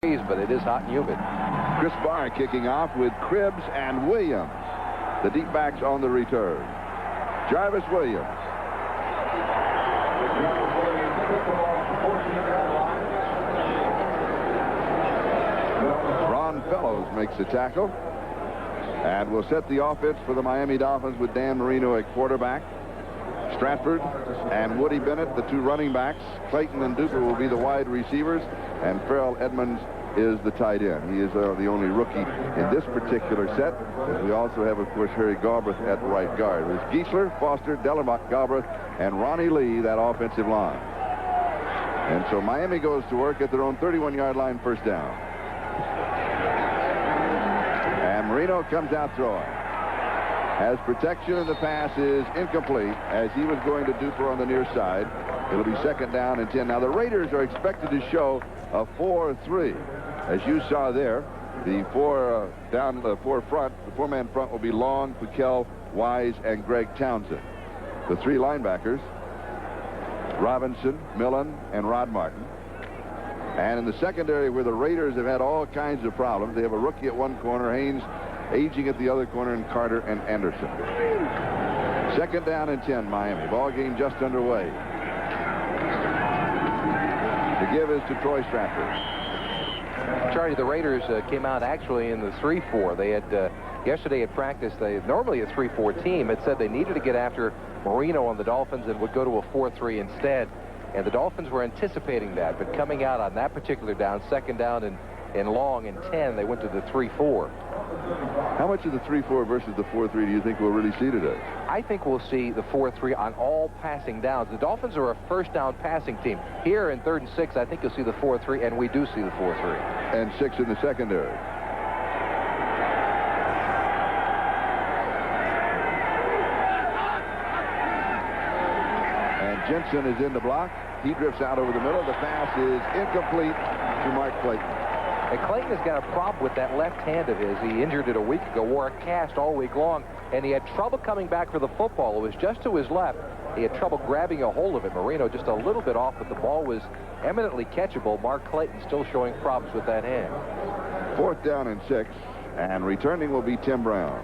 but it is hot and humid. Chris Barr kicking off with Cribbs and Williams, the deep backs on the return. Jarvis Williams. Ron Fellows makes the tackle and will set the offense for the Miami Dolphins with Dan Marino at quarterback. Stratford and Woody Bennett, the two running backs. Clayton and Duper will be the wide receivers, and Farrell Edmonds is the tight end. He is the only rookie in this particular set. We also have, of course, Harry Galbraith at right guard. It was Giesler, Foster, Dellermach, Galbraith, and Ronnie Lee, that offensive line. And so Miami goes to work at their own 31-yard line, first down. And Marino comes out throwing. Has protection, and the pass is incomplete, as he was going to Duper on the near side. It'll be second down and 10. Now, the Raiders are expected to show a 4-3. As you saw there, the four-man front will be Long, Piquel, Wise, and Greg Townsend. The three linebackers, Robinson, Millen, and Rod Martin. And in the secondary, where the Raiders have had all kinds of problems, they have a rookie at one corner, Haynes aging at the other corner, and Carter and Anderson. Second down and 10, Miami. Ball game just underway. The give is to Troy Stratford. Charlie, the Raiders came out actually in the 3-4. They had yesterday at practice, they normally a 3-4 team. It said they needed to get after Marino on the Dolphins and would go to a 4-3 instead. And the Dolphins were anticipating that, but coming out on that particular down, second down and long and 10, they went to the 3-4. How much of the 3-4 versus the 4-3 do you think we'll really see today? I think we'll see the 4-3 on all passing downs. The Dolphins are a first down passing team. Here in 3rd and 6, I think you'll see the 4-3, and we do see the 4-3. And 6 in the secondary. And Jensen is in the block. He drifts out over the middle. The pass is incomplete to Mark Clayton. And Clayton has got a problem with that left hand of his. He injured it a week ago, wore a cast all week long, and he had trouble coming back for the football. It was just to his left. He had trouble grabbing a hold of it. Marino just a little bit off, but the ball was eminently catchable. Mark Clayton still showing problems with that hand. 4th down and 6, and returning will be Tim Brown.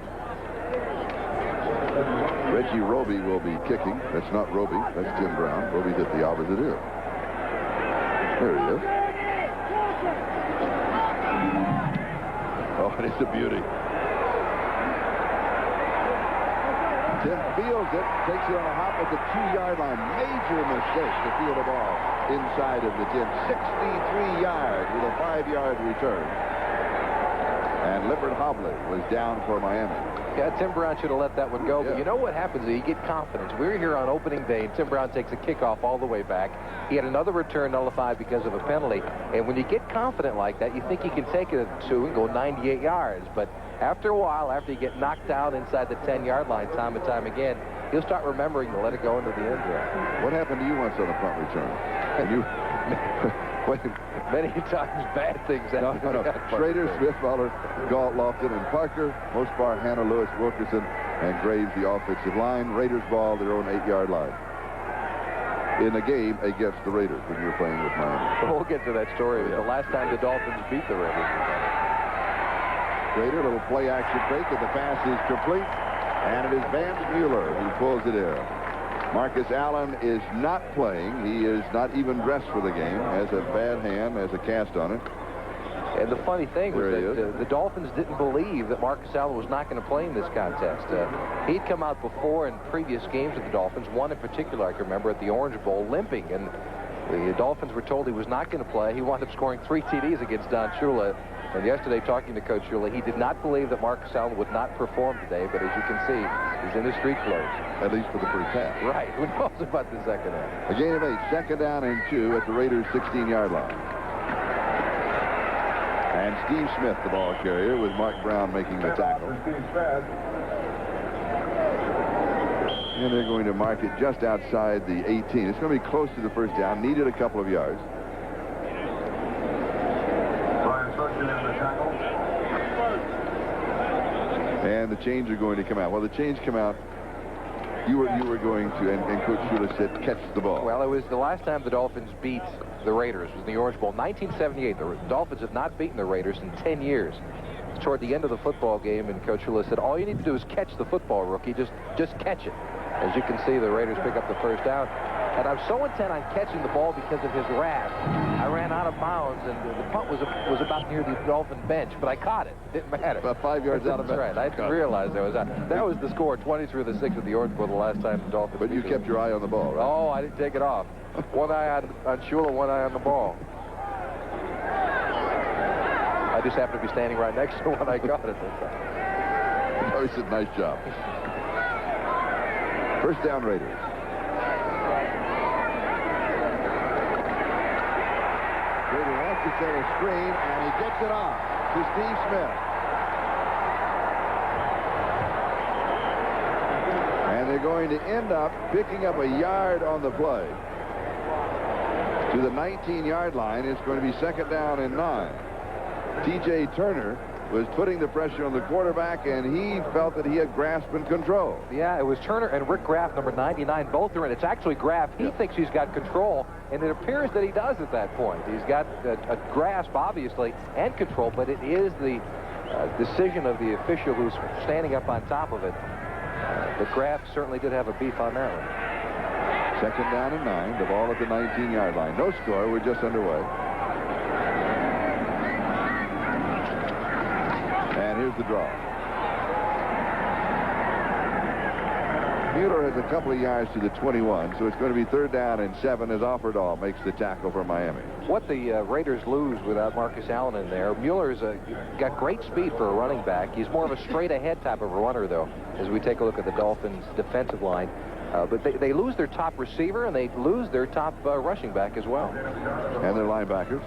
Reggie Roby will be kicking. That's not Roby, that's Tim Brown. Roby's at the opposite ear. There he is. Oh, it is a beauty. Tim fields it, takes it on a hop at the 2-yard line. Major mistake to field the ball inside of the 10. 63 yards with a 5-yard return. And Lippert Hobley was down for Miami. Yeah, Tim Brown should have let that one go. Yeah. But you know what happens is you get confidence. We were here on opening day, and Tim Brown takes a kickoff all the way back. He had another return nullified because of a penalty. And when you get confident like that, you think you can take it at 2 and go 98 yards. But after a while, after you get knocked down inside the 10-yard line time and time again, you'll start remembering to let it go into the end zone. What happened to you once on a punt return? And you... Many times bad things happen. No. Schrader, Smith, Muller, Galt, Lofton, and Parker. Mosbar, Hannah, Lewis, Wilkerson, and Graves, the offensive line. Raiders ball, their own 8-yard line. In a game against the Raiders when you were playing with Miami. We'll get to that story. It was the last time the Dolphins beat the Raiders. Schrader, little play-action fake, and the pass is complete. And it is Vance Mueller who pulls it in. Marcus Allen is not playing. He is not even dressed for the game. Has a bad hand, has a cast on it. And the funny thing was that the Dolphins didn't believe that Marcus Allen was not going to play in this contest. He'd come out before in previous games with the Dolphins, one in particular I can remember at the Orange Bowl, limping. And the Dolphins were told he was not going to play. He wound up scoring 3 TDs against Don Shula. And yesterday, talking to Coach Shula, he did not believe that Marcus Allen would not perform today. But as you can see, he's in his street clothes. At least for the first half. Right. Who knows about the second half? A gain of 8. Second down and 2 at the Raiders' 16-yard line. And Steve Smith, the ball carrier, with Mark Brown making the tackle. And they're going to mark it just outside the 18. It's going to be close to the first down. Needed a couple of yards. And the chains are going to come out. Well, the chains come out You were going to, and Coach Shula said, catch the ball. Well, it was the last time the Dolphins beat the Raiders was in the Orange Bowl, 1978. The Dolphins have not beaten the Raiders in 10 years. It's toward the end of the football game, and Coach Shula said, all you need to do is catch the football, rookie. Just catch it. As you can see, the Raiders pick up the first down. And I'm so intent on catching the ball because of his wrath, I ran out of bounds, and the punt was about near the Dolphin bench, but I caught it. It didn't matter. About 5 yards out of bounds. That's right. I didn't realize I was out. That was the score, 23-6 at the Orange Bowl the last time the Dolphins. But you kept your eye on the ball, right? Oh, I didn't take it off. One eye on Shula, one eye on the ball. I just happened to be standing right next to when I got it. Oh, he said, nice job. First down, Raiders. Brady wants to set a screen, and he gets it off to Steve Smith. And they're going to end up picking up a yard on the play. To the 19-yard line, it's going to be second down and 9. T.J. Turner was putting the pressure on the quarterback, and he felt that he had grasp and control. Yeah, it was Turner and Rick Graff, number 99, both are in. It's actually Graff. He thinks he's got control, and it appears that he does at that point. He's got a grasp, obviously, and control, but it is the decision of the official who's standing up on top of it. But Graff certainly did have a beef on that one. Second down and 9, the ball at the 19-yard line. No score, we're just underway. And here's the draw. Mueller has a couple of yards to the 21, so it's going to be third down and 7 as Offerdahl makes the tackle for Miami. What the Raiders lose without Marcus Allen in there, Mueller's got great speed for a running back. He's more of a straight-ahead type of a runner, though, as we take a look at the Dolphins' defensive line. But they lose their top receiver, and they lose their top rushing back as well. And their linebackers.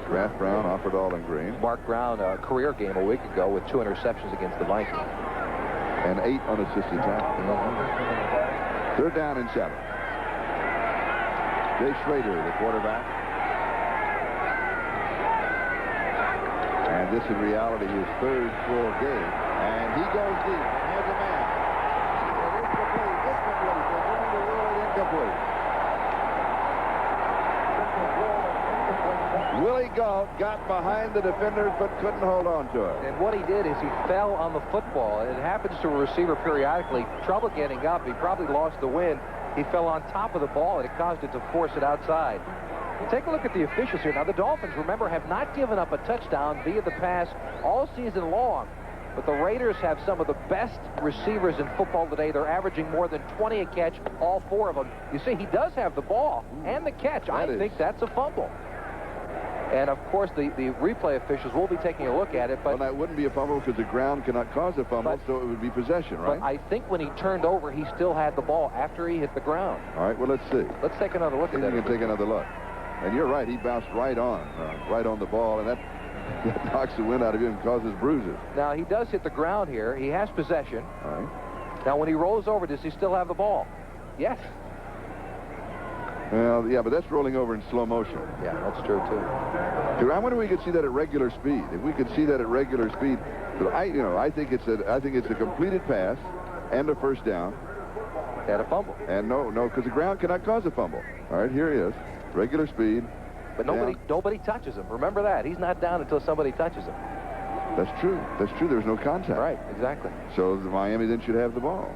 Graff, Brown, Offerdahl, and Green. Mark Brown, a career game a week ago with 2 interceptions against the Vikings. And 8 unassisted tackles. Third down and 7. Jay Schrader, the quarterback. And this in reality his third full game. And he goes deep and has a man. Incomplete. Willie Gault got behind the defenders but couldn't hold on to it. And what he did is he fell on the football. It happens to a receiver periodically. Trouble getting up. He probably lost the wind. He fell on top of the ball, and it caused it to force it outside. Take a look at the officials here. Now, the Dolphins, remember, have not given up a touchdown via the pass all season long. But the Raiders have some of the best receivers in football today. They're averaging more than 20 a catch, all 4 of them. You see, he does have the ball and the catch. I think that's a fumble. And, of course, the replay officials will be taking a look at it. But well, that wouldn't be a fumble because the ground cannot cause a fumble, so it would be possession, right? But I think when he turned over, he still had the ball after he hit the ground. All right, well, let's see. Let's take another look at that. We can take another look. And you're right, he bounced right on the ball, and that knocks the wind out of him and causes bruises. Now, he does hit the ground here. He has possession. All right. Now, when he rolls over, does he still have the ball? Yes. Well, yeah, but that's rolling over in slow motion. Yeah, that's true, too. I wonder if we could see that at regular speed. If we could see that at regular speed, but I think it's a completed pass and a first down. And a fumble. And no, because the ground cannot cause a fumble. All right, here he is. Regular speed. But nobody touches him. Remember that. He's not down until somebody touches him. That's true. That's true. There's no contact. Right, exactly. So the Miami then should have the ball.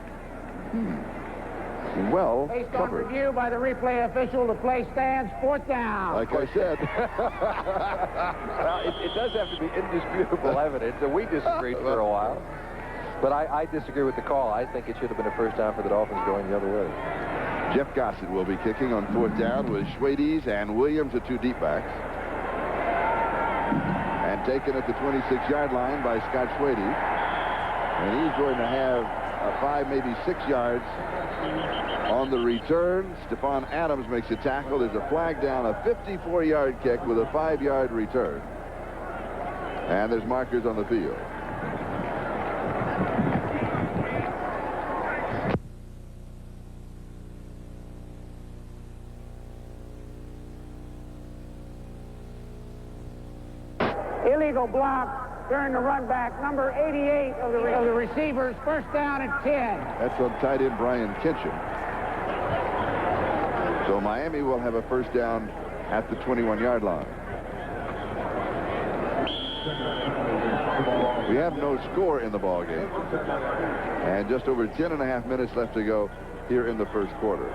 Well, based on review by the replay official, the play stands 4th down. Like I said. Well, it does have to be indisputable evidence, and we disagreed for a while. But I disagree with the call. I think it should have been a first down for the Dolphins going the other way. Jeff Gossett will be kicking on 4th down with Schwades and Williams, the 2 deep backs. And taken at the 26-yard line by Scott Schwades. And he's going to have 5, maybe 6 yards on the return. Stephon Adams makes a tackle. There's a flag down, a 54-yard kick with a 5-yard return. And there's markers on the field. Illegal block during the run back, number 88 of the receivers, first down at 10. That's on tight end Brian Kinchin. So Miami will have a first down at the 21-yard line. We have no score in the ball game, and just over 10.5 minutes left to go here in the first quarter.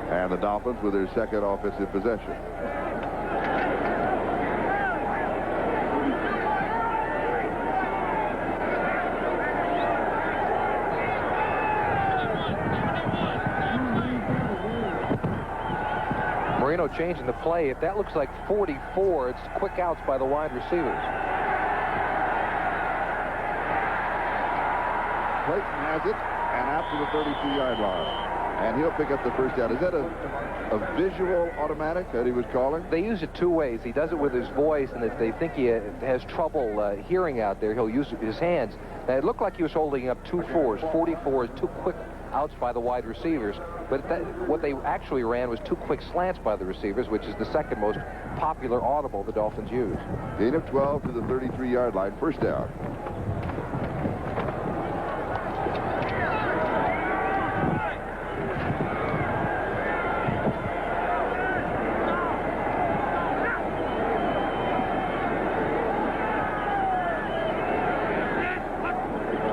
And the Dolphins with their second offensive possession. Marino changing the play. If that looks like 44, it's quick outs by the wide receivers. Clayton has it, and out to the 32-yard line. And he'll pick up the first down. Is that a visual automatic that he was calling? They use it two ways. He does it with his voice, and if they think he has trouble hearing out there, he'll use his hands. Now, it looked like he was holding up 2 4s. 44 is 2 quick outs by the wide receivers, but what they actually ran was 2 quick slants by the receivers, which is the second most popular audible the Dolphins use. Gain of 12 to the 33-yard line, first down.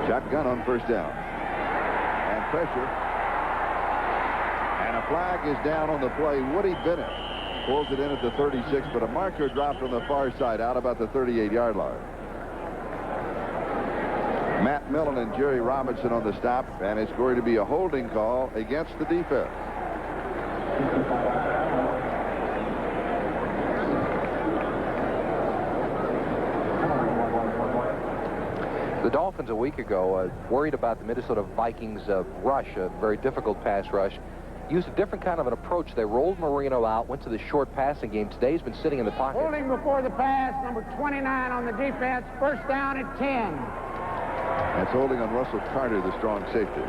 Shotgun on first down. And pressure. And a flag is down on the play. Woody Bennett pulls it in at the 36, but a marker dropped on the far side out about the 38-yard line. Matt Millen and Jerry Robinson on the stop, and it's going to be a holding call against the defense. The Dolphins a week ago worried about the Minnesota Vikings rush, a very difficult pass rush. Used a different kind of an approach. They rolled Marino out, went to the short passing game. Today he's been sitting in the pocket. Holding before the pass, number 29 on the defense, first down at 10. That's holding on Russell Carter, the strong safety.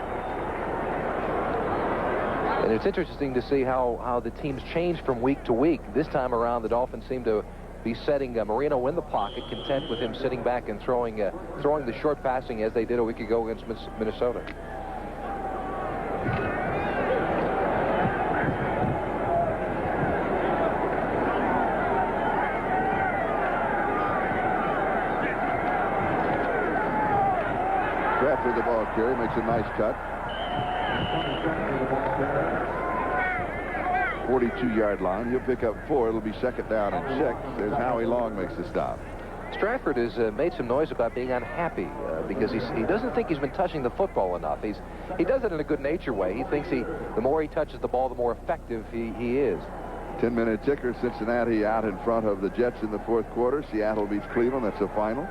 And it's interesting to see how the teams change from week to week. This time around, the Dolphins seem to be setting Marino in the pocket, content with him sitting back and throwing the short passing as they did a week ago against Minnesota. Stratford, the ball carrier, makes a nice cut. 42-yard line. He'll pick up 4. It'll be second down and 6 as Howie Long makes the stop. Stratford has made some noise about being unhappy because he doesn't think he's been touching the football enough. He does it in a good-natured way. He thinks the more he touches the ball, the more effective he is. 10-minute ticker. Cincinnati out in front of the Jets in the fourth quarter. Seattle beats Cleveland. That's the final.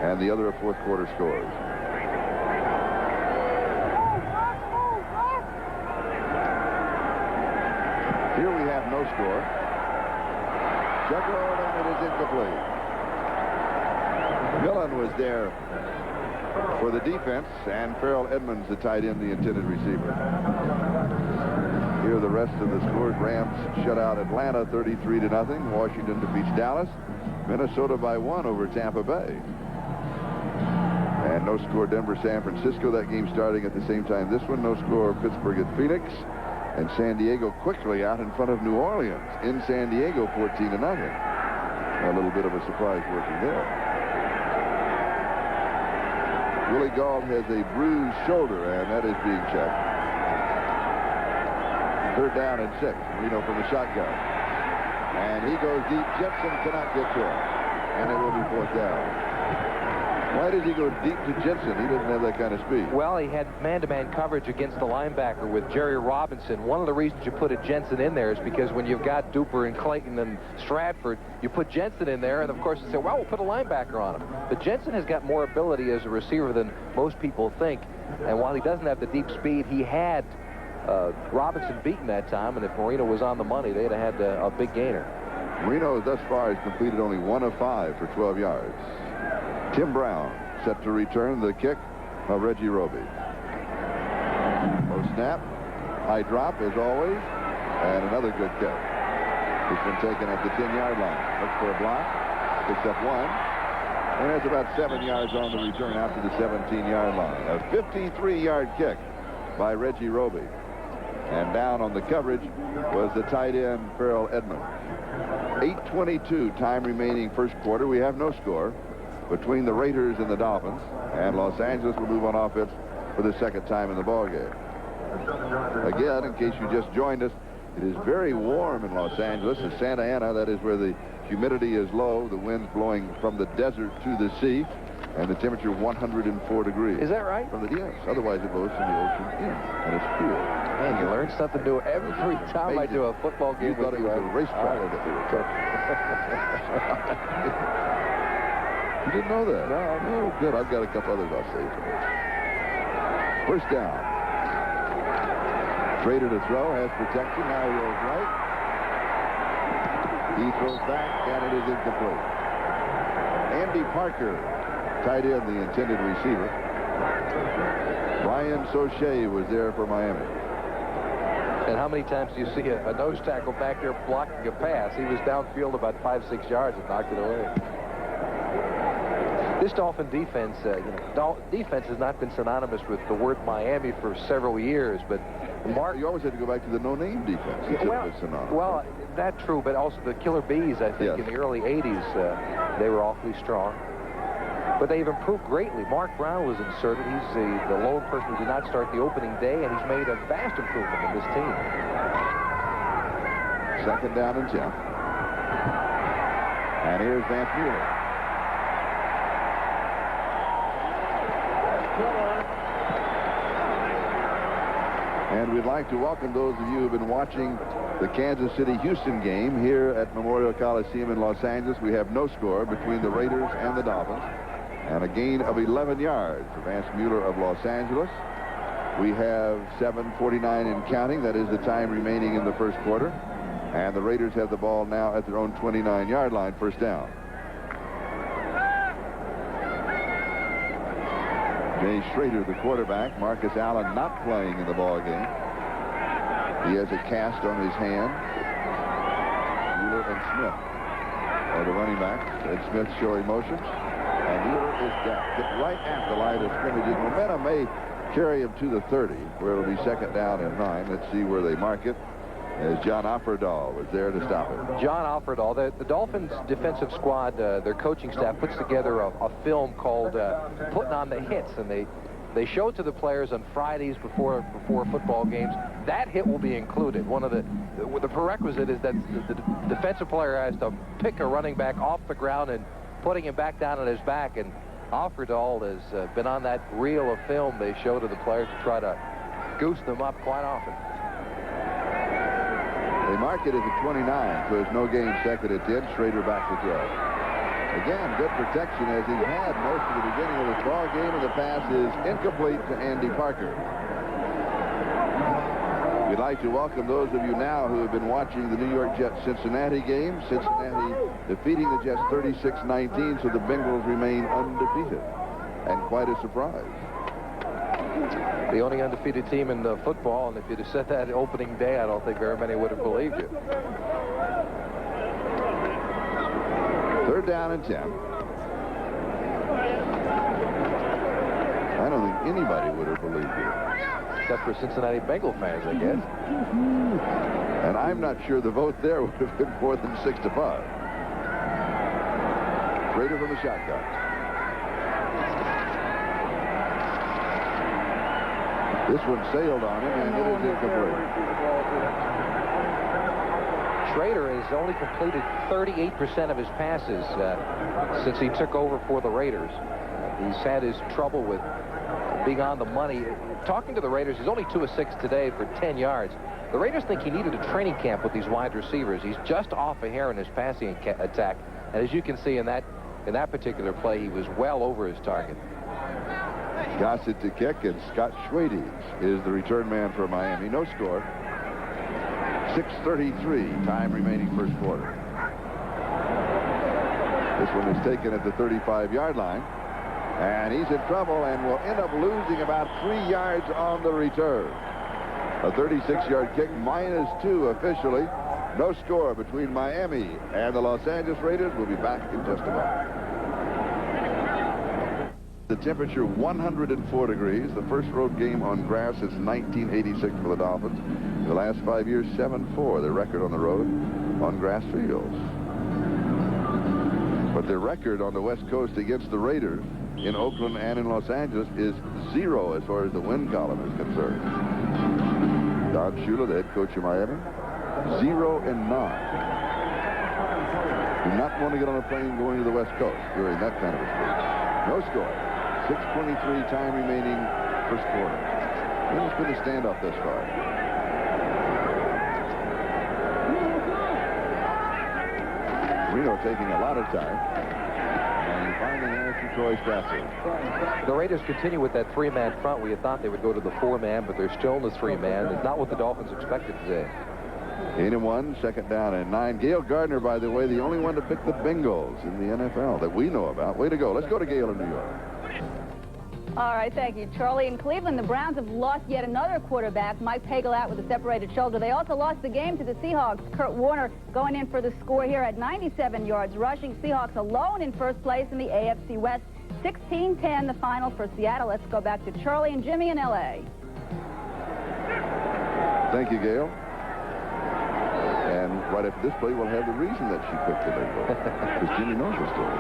And the other fourth quarter scores. Here we have no score. Juggled, and it is incomplete. Millen was there for the defense, and Farrell Edmonds, the tight end, the intended receiver. Here are the rest of the scores. Rams shut out Atlanta 33-0. Washington defeats Dallas. Minnesota by 1 over Tampa Bay. And no score Denver, San Francisco. That game starting at the same time. This one, no score Pittsburgh at Phoenix. And San Diego quickly out in front of New Orleans in San Diego, 14-0. A little bit of a surprise working there. Willie Gauld has a bruised shoulder, and that is being checked. Third down and 6. Marino from the shotgun. And he goes deep. Jensen cannot get to him. And it will be fourth down. Why did he go deep to Jensen? He doesn't have that kind of speed. Well, he had man-to-man coverage against the linebacker with Jerry Robinson. One of the reasons you put a Jensen in there is because when you've got Duper and Clayton and Stratford, you put Jensen in there, and of course you say, well, we'll put a linebacker on him. But Jensen has got more ability as a receiver than most people think. And while he doesn't have the deep speed, he had Robinson beaten that time, and if Marino was on the money, they'd have had a big gainer. Marino thus far has completed only 1 of 5 for 12 yards. Tim Brown set to return the kick of Reggie Roby. Low snap, high drop as always, and another good kick. It's been taken at the 10-yard line. Looks for a block, picks up 1, And that's about 7 yards on the return after the 17-yard line. A 53-yard kick by Reggie Roby. And down on the coverage was the tight end, Farrell Edmonds. 8:22 time remaining first quarter. We have no score between the Raiders and the Dolphins. And Los Angeles will move on offense for the second time in the ballgame. Again, in case you just joined us, it is very warm in Los Angeles. In Santa Ana, that is where the humidity is low. The wind's blowing from the desert to the sea. And the temperature 104 degrees. Is that right? From the yes. Otherwise, it blows from the ocean in. And it's cool. Man, you learn something new every time I do a football game. You thought it was a racetrack that we were talking. You didn't know that? No. Oh, good. I've got a couple others I'll save for this. First down. Schrader to throw, has protection. Now he goes right. He throws back, and it is incomplete. Andy Parker, tight end, the intended receiver. Brian Soche was there for Miami. And how many times do you see a nose tackle back there blocking a pass? He was downfield about 5-6 yards and knocked it away. This Dolphin defense, defense has not been synonymous with the word Miami for several years, but Mark... You always had to go back to the no-name defense. Well, that's true, but also the Killer Bees, I think, yes. In the early 80s, they were awfully strong. But they've improved greatly. Mark Brown was inserted. He's the lone person who did not start the opening day, and he's made a vast improvement in this team. Second down and 10. And here's Vance Mueller. And we'd like to welcome those of you who have been watching the Kansas City-Houston game here at Memorial Coliseum in Los Angeles. We have no score between the Raiders and the Dolphins. And a gain of 11 yards for Vance Mueller of Los Angeles. We have 7:49 and counting. That is the time remaining in the first quarter. And the Raiders have the ball now at their own 29-yard line, first down. Jay Schrader, the quarterback. Marcus Allen not playing in the ball game. He has a cast on his hand. Mueller and Smith are the running backs. And Smith showing motions. And Mueller is down. Right at the line of scrimmage. His momentum may carry him to the 30, where it'll be second down and 9. Let's see where they mark it. As John Offerdahl was there to stop it. John Offerdahl, the Dolphins defensive squad, their coaching staff puts together a film called Putting on the Hits, and they show it to the players on Fridays before football games. That hit will be included. One of the prerequisite is that the defensive player has to pick a running back off the ground and putting him back down on his back, and Offerdahl has been on that reel of film they show to the players to try to goose them up quite often. They mark it as a 29, so there's no gain. Second at 10. Schrader back to throw. Again, good protection as he's had most of the beginning of this ball game, and the pass is incomplete to Andy Parker. We'd like to welcome those of you now who have been watching the New York Jets-Cincinnati game. Cincinnati defeating the Jets 36-19, so the Bengals remain undefeated. And quite a surprise. The only undefeated team in football, and if you'd have said that opening day, I don't think very many would have believed you. Third down and 10. I don't think anybody would have believed you. Except for Cincinnati Bengal fans, I guess. And I'm not sure the vote there would have been more than 6-5. Schrader from the shotgun. This one sailed on him, and it is incomplete. Schrader has only completed 38% of his passes since he took over for the Raiders. He's had his trouble with being on the money. Talking to the Raiders, he's only 2 of 6 today for 10 yards. The Raiders think he needed a training camp with these wide receivers. He's just off a hair in his passing attack, and as you can see in that particular play, he was well over his target. Gossett to kick, and Scott Schwede is the return man for Miami. No score. 6:33 time remaining first quarter. This one is taken at the 35-yard line, and he's in trouble and will end up losing about 3 yards on the return. A 36-yard kick, -2 officially. No score between Miami and the Los Angeles Raiders. We'll be back in just a moment. The temperature 104 degrees. The first road game on grass since 1986 for the Dolphins. In the last 5 years, 7-4, their record on the road on grass fields. But their record on the West Coast against the Raiders in Oakland and in Los Angeles is 0 as far as the win column is concerned. Don Shula, the head coach of Miami, 0-9. Do not want to get on a plane going to the West Coast during that kind of a speed. No score. 6:23 time remaining first quarter. And it's been a standoff thus far. Reno taking a lot of time. And finally has to Troy Strasser. The Raiders continue with that 3-man front. We had thought they would go to the 4-man, but they're still in the 3-man. It's not what the Dolphins expected today. 8-1, second down and 9. Gail Gardner, by the way, the only one to pick the Bengals in the NFL that we know about. Way to go. Let's go to Gail in New York. All right, thank you, Charlie. In Cleveland, the Browns have lost yet another quarterback, Mike Pagel, out with a separated shoulder. They also lost the game to the Seahawks. Kurt Warner going in for the score here at 97 yards rushing. Seahawks alone in first place in the AFC West. 16-10 the final for Seattle. Let's go back to Charlie and Jimmy in L.A. Thank you, Gail. And right after this play, we'll have the reason that she picked the Bengals. Because Jimmy knows the story.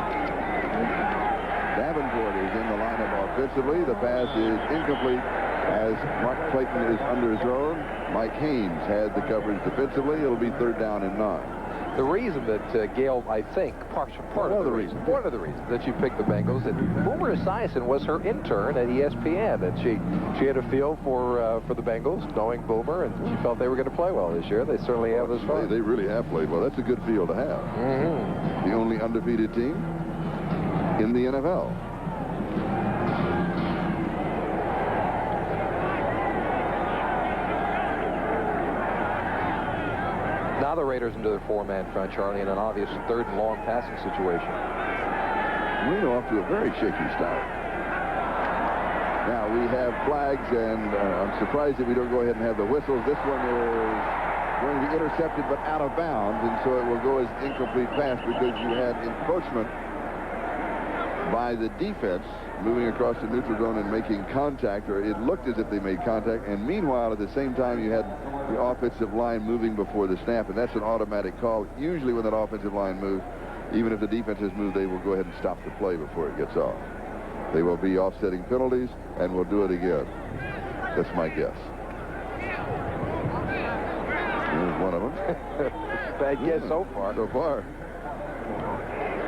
Davenport is in the lineup offensively. The pass is incomplete as Mark Clayton is under his own. Mike Haynes had the coverage defensively. It'll be third down and 9. The reason that Gail, I think, part of the reason that she picked the Bengals, that Boomer Esiason was her intern at ESPN, and she had a feel for the Bengals, knowing Boomer, and she felt they were going to play well this year. They certainly have this far. They really have played well. That's a good field to have. The only undefeated team in the NFL. Now the Raiders into their 4-man front, Charlie, in an obvious third and long passing situation. Reno off to a very shaky start. Now we have flags, and I'm surprised that we don't go ahead and have the whistles. This one is going to be intercepted but out of bounds, and so it will go as incomplete pass because you had encroachment by the defense moving across the neutral zone and making contact, or it looked as if they made contact, and meanwhile at the same time you had the offensive line moving before the snap, and that's an automatic call. Usually when that offensive line moves, even if the defense has moved, they will go ahead and stop the play before it gets off. They will be offsetting penalties and will do it again. That's my guess. Here's one of them. Bad guess so far. So far.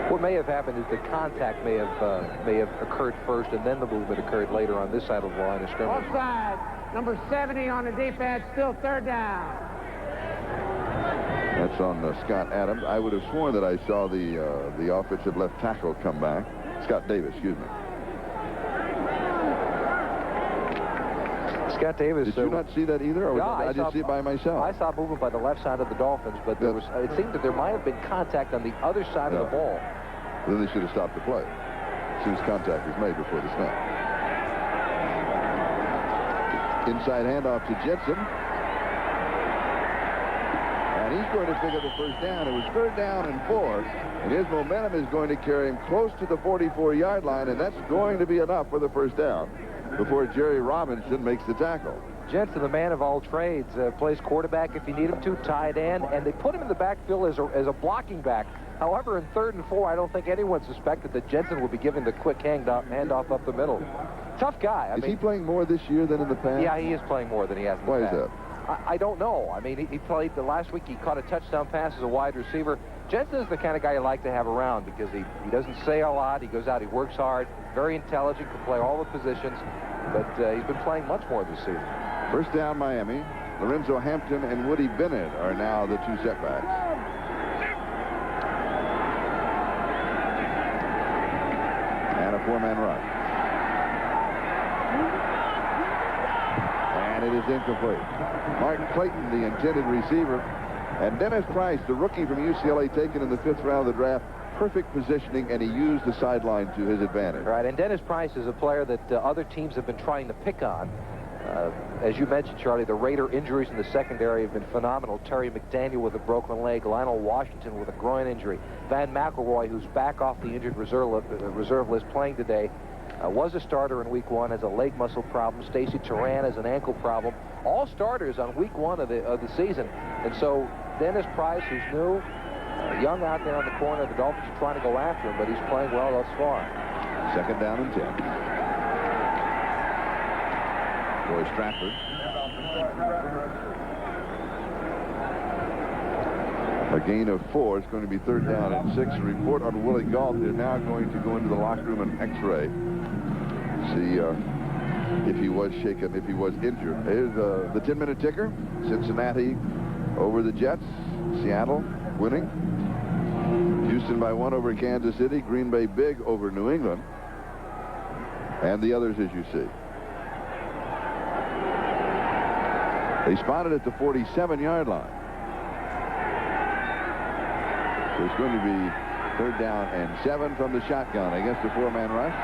What may have happened is the contact may have occurred first, and then the movement occurred later on this side of the line of scrimmage. Offside. Number 70 on the defense, still third down. That's on Scott Adams. I would have sworn that I saw the offensive left tackle come back. Scott Davis, excuse me. Scott Davis. Did you not see that either? Or I didn't see it by myself. I saw movement by the left side of the Dolphins, but there was. It seemed that there might have been contact on the other side of the ball. Then they should have stopped the play as soon as contact was made before the snap. Inside handoff to Jensen. And he's going to pick up the first down. It was third down and 4. And his momentum is going to carry him close to the 44-yard line, and that's going to be enough for the first down before Jerry Robinson makes the tackle. Jensen, the man of all trades, plays quarterback if you need him to, tight end, and they put him in the backfield as a blocking back. However, in 3rd and 4, I don't think anyone suspected that Jensen would be giving the quick handoff up the middle. Tough guy. Is he playing more this year than in the past? Yeah, he is playing more than he has in the past. Why is that? I don't know. I mean, he played the last week. He caught a touchdown pass as a wide receiver. Jensen is the kind of guy you like to have around because he doesn't say a lot. He goes out, he works hard, very intelligent, can play all the positions. But he's been playing much more this season. First down, Miami. Lorenzo Hampton and Woody Bennett are now the 2 setbacks. And a 4-man rush. And it is incomplete. Martin Clayton, the intended receiver, and Dennis Price, the rookie from UCLA, taken in the 5th round of the draft. Perfect positioning, and he used the sideline to his advantage. Right, and Dennis Price is a player that other teams have been trying to pick on. As you mentioned, Charlie, the Raider injuries in the secondary have been phenomenal. Terry McDaniel with a broken leg, Lionel Washington with a groin injury, Van McElroy, who's back off the injured reserve list playing today. was a starter in week 1, has a leg muscle problem. Stacy Turan has an ankle problem. All starters on week 1 of the season. And so Dennis Price, who's new, young out there on the corner, the Dolphins are trying to go after him, but he's playing well thus far. 2nd down and 10. Roy Stratford. A gain of 4. It's going to be 3rd down and 6. A report on Willie Gault. They're now going to go into the locker room and X-ray. See if he was shaken, if he was injured. Here's the 10-minute ticker. Cincinnati over the Jets. Seattle winning. Houston by 1 over Kansas City. Green Bay big over New England. And the others as you see. They spotted at the 47-yard line. So it's going to be 3rd down and 7 from the shotgun against the 4-man rush.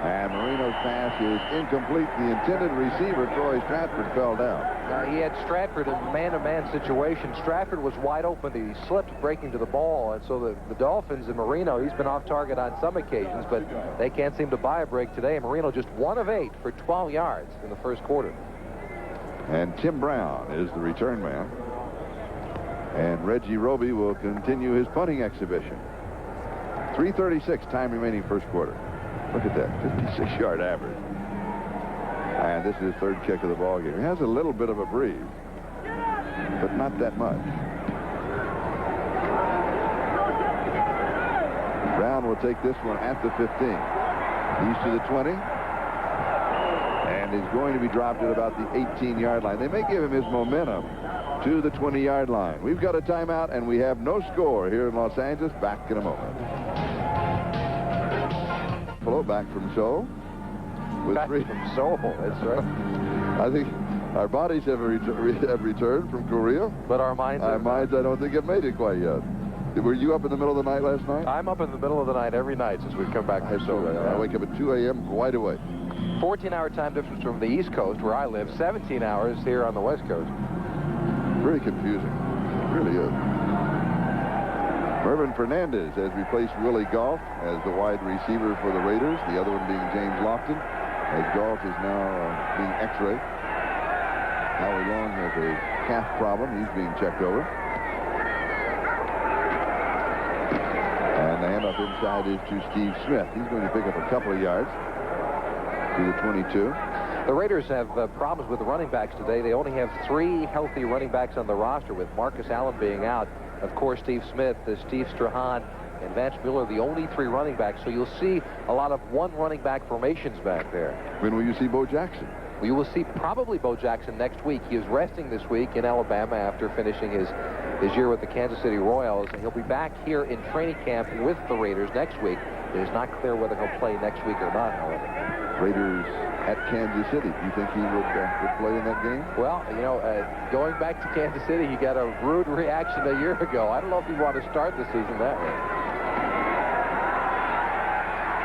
And Marino's pass is incomplete. The intended receiver, Troy Stratford, fell down. He had Stratford in man-to-man situation. Stratford was wide open. He slipped breaking to the ball. And so the Dolphins and Marino, he's been off target on some occasions, but they can't seem to buy a break today. And Marino just 1 of 8 for 12 yards in the first quarter. And Tim Brown is the return man. And Reggie Roby will continue his punting exhibition. 3:36 time remaining first quarter. Look at that, 56-yard average. And this is his 3rd kick of the ball game. He has a little bit of a breeze, but not that much. Brown will take this one at the 15. He's to the 20. And is going to be dropped at about the 18-yard line. They may give him his momentum to the 20-yard line. We've got a timeout, and we have no score here in Los Angeles. Back in a moment. Hello, back from Seoul. Back from Seoul, that's right. I think our bodies have returned from Korea. But our minds I don't think have made it quite yet. Were you up in the middle of the night last night? I'm up in the middle of the night every night since we've come back from Seoul. I wake up at 2 a.m. wide awake. 14-hour time difference from the East Coast, where I live, 17 hours here on the West Coast. Very confusing. It really is. Mervin Fernandez has replaced Willie Gault as the wide receiver for the Raiders, the other one being James Lofton, as Gault is now being X-rayed. Howie Long has a calf problem. He's being checked over. And the handoff inside is to Steve Smith. He's going to pick up a couple of yards to the 22. The Raiders have problems with the running backs today. They only have 3 healthy running backs on the roster, with Marcus Allen being out. Of course, Steve Smith, Steve Strahan, and Vance Miller, the only 3 running backs. So you'll see a lot of 1 running back formations back there. When will you see Bo Jackson? Well, you will see probably Bo Jackson next week. He is resting this week in Alabama after finishing his year with the Kansas City Royals. And he'll be back here in training camp with the Raiders next week. It is not clear whether he'll play next week or not, however. Raiders at Kansas City. Do you think he would play in that game? Well, you know, going back to Kansas City, he got a rude reaction a year ago. I don't know if he want to start the season that way.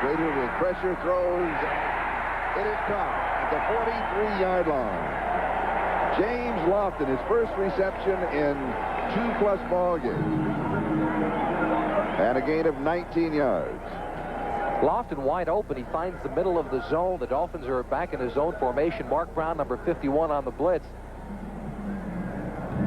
Raider with pressure throws. It is caught at the 43-yard line. James Lofton, his first reception in 2+ ball games. And a gain of 19 yards. Lofton wide open. He finds the middle of the zone. The Dolphins are back in a zone formation. Mark Brown, number 51 on the blitz.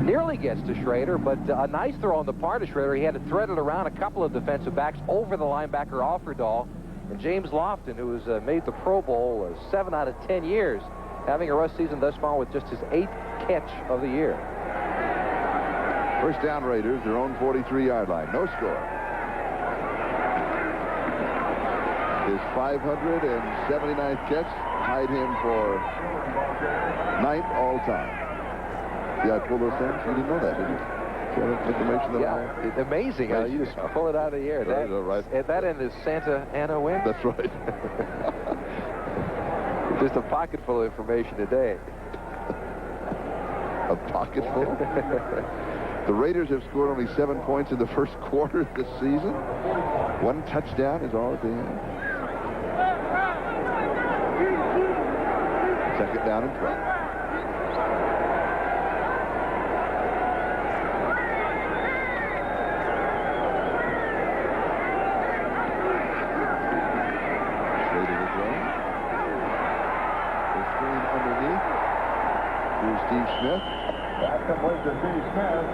Nearly gets to Schrader, but a nice throw on the part of Schrader. He had to thread it around a couple of defensive backs over the linebacker Offerdahl. And James Lofton, who has made the Pro Bowl 7 out of 10 years, having a rush season thus far with just his 8th catch of the year. First down, Raiders, their own 43-yard line. No score. His 579th catch tied him for 9th all-time. Yeah, I pulled those things. You didn't know that, did you? See that information that it's amazing how you just pull it out of the air. That, right. At that end is Santa Ana win? That's right. Just a pocket full of information today. A pocket full? The Raiders have scored only 7 points in the first quarter this season. 1 touchdown is all at the end. 2nd down and 12. Schrader will throw. Smith. That's complete to Steve Smith.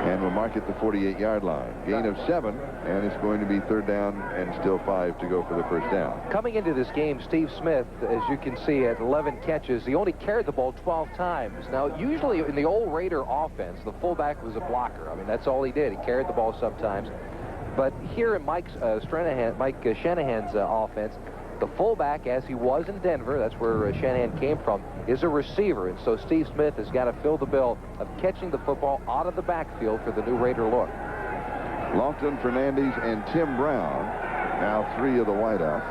And we'll mark it the 48-yard line. Gain of 7, and it's going to be 3rd down and still 5 to go for the first down. Coming into this game, Steve Smith, as you can see, had 11 catches. He only carried the ball 12 times. Now, usually in the old Raider offense, the fullback was a blocker. I mean, that's all he did. He carried the ball sometimes. But here in Mike Shanahan's offense, the fullback, as he was in Denver, that's where Shanahan came from, is a receiver. And so Steve Smith has got to fill the bill of catching the football out of the backfield for the new Raider look. Lofton, Fernandez, and Tim Brown, now 3 of the wideouts.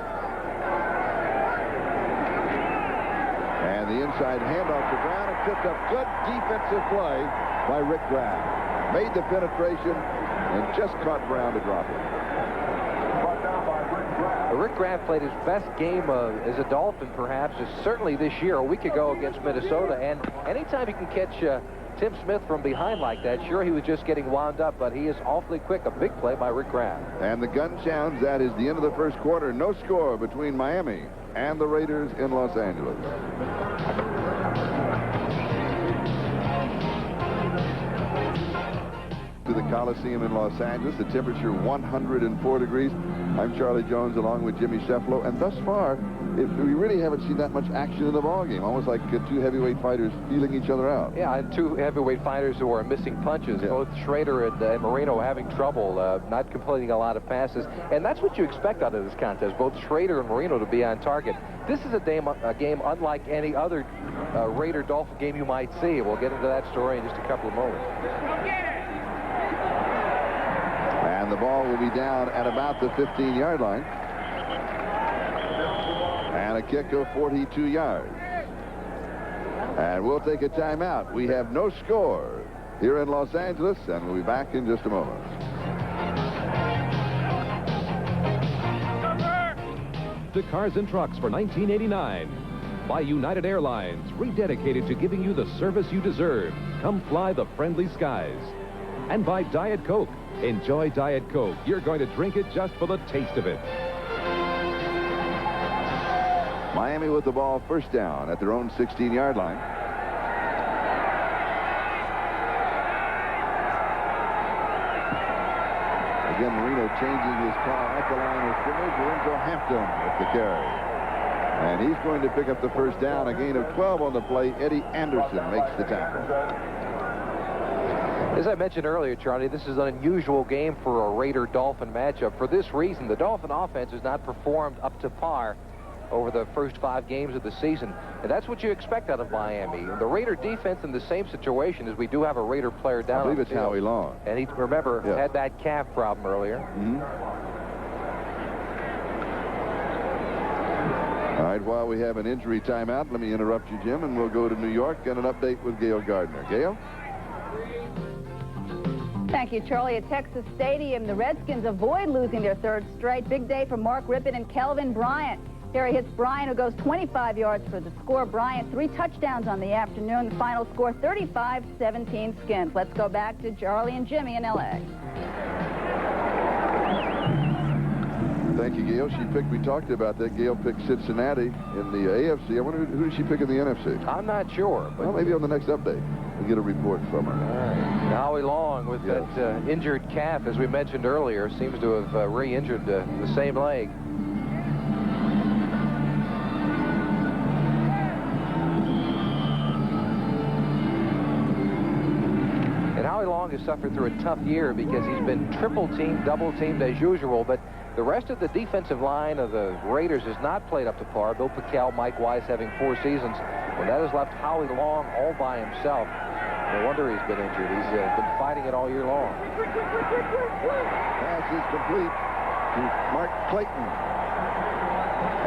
And the inside handoff to Brown, and picked up good defensive play by Rick Graham. Made the penetration and just caught Brown to drop it. Rick Graham played his best game as a Dolphin, perhaps, is certainly this year, a week ago against Minnesota. And anytime you can catch Tim Smith from behind like that, sure, he was just getting wound up, but he is awfully quick. A big play by Rick Graham. And the gun sounds. That is the end of the first quarter. No score between Miami and the Raiders in Los Angeles. To the Coliseum in Los Angeles, the temperature 104 degrees. I'm Charlie Jones along with Jimmy Cefalo, and thus far we really haven't seen that much action in the ballgame. Almost like 2 heavyweight fighters feeling each other out. Yeah, and 2 heavyweight fighters who are missing punches. Yeah. Both Schrader and Marino having trouble, not completing a lot of passes, and that's what you expect out of this contest. Both Schrader and Marino to be on target. This is a game unlike any other Raider-Dolphin game you might see. We'll get into that story in just a couple of moments. And the ball will be down at about the 15-yard line. And a kick of 42 yards. And we'll take a timeout. We have no score here in Los Angeles, and we'll be back in just a moment. To Cars and Trucks for 1989. By United Airlines, rededicated to giving you the service you deserve. Come fly the friendly skies. And by Diet Coke. Enjoy Diet Coke. You're going to drink it just for the taste of it. Miami with the ball, first down at their own 16-yard line. Again, Marino changing his call at the line of scrimmage. Lorenzo Hampton with the carry. And he's going to pick up the first down. A gain of 12 on the play. Eddie Anderson makes the tackle. As I mentioned earlier, Charlie, this is an unusual game for a Raider-Dolphin matchup. For this reason, the Dolphin offense has not performed up to par over the first 5 games of the season. And that's what you expect out of Miami. The Raider defense in the same situation as we do have a Raider player down. I believe it's Howie Long. And he, remember, had that calf problem earlier. All right, while we have an injury timeout, let me interrupt you, Jim, and we'll go to New York and an update with Gail Gardner. Gail? Thank you, Charlie. At Texas Stadium, the Redskins avoid losing their 3rd straight. Big day for Mark Rippon and Kelvin Bryant. Here he hits Bryant, who goes 25 yards for the score. Bryant, 3 touchdowns on the afternoon. The final score, 35-17 Skins. Let's go back to Charlie and Jimmy in L.A. Thank you, Gail. We talked about that. Gail picked Cincinnati in the AFC. I wonder who did she pick in the NFC? I'm not sure. But well, maybe on the next update. We'll get a report from her. All right. Howie Long with that injured calf, as we mentioned earlier, seems to have re-injured the same leg. And Howie Long has suffered through a tough year because he's been triple-teamed, double-teamed as usual, but the rest of the defensive line of the Raiders has not played up to par. Bill Pickel, Mike Weiss having 4 seasons, and that has left Howie Long all by himself. No wonder he's been injured. He's been fighting it all year long. Pass is complete to Mark Clayton.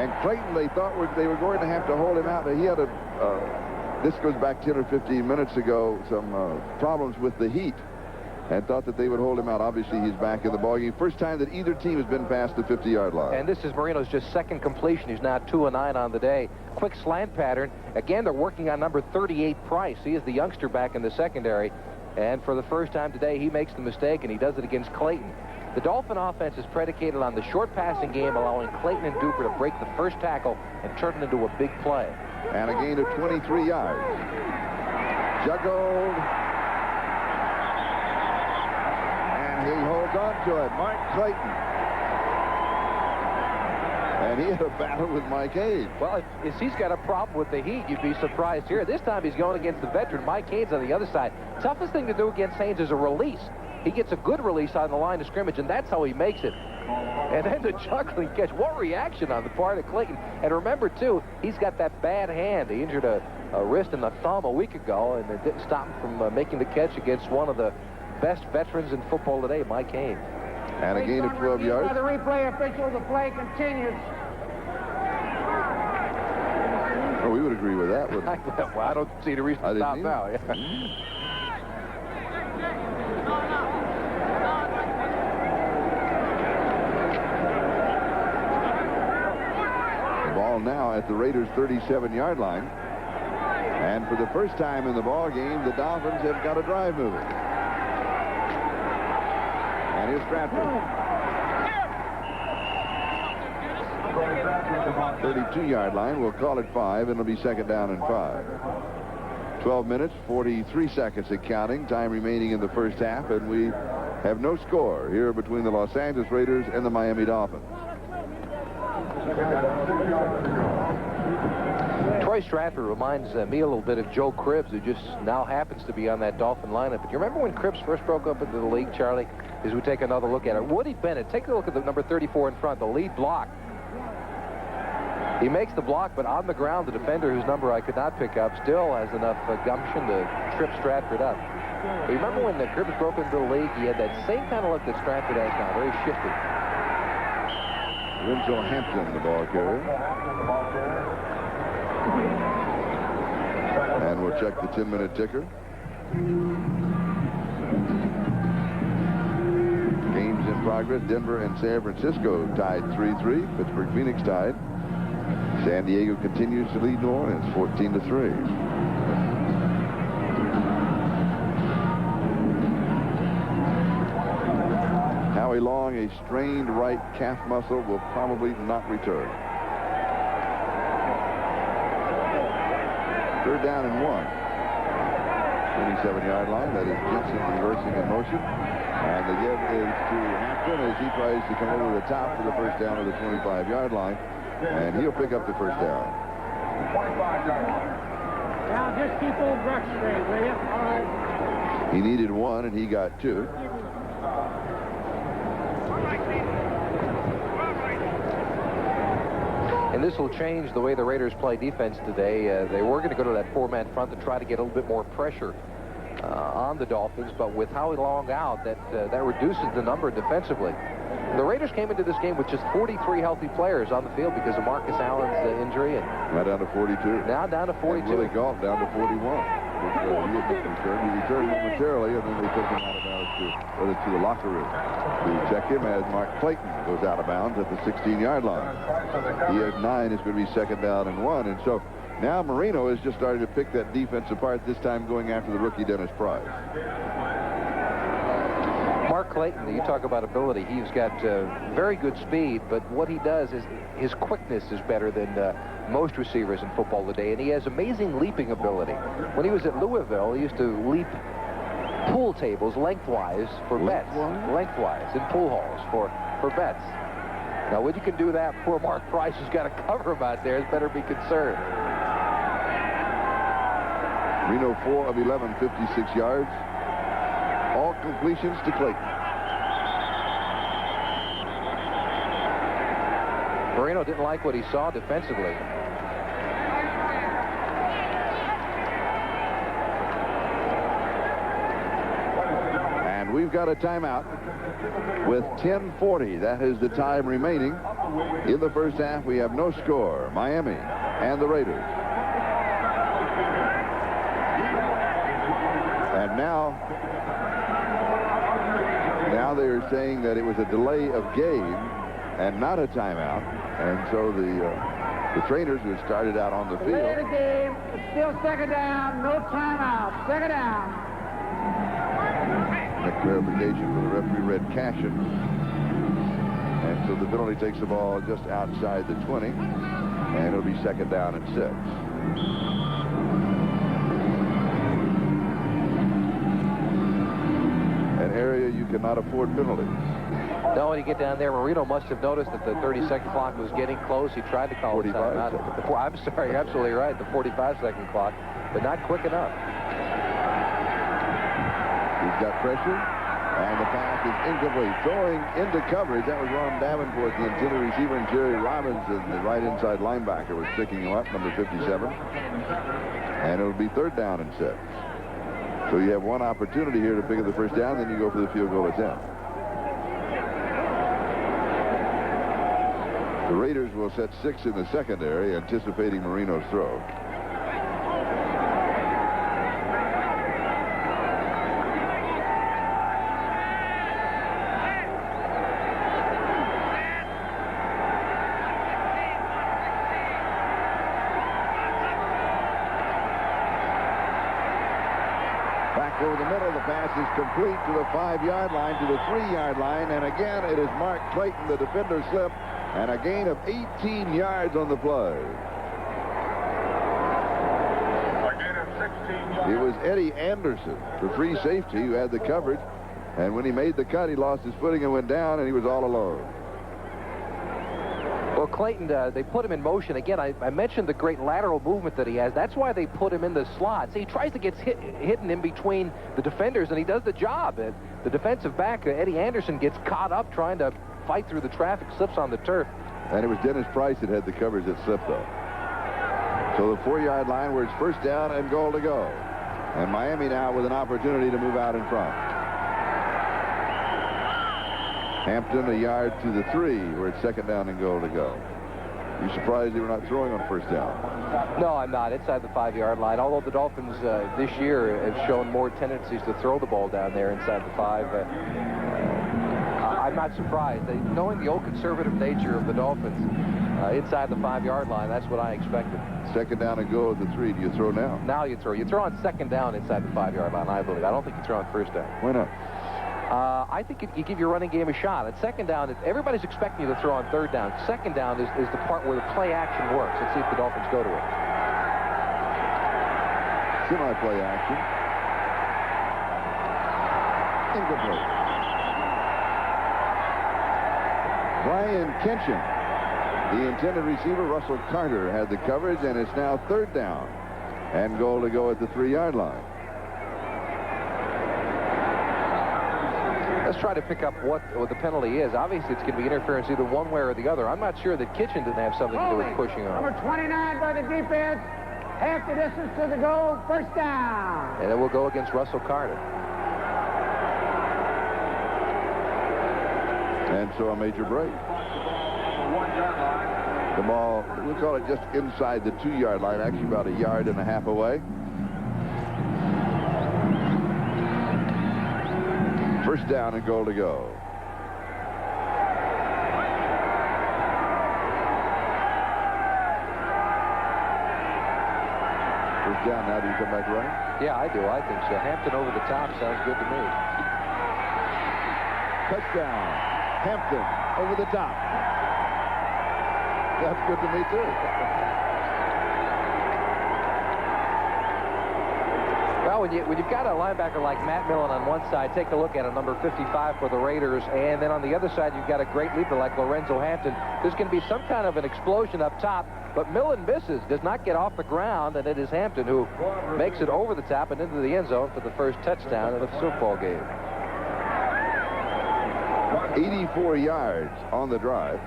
And Clayton, they thought they were going to have to hold him out. He had this goes back 10 or 15 minutes ago, some problems with the heat, and thought that they would hold him out. Obviously, he's back in the ballgame. First time that either team has been past the 50-yard line. And this is Marino's just 2nd completion. He's now 2 of 9 on the day. Quick slant pattern. Again, they're working on number 38, Price. He is the youngster back in the secondary. And for the first time today, he makes the mistake, and he does it against Clayton. The Dolphin offense is predicated on the short passing game, allowing Clayton and Duper to break the first tackle and turn it into a big play. And a gain of 23 yards. Juggled. And he holds on to it. Mark Clayton. And he had a battle with Mike Hayes. Well, if he's got a problem with the heat, you'd be surprised here. This time he's going against the veteran, Mike Hayes, on the other side. Toughest thing to do against Hayes is a release. He gets a good release on the line of scrimmage, and that's how he makes it. And then the juggling catch. What reaction on the part of Clayton. And remember, too, he's got that bad hand. He injured a wrist and a thumb a week ago, and it didn't stop him from making the catch against one of the best veterans in football today, Mike Hayes. And a gain of 12 yards. By the replay official, the play continues. Oh, we would agree with that, wouldn't we? Well, I don't see the reason to stop now. Yeah. The ball now at the Raiders' 37-yard line. And for the first time in the ball game, the Dolphins have got a drive moving. And here's Stratford. 32-yard line. We'll call it 5, and it'll be second down and 5. 12 minutes, 43 seconds and counting. Time remaining in the first half, and we have no score here between the Los Angeles Raiders and the Miami Dolphins. Troy Stratford reminds me a little bit of Joe Cribbs, who just now happens to be on that Dolphin lineup. But you remember when Cribbs first broke up into the league, Charlie? As we take another look at it. Woody Bennett, take a look at the number 34 in front, the lead block. He makes the block, but on the ground, the defender, whose number I could not pick up, still has enough gumption to trip Stratford up. But you remember when the Cribbs broke into the league, he had that same kind of look that Stratford has now, very shifty. Winslow Hampton, the ball carrier. And we'll check the 10-minute ticker. Games in progress. Denver and San Francisco tied 3-3. Pittsburgh Phoenix tied. San Diego continues to lead New Orleans 14-3. Howie Long, a strained right calf muscle, will probably not return. Third down and 1. 27-yard line. That is Jensen reversing in motion. And the give is to Hampton as he tries to come over the top for the first down of the 25-yard line. And he'll pick up the first down. Now just keep old Bruck straight, will you? All right. He needed 1, and he got 2. And this will change the way the Raiders play defense today. They were going to go to that 4-man front to try to get a little bit more pressure on the Dolphins, but with Howie Long out, that reduces the number defensively. The Raiders came into this game with just 43 healthy players on the field because of Marcus Allen's injury. And now down to 42. Now down to 42. And Willie Goff down to 41. He returned momentarily, and then they took him out of bounds to the locker room to check him as Mark Clayton goes out of bounds at the 16-yard line. He has 9. It's going to be second down and 1. And so now Marino is just starting to pick that defense apart, this time going after the rookie Dennis Price. Mark Clayton, you talk about ability. He's got very good speed, but what he does is his quickness is better than most receivers in football today, and he has amazing leaping ability. When he was at Louisville, he used to leap pool tables lengthwise for bets. Lengthwise in pool halls for bets. Now, when you can do that, poor Mark Price has got to cover him out there. He's better be concerned. Reno 4 of 11, 56 yards. All completions to Clayton. Marino didn't like what he saw defensively. And we've got a timeout with 10:40. That is the time remaining. In the first half, we have no score. Miami and the Raiders. And now they are saying that it was a delay of game and not a timeout. And so the trainers who started out on the field. Delay the game. It's still second down. No timeout. Second down. That clarification for the referee, Red Cashin. And so the penalty takes the ball just outside the 20. And it'll be second down and 6. cannot afford penalties. No, when you get down there, Marino must have noticed that the 30-second clock was getting close. He tried to call a timeout. I'm sorry, you're absolutely right, the 45-second clock, but not quick enough. He's got pressure, and the pass is incomplete. Throwing into coverage, that was Ron Davenport, the intended receiver, and Jerry Robinson, the right inside linebacker, was picking him up, number 57. And it'll be 3rd down and 6. So you have one opportunity here to pick up the first down, then you go for the field goal attempt. The Raiders will set 6 in the secondary, anticipating Marino's throw. Back over the middle, the pass is complete to the 5-yard line, to the 3-yard line, and again it is Mark Clayton, the defender slipped, and a gain of 18 yards on the play. A gain of 16 yards. It was Eddie Anderson, the free safety, who had the coverage, and when he made the cut, he lost his footing and went down, and he was all alone. Well, Clayton, they put him in motion. Again, I mentioned the great lateral movement that he has. That's why they put him in the slot. See, he tries to get hidden in between the defenders, and he does the job. The defensive back, Eddie Anderson, gets caught up trying to fight through the traffic, slips on the turf. And it was Dennis Price that had the coverage that slipped, though. So the 4-yard line where it's 1st down and goal to go. And Miami now with an opportunity to move out in front. Hampton a yard to the 3 where it's 2nd down and goal to go. You surprised they were not throwing on 1st down? No, I'm not. Inside the 5-yard line. Although the Dolphins this year have shown more tendencies to throw the ball down there inside the 5. I'm not surprised. Knowing the old conservative nature of the Dolphins inside the 5-yard line, that's what I expected. 2nd down and goal at the 3. Do you throw now? Now you throw. You throw on 2nd down inside the 5-yard line, I believe. I don't think you throw on 1st down. Why not? I think you give your running game a shot. At 2nd down, everybody's expecting you to throw on 3rd down. 2nd down is the part where the play action works. Let's see if the Dolphins go to it. Semi-play action. Incomplete. Brian Kenshin, the intended receiver, Russell Carter, had the coverage, and it's now 3rd down and goal to go at the 3-yard line. Let's try to pick up what the penalty is. Obviously, it's going to be interference either one way or the other. I'm not sure that Kitchen didn't have something to do with pushing on. Number 29 by the defense. Half the distance to the goal. 1st down. And it will go against Russell Carter. And so a major break. The ball, we'll call it just inside the 2-yard line, actually about 1.5 yards away. 1st down and goal to go. First down now. Do you come back running? Yeah, I do. I think so. Hampton over the top sounds good to me. Touchdown. Hampton over the top. That's good to me, too. Well, when you've got a linebacker like Matt Millen on one side, take a look at him, number 55 for the Raiders, and then on the other side you've got a great leader like Lorenzo Hampton. There's going to be some kind of an explosion up top, but Millen misses, does not get off the ground, and it is Hampton who makes it over the top and into the end zone for the first touchdown of the football game. 84 yards on the drive.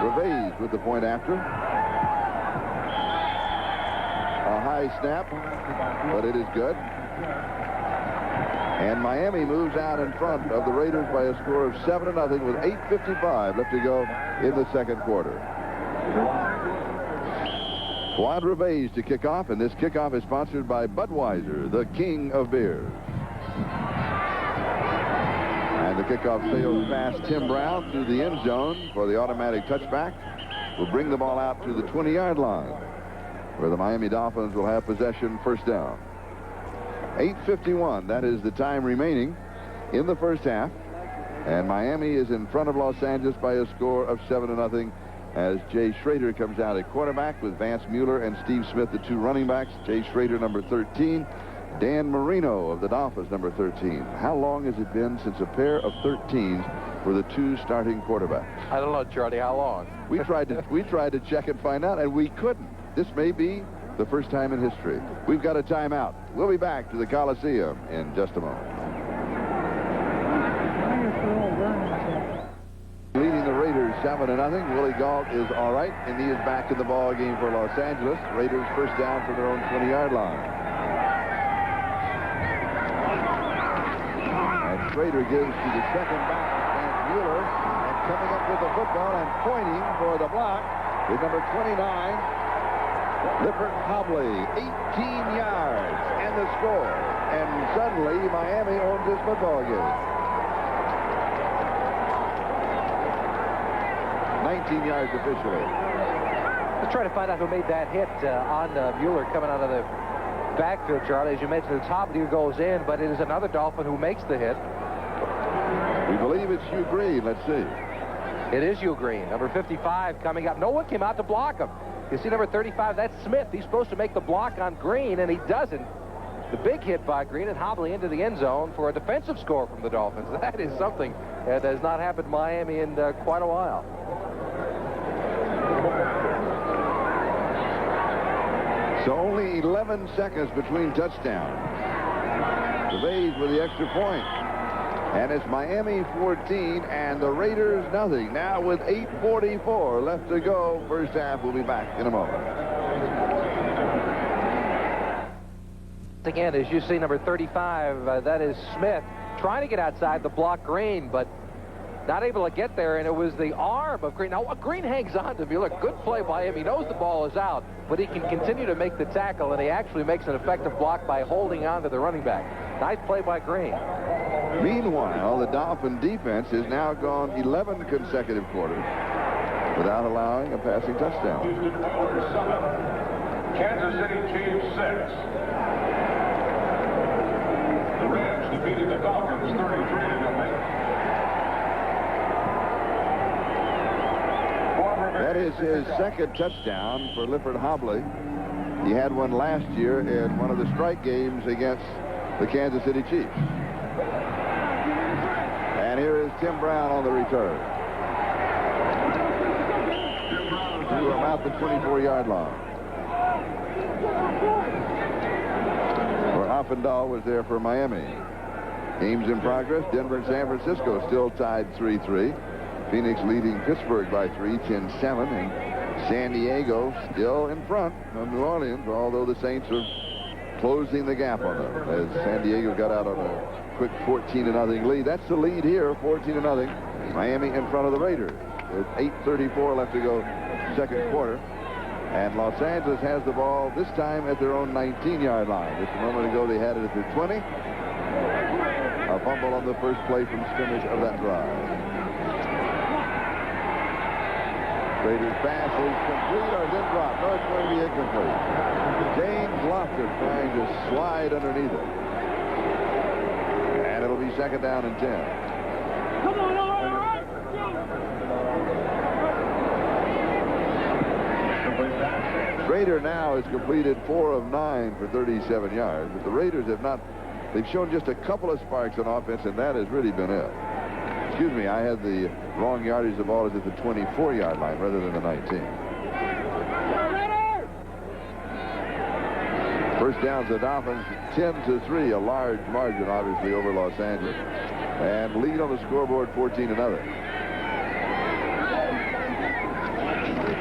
Gervais with the point after. A high snap, but it is good. And Miami moves out in front of the Raiders by a score of 7-0 with 8:55 left to go in the 2nd quarter. Juan Gervais to kick off, and this kickoff is sponsored by Budweiser, the king of beers. And the kickoff sails past Tim Brown through the end zone for the automatic touchback. Will bring the ball out to the 20-yard line, where the Miami Dolphins will have possession, 1st down. 8:51, that is the time remaining in the 1st half. And Miami is in front of Los Angeles by a score of 7-0 as Jay Schrader comes out at quarterback with Vance Mueller and Steve Smith, the 2 running backs. Jay Schrader, number 13. Dan Marino of the Dolphins, number 13. How long has it been since a pair of 13s were the 2 starting quarterbacks? I don't know, Charlie. How long? We tried to check and find out, and we couldn't. This may be the first time in history. We've got a timeout. We'll be back to the Coliseum in just a moment. Leading the Raiders 7-0. Willie Gault is all right, and he is back in the ball game for Los Angeles. Raiders first down from their own 20-yard line. And Schrader gives to the second back, Vance Mueller, and coming up with the football and pointing for the block is number 29, Lippert Hobley. 18 yards and the score. And suddenly Miami owns this football game. 19 yards officially. Let's try to find out who made that hit on Mueller coming out of the backfield, Charlie. As you mentioned, the top deer goes in, but it is another Dolphin who makes the hit. We believe it's Hugh Green. Let's see. It is Hugh Green, number 55, coming up. No one came out to block him. You see number 35, that's Smith. He's supposed to make the block on Green, and he doesn't. The big hit by Green and Hobley into the end zone for a defensive score from the Dolphins. That is something that has not happened in Miami in quite a while. So only 11 seconds between touchdowns. The Bays with the extra point. And it's Miami 14 and the Raiders nothing. Now with 8:44 left to go. First half. We'll be back in a moment. Again, as you see, number 35, that is Smith, trying to get outside the block Green, but not able to get there, and it was the arm of Green. Now, Green hangs on to Mueller. Good play by him. He knows the ball is out, but he can continue to make the tackle, and he actually makes an effective block by holding on to the running back. Nice play by Green. Meanwhile, the Dolphin defense has now gone 11 consecutive quarters without allowing a passing touchdown. Houston Oilers 7, Kansas City Chiefs 6. The Reds defeated the Falcons 33-0. That is his second touchdown for Lippert Hobley. He had one last year in one of the strike games against the Kansas City Chiefs. And here is Tim Brown on the return. To about the 24-yard line. Where Offendahl was there for Miami. Games in progress. Denver and San Francisco still tied 3-3. Phoenix leading Pittsburgh by 3, 10-7, and San Diego still in front of New Orleans, although the Saints are closing the gap on them as San Diego got out on a quick 14-0 lead. That's the lead here, 14-0. Miami in front of the Raiders with 8:34 left to go, second quarter. And Los Angeles has the ball this time at their own 19-yard line. Just a moment ago they had it at their 20. A fumble on the first play from scrimmage of that drive. Raiders pass is complete or is it dropped? No, it's going to be incomplete. James Lofton trying to slide underneath it. And it'll be second down and 10. Come on, all right. Schrader now has completed 4 of 9 for 37 yards. But the Raiders have not. They've shown just a couple of sparks on offense, and that has really been it. Excuse me, I had the wrong yardage. The ball is at the 24-yard line rather than the 19. First down to the Dolphins, 10-3, a large margin, obviously, over Los Angeles. And lead on the scoreboard, 14-0.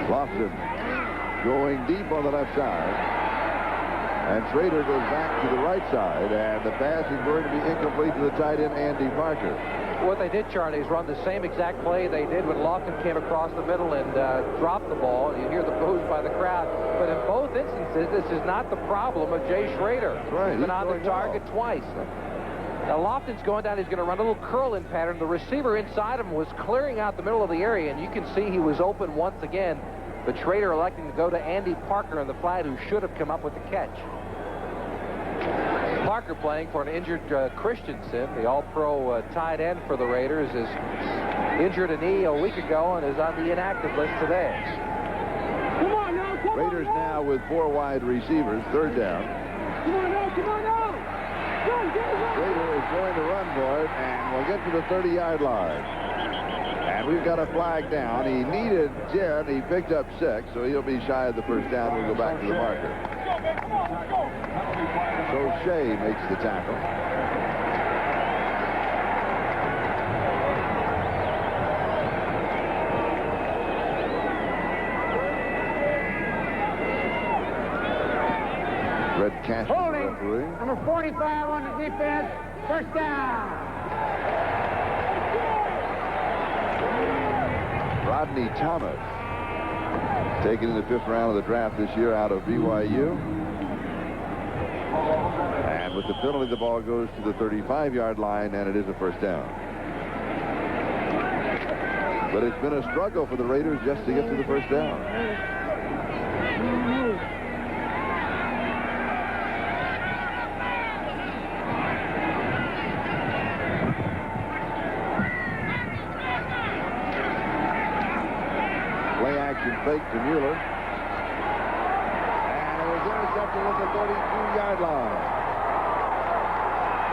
Lofton going deep on the left side. And Schrader goes back to the right side, and the pass is going to be incomplete to the tight end, Andy Parker. What they did, Charlie, is run the same exact play they did when Lofton came across the middle and dropped the ball. You hear the boos by the crowd. But in both instances, this is not the problem of Jay Schrader. Right. He's been on the target twice. Now, Lofton's going down. He's going to run a little curl-in pattern. The receiver inside him was clearing out the middle of the area, and you can see he was open once again. But Schrader electing to go to Andy Parker in the flat, who should have come up with the catch. Parker playing for an injured Christensen, the all-pro tight end for the Raiders, is injured a knee a week ago and is on the inactive list today. Come on now, come Raiders on now. now with 4 wide receivers, third down. Come on now, come on now. Run, run. Raider is going to run for it, and we'll get to the 30-yard line. And we've got a flag down. He needed 10. He picked up 6, so he'll be shy of the first down. We'll go back to the marker. So Shea makes the tackle. Red Cash, Holding. referee. Number 45 on the defense. First down. Rodney Thomas, taken in the 5th round of the draft this year out of BYU. And with the penalty, the ball goes to the 35-yard line, and it is a first down. But it's been a struggle for the Raiders just to get to the first down. Fake to Mueller. And it was intercepted at the 32-yard line.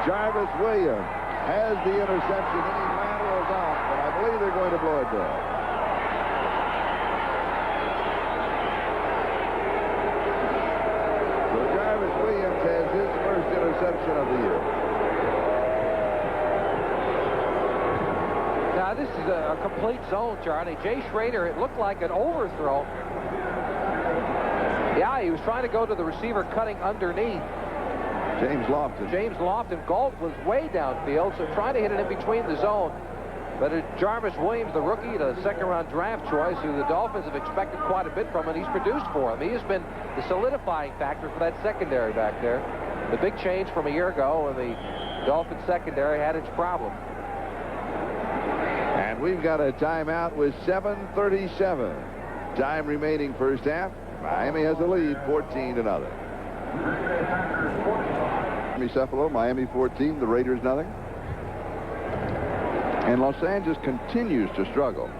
Jarvis Williams has the interception, and he laterals out, but I believe they're going to blow it dead. So Jarvis Williams has his first interception of the year. Now, this is a complete zone, Charlie. Jay Schrader, it looked like an overthrow. Yeah, he was trying to go to the receiver cutting underneath. James Lofton. James Lofton. Galt was way downfield, so trying to hit it in between the zone. But Jarvis Williams, the rookie, the second-round draft choice, who the Dolphins have expected quite a bit from, and he's produced for them. He has been the solidifying factor for that secondary back there. The big change from a year ago when the Dolphins secondary had its problems. And we've got a timeout with 7:37. Time remaining first half. Miami has a lead, 14-0. Miami Cephalo, Miami 14, the Raiders nothing. And Los Angeles continues to struggle.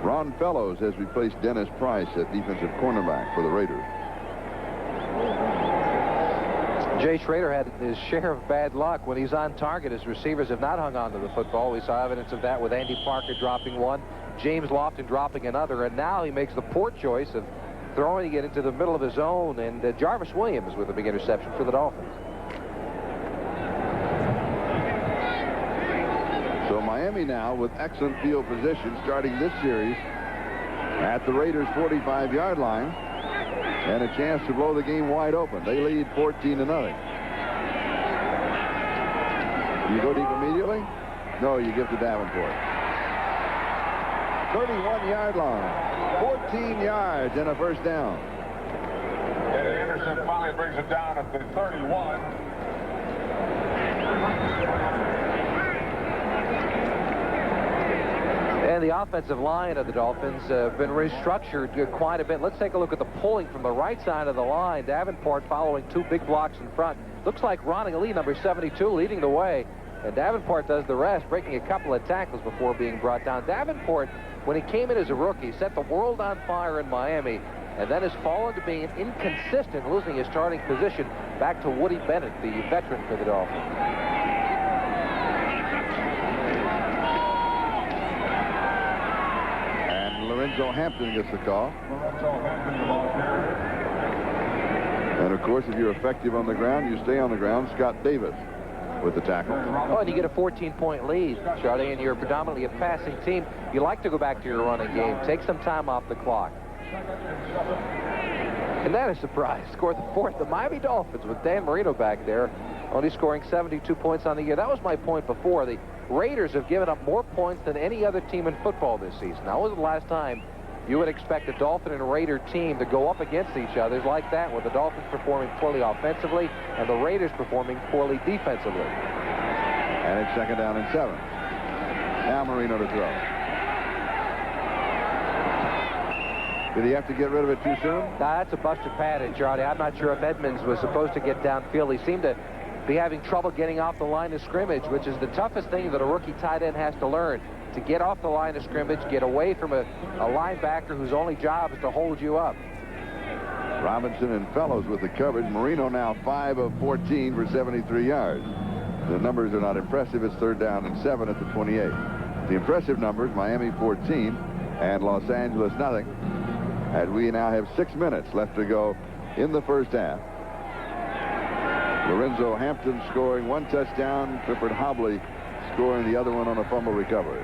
Ron Fellows has replaced Dennis Price at defensive cornerback for the Raiders. Jay Schrader had his share of bad luck. When he's on target, his receivers have not hung on to the football. We saw evidence of that with Andy Parker dropping one, James Lofton dropping another, and now he makes the poor choice of throwing it into the middle of his own, and Jarvis Williams with a big interception for the Dolphins. So Miami now with excellent field position starting this series at the Raiders' 45-yard line, and a chance to blow the game wide open. They lead 14-0. You go deep immediately? No, you give to Davenport. 31-yard line, 14 yards and a first down. And Anderson finally brings it down at the 31. And the offensive line of the Dolphins have been restructured quite a bit. Let's take a look at the pulling from the right side of the line. Davenport following 2 big blocks in front. Looks like Ronnie Lee, number 72, leading the way. And Davenport does the rest, breaking a couple of tackles before being brought down. Davenport, when he came in as a rookie, set the world on fire in Miami, and then has fallen to being inconsistent, losing his starting position back to Woody Bennett, the veteran for the Dolphins. Lorenzo Hampton gets the call. And of course, if you're effective on the ground, you stay on the ground. Scott Davis with the tackle. Oh, and you get a 14-point lead, Charlie, and you're predominantly a passing team. You like to go back to your running game. Take some time off the clock. And that is a surprise. Scored the fourth. The Miami Dolphins with Dan Marino back there, only scoring 72 points on the year. That was my point before. The Raiders have given up more points than any other team in football this season. Now, when was the last time you would expect a Dolphin and Raider team to go up against each other like that, with the Dolphins performing poorly offensively and the Raiders performing poorly defensively? And it's second down and 7. Now Marino to throw. Did he have to get rid of it too soon? Now, that's a busted pattern, Charlie. I'm not sure if Edmonds was supposed to get downfield. He seemed to be having trouble getting off the line of scrimmage, which is the toughest thing that a rookie tight end has to learn. To get off the line of scrimmage, get away from a linebacker whose only job is to hold you up. Robinson and Fellows with the coverage. Marino now 5 of 14 for 73 yards. The numbers are not impressive. It's 3rd down and 7 at the 28. The impressive numbers, Miami 14 and Los Angeles nothing. And we now have 6 minutes left to go in the first half. Lorenzo Hampton scoring 1 touchdown. Clifford Hobley scoring the other one on a fumble recovery.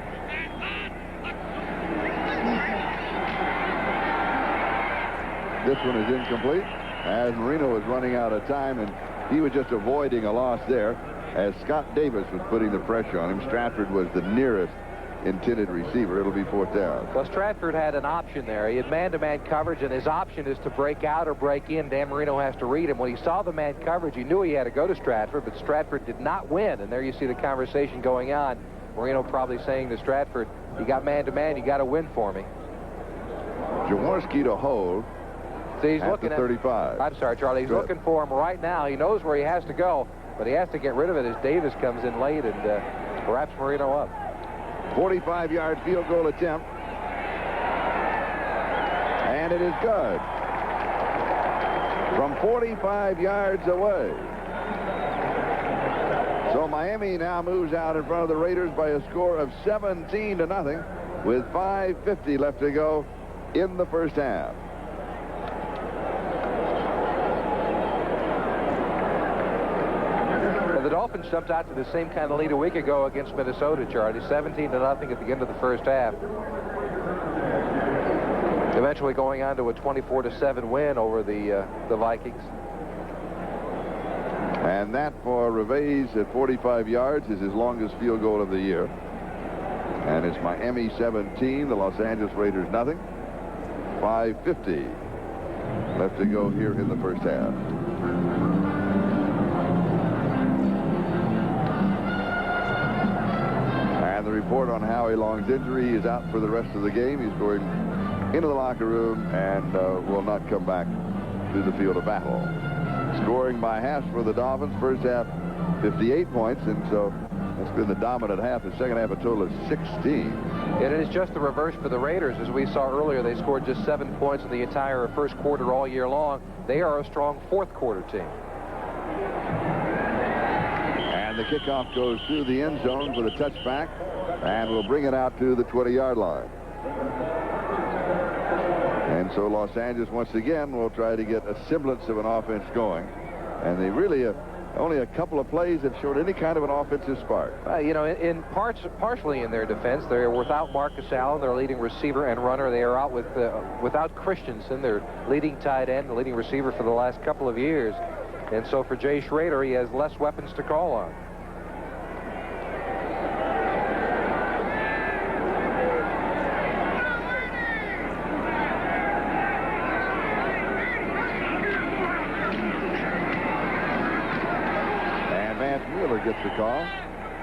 This one is incomplete as Marino was running out of time, and he was just avoiding a loss there as Scott Davis was putting the pressure on him. Stratford was the nearest intended receiver. It'll be 4th down. Well, Stratford had an option there. He had man-to-man coverage, and his option is to break out or break in. Dan Marino has to read him. When he saw the man coverage, he knew he had to go to Stratford, but Stratford did not win. And there you see the conversation going on. Marino probably saying to Stratford, you got man-to-man, you got to win for me. Jaworski to hold. See, he's at looking the 35. I'm sorry, Charlie. He's Good. looking for him right now. He knows where he has to go, but he has to get rid of it as Davis comes in late and wraps Marino up. 45-yard field goal attempt. And it is good. From 45 yards away. So Miami now moves out in front of the Raiders by a score of 17-0 with 5:50 left to go in the first half. The Dolphins jumped out to the same kind of lead a week ago against Minnesota, Charlie. 17-0 at the end of the first half. Eventually going on to a 24-7 win over the Vikings. And that for Reves at 45 yards is his longest field goal of the year. And it's Miami 17, the Los Angeles Raiders nothing. 5:50 left to go here in the first half. And the report on Howie Long's injury, is out for the rest of the game. He's going into the locker room and will not come back to the field of battle. Scoring by half for the Dolphins. First half, 58 points, and so that's been the dominant half. The second half, a total of 16. And it is just the reverse for the Raiders. As we saw earlier, they scored just 7 points in the entire first quarter all year long. They are a strong fourth quarter team. And the kickoff goes through the end zone for the touchback, and will bring it out to the 20-yard line. And so Los Angeles once again will try to get a semblance of an offense going. And they really only a couple of plays have showed any kind of an offensive spark. You know, in partially in their defense, they're without Marcus Allen, their leading receiver and runner. They are out without Christensen, their leading tight end, the leading receiver for the last couple of years. And so for Jay Schrader, he has less weapons to call on. Gets the call,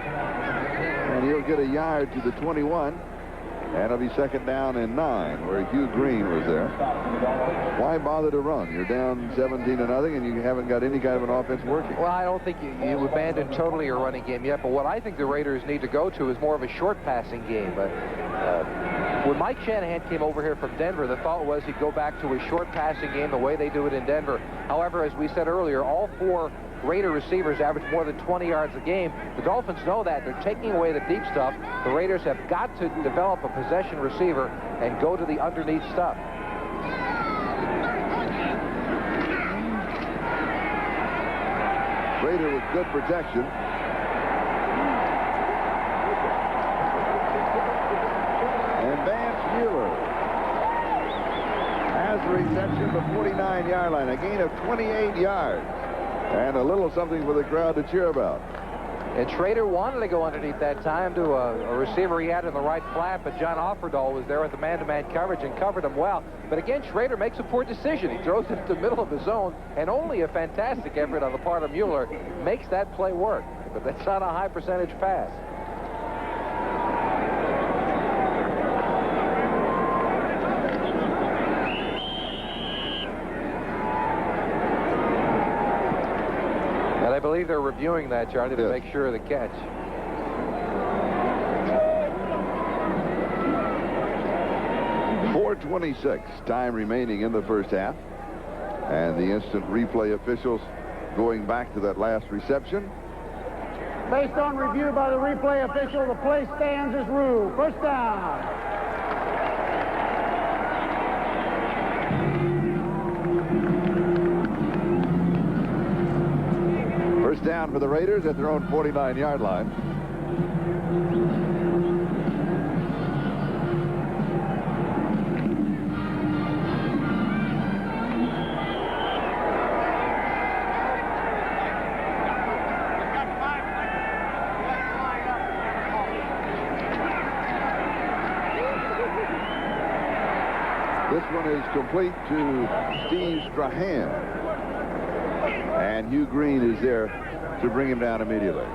and he'll get a yard to the 21, and it'll be 2nd down and 9 where Hugh Green was there. Why bother to run? You're down 17-0 and you haven't got any kind of an offense working. Well, I don't think you abandon totally your running game yet, but what I think the Raiders need to go to is more of a short passing game. But when Mike Shanahan came over here from Denver, the thought was he'd go back to a short passing game the way they do it in Denver. However, as we said earlier, all 4 Raider receivers average more than 20 yards a game. The Dolphins know that. They're taking away the deep stuff. The Raiders have got to develop a possession receiver and go to the underneath stuff. Schrader with good protection. And Vance Mueller has the reception to the 49-yard line. A gain of 28 yards. And a little something for the crowd to cheer about. And Schrader wanted to go underneath that time to a receiver he had in the right flat, but John Offerdahl was there with the man-to-man coverage and covered him well. But again, Schrader makes a poor decision. He throws it to the middle of the zone, and only a fantastic effort on the part of Mueller makes that play work. But that's not a high percentage pass. I believe they're reviewing that, Charlie, to make sure of the catch. .426 time remaining in the first half. And the instant replay officials going back to that last reception. Based on review by the replay official, the play stands as ruled. First down. First down for the Raiders at their own 49-yard line. This one is complete to Steve Strahan. And Hugh Green is there to bring him down immediately.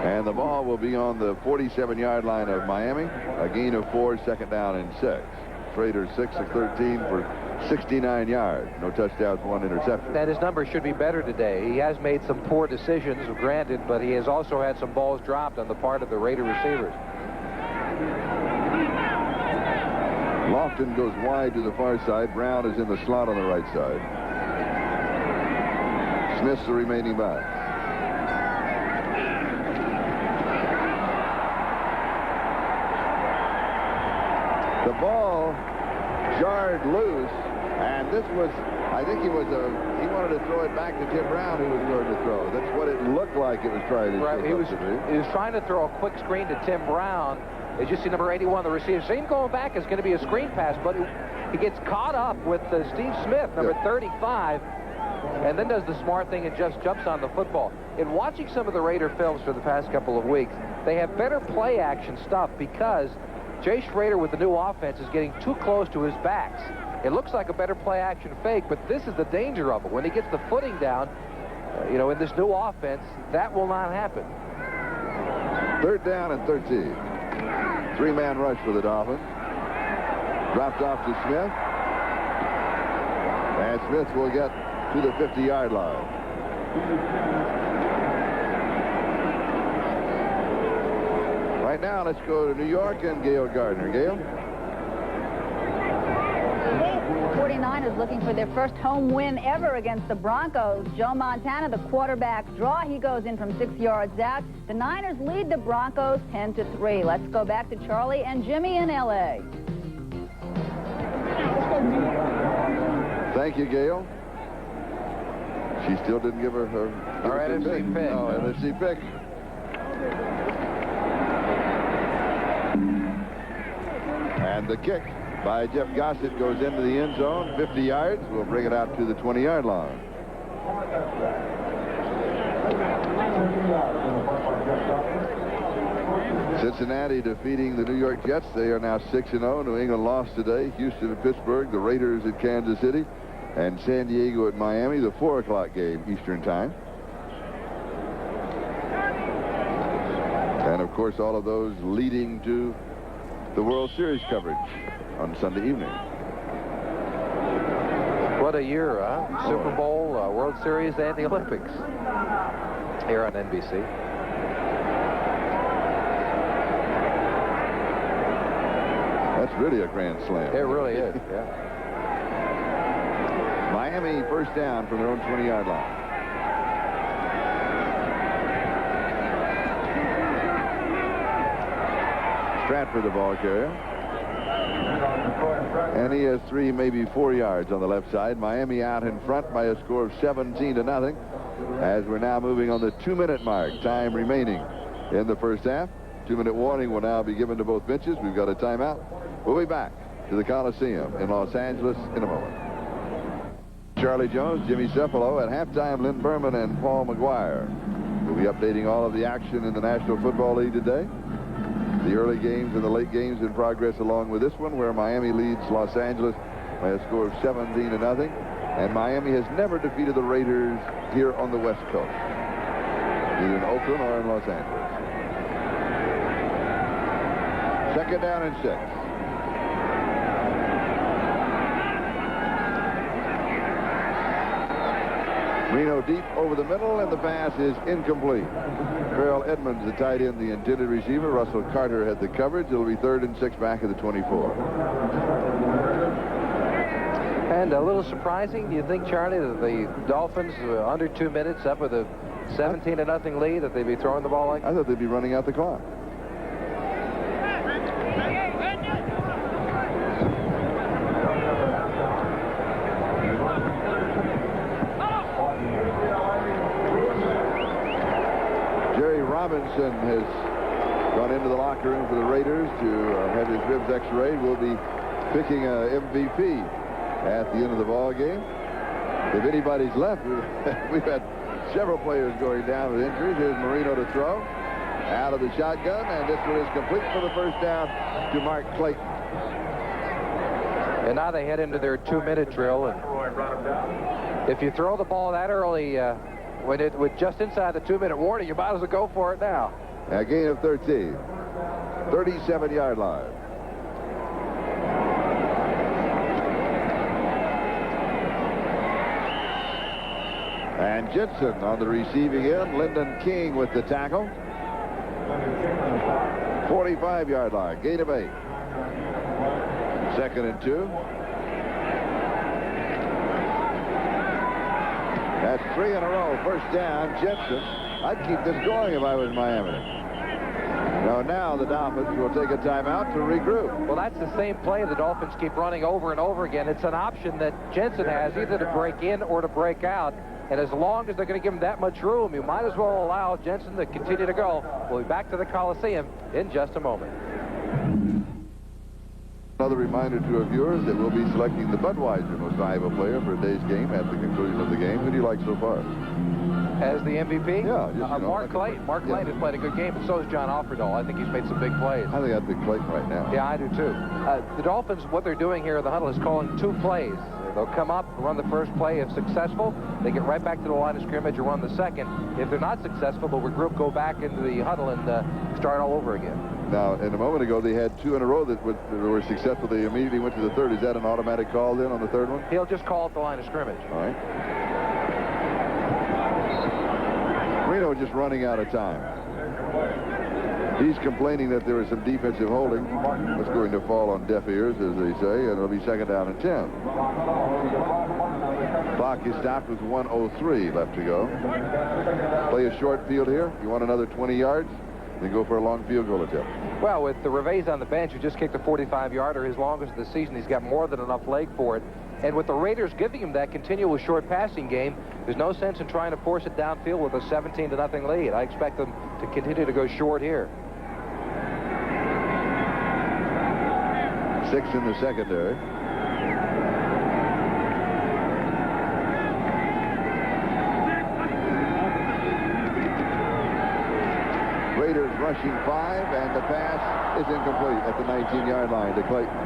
And the ball will be on the 47-yard line of Miami. A gain of 4, second down and 6. Raiders 6 of 13 for 69 yards. No touchdowns, 1 interception. And his numbers should be better today. He has made some poor decisions, granted, but he has also had some balls dropped on the part of the Raider receivers. Lofton goes wide to the far side. Brown is in the slot on the right side. Smith's the remaining back. The ball jarred loose, and this was, I think he wanted to throw it back to Tim Brown, who was going to throw. That's what it looked like it was trying to do. Right, he was trying to throw a quick screen to Tim Brown. As you see, number 81, the receiver. Same going back is going to be a screen pass, but he gets caught up with Steve Smith, number 35, and then does the smart thing and just jumps on the football. In watching some of the Raider films for the past couple of weeks, they have better play action stuff because Jay Schrader with the new offense is getting too close to his backs. It looks like a better play action fake, but this is the danger of it. When he gets the footing down, in this new offense, that will not happen. Third down and 13. Three-man rush for the Dolphins. Dropped off to Smith. And Smith will get to the 50-yard line. Right now, let's go to New York and Gail Gardner. Gail? 49ers looking for their first home win ever against the Broncos. Joe Montana, the quarterback draw. He goes in from 6 yards out. The Niners lead the Broncos 10-3. Let's go back to Charlie and Jimmy in L.A. Thank you, Gail. She still didn't give her NFC pick. No, NFC pick. And the kick by Jeff Gossett goes into the end zone, 50 yards. We'll bring it out to the 20-yard line. Cincinnati defeating the New York Jets. They are now 6-0. New England lost today. Houston and Pittsburgh. The Raiders at Kansas City. And San Diego at Miami. The 4 o'clock game Eastern time. And, of course, all of those leading to the World Series coverage on Sunday evening. What a year, huh? Super Bowl, World Series, and the Olympics here on NBC. That's really a grand slam. It really is, yeah. Miami first down from their own 20-yard line. Stratford, the ball carrier. And he has 3, maybe 4 yards on the left side. Miami out in front by a score of 17-0 as we're now moving on the 2-minute mark. Time remaining in the first half. 2-minute warning will now be given to both benches. We've got a timeout. We'll be back to the Coliseum in Los Angeles in a moment. Charlie Jones, Jimmy Cefalo. At halftime, Lynn Berman and Paul McGuire will be updating all of the action in the National Football League today. The early games and the late games in progress along with this one, where Miami leads Los Angeles by a score of 17-0. And Miami has never defeated the Raiders here on the West Coast, either in Oakland or in Los Angeles. Second down and 6. Reno deep over the middle, and the pass is incomplete. Farrell Edmonds, the tight end, the intended receiver. Russell Carter had the coverage. It'll be 3rd and 6 back at the 24. And a little surprising, do you think, Charlie, that the Dolphins, under 2 minutes, up with a 17-0 lead, that they'd be throwing the ball like that? I thought they'd be running out the clock. Jerry Robinson has gone into the locker room for the Raiders to have his ribs x-rayed. We'll be picking a MVP at the end of the ball game. If anybody's left, we've had several players going down with injuries. Here's Marino to throw. Out of the shotgun, and this one is complete for the first down to Mark Clayton. And now they head into their 2-minute drill. And if you throw the ball that early, with just inside the 2-minute warning, you might as well go for it now. A gain of 13. 37-yard line. And Jensen on the receiving end. Lyndon King with the tackle. 45-yard line. Gain of 8. 2nd and 2. That's 3 in a row. First down, Jensen. I'd keep this going if I was Miami. No, now the Dolphins will take a timeout to regroup. Well, that's the same play the Dolphins keep running over and over again. It's an option that Jensen has, either to break in or to break out. And as long as they're going to give him that much room, you might as well allow Jensen to continue to go. We'll be back to the Coliseum in just a moment. Another reminder to our viewers that we'll be selecting the Budweiser most valuable player for today's game at the conclusion of the game. Who do you like so far? As the MVP? Yeah. Just, Mark Clayton. Mark Clayton has played a good game, but so has John Offerdahl. I think he's made some big plays. I think I'd pick Clayton right now. Yeah, I do too. The Dolphins, what they're doing here in the huddle is calling 2 plays. They'll come up, run the first play. If successful, they get right back to the line of scrimmage and run the second. If they're not successful, they'll regroup, go back into the huddle, and start all over again. Now, in a moment ago, they had 2 in a row that were successful. They immediately went to the third. Is that an automatic call then on the third one? He'll just call at the line of scrimmage. All right. Reno just running out of time. He's complaining that there is some defensive holding that's going to fall on deaf ears, as they say, and it'll be 2nd down and 10. Clock is stopped with 1:03 left to go. Play a short field here. You want another 20 yards? Then go for a long field goal attempt. Well, with the Reves on the bench, who just kicked a 45-yarder, his longest of the season, he's got more than enough leg for it. And with the Raiders giving him that continual short passing game, there's no sense in trying to force it downfield with a 17-0 lead. I expect them to continue to go short here. 6 in the secondary. Raiders rushing 5, and the pass is incomplete at the 19-yard line to Clayton.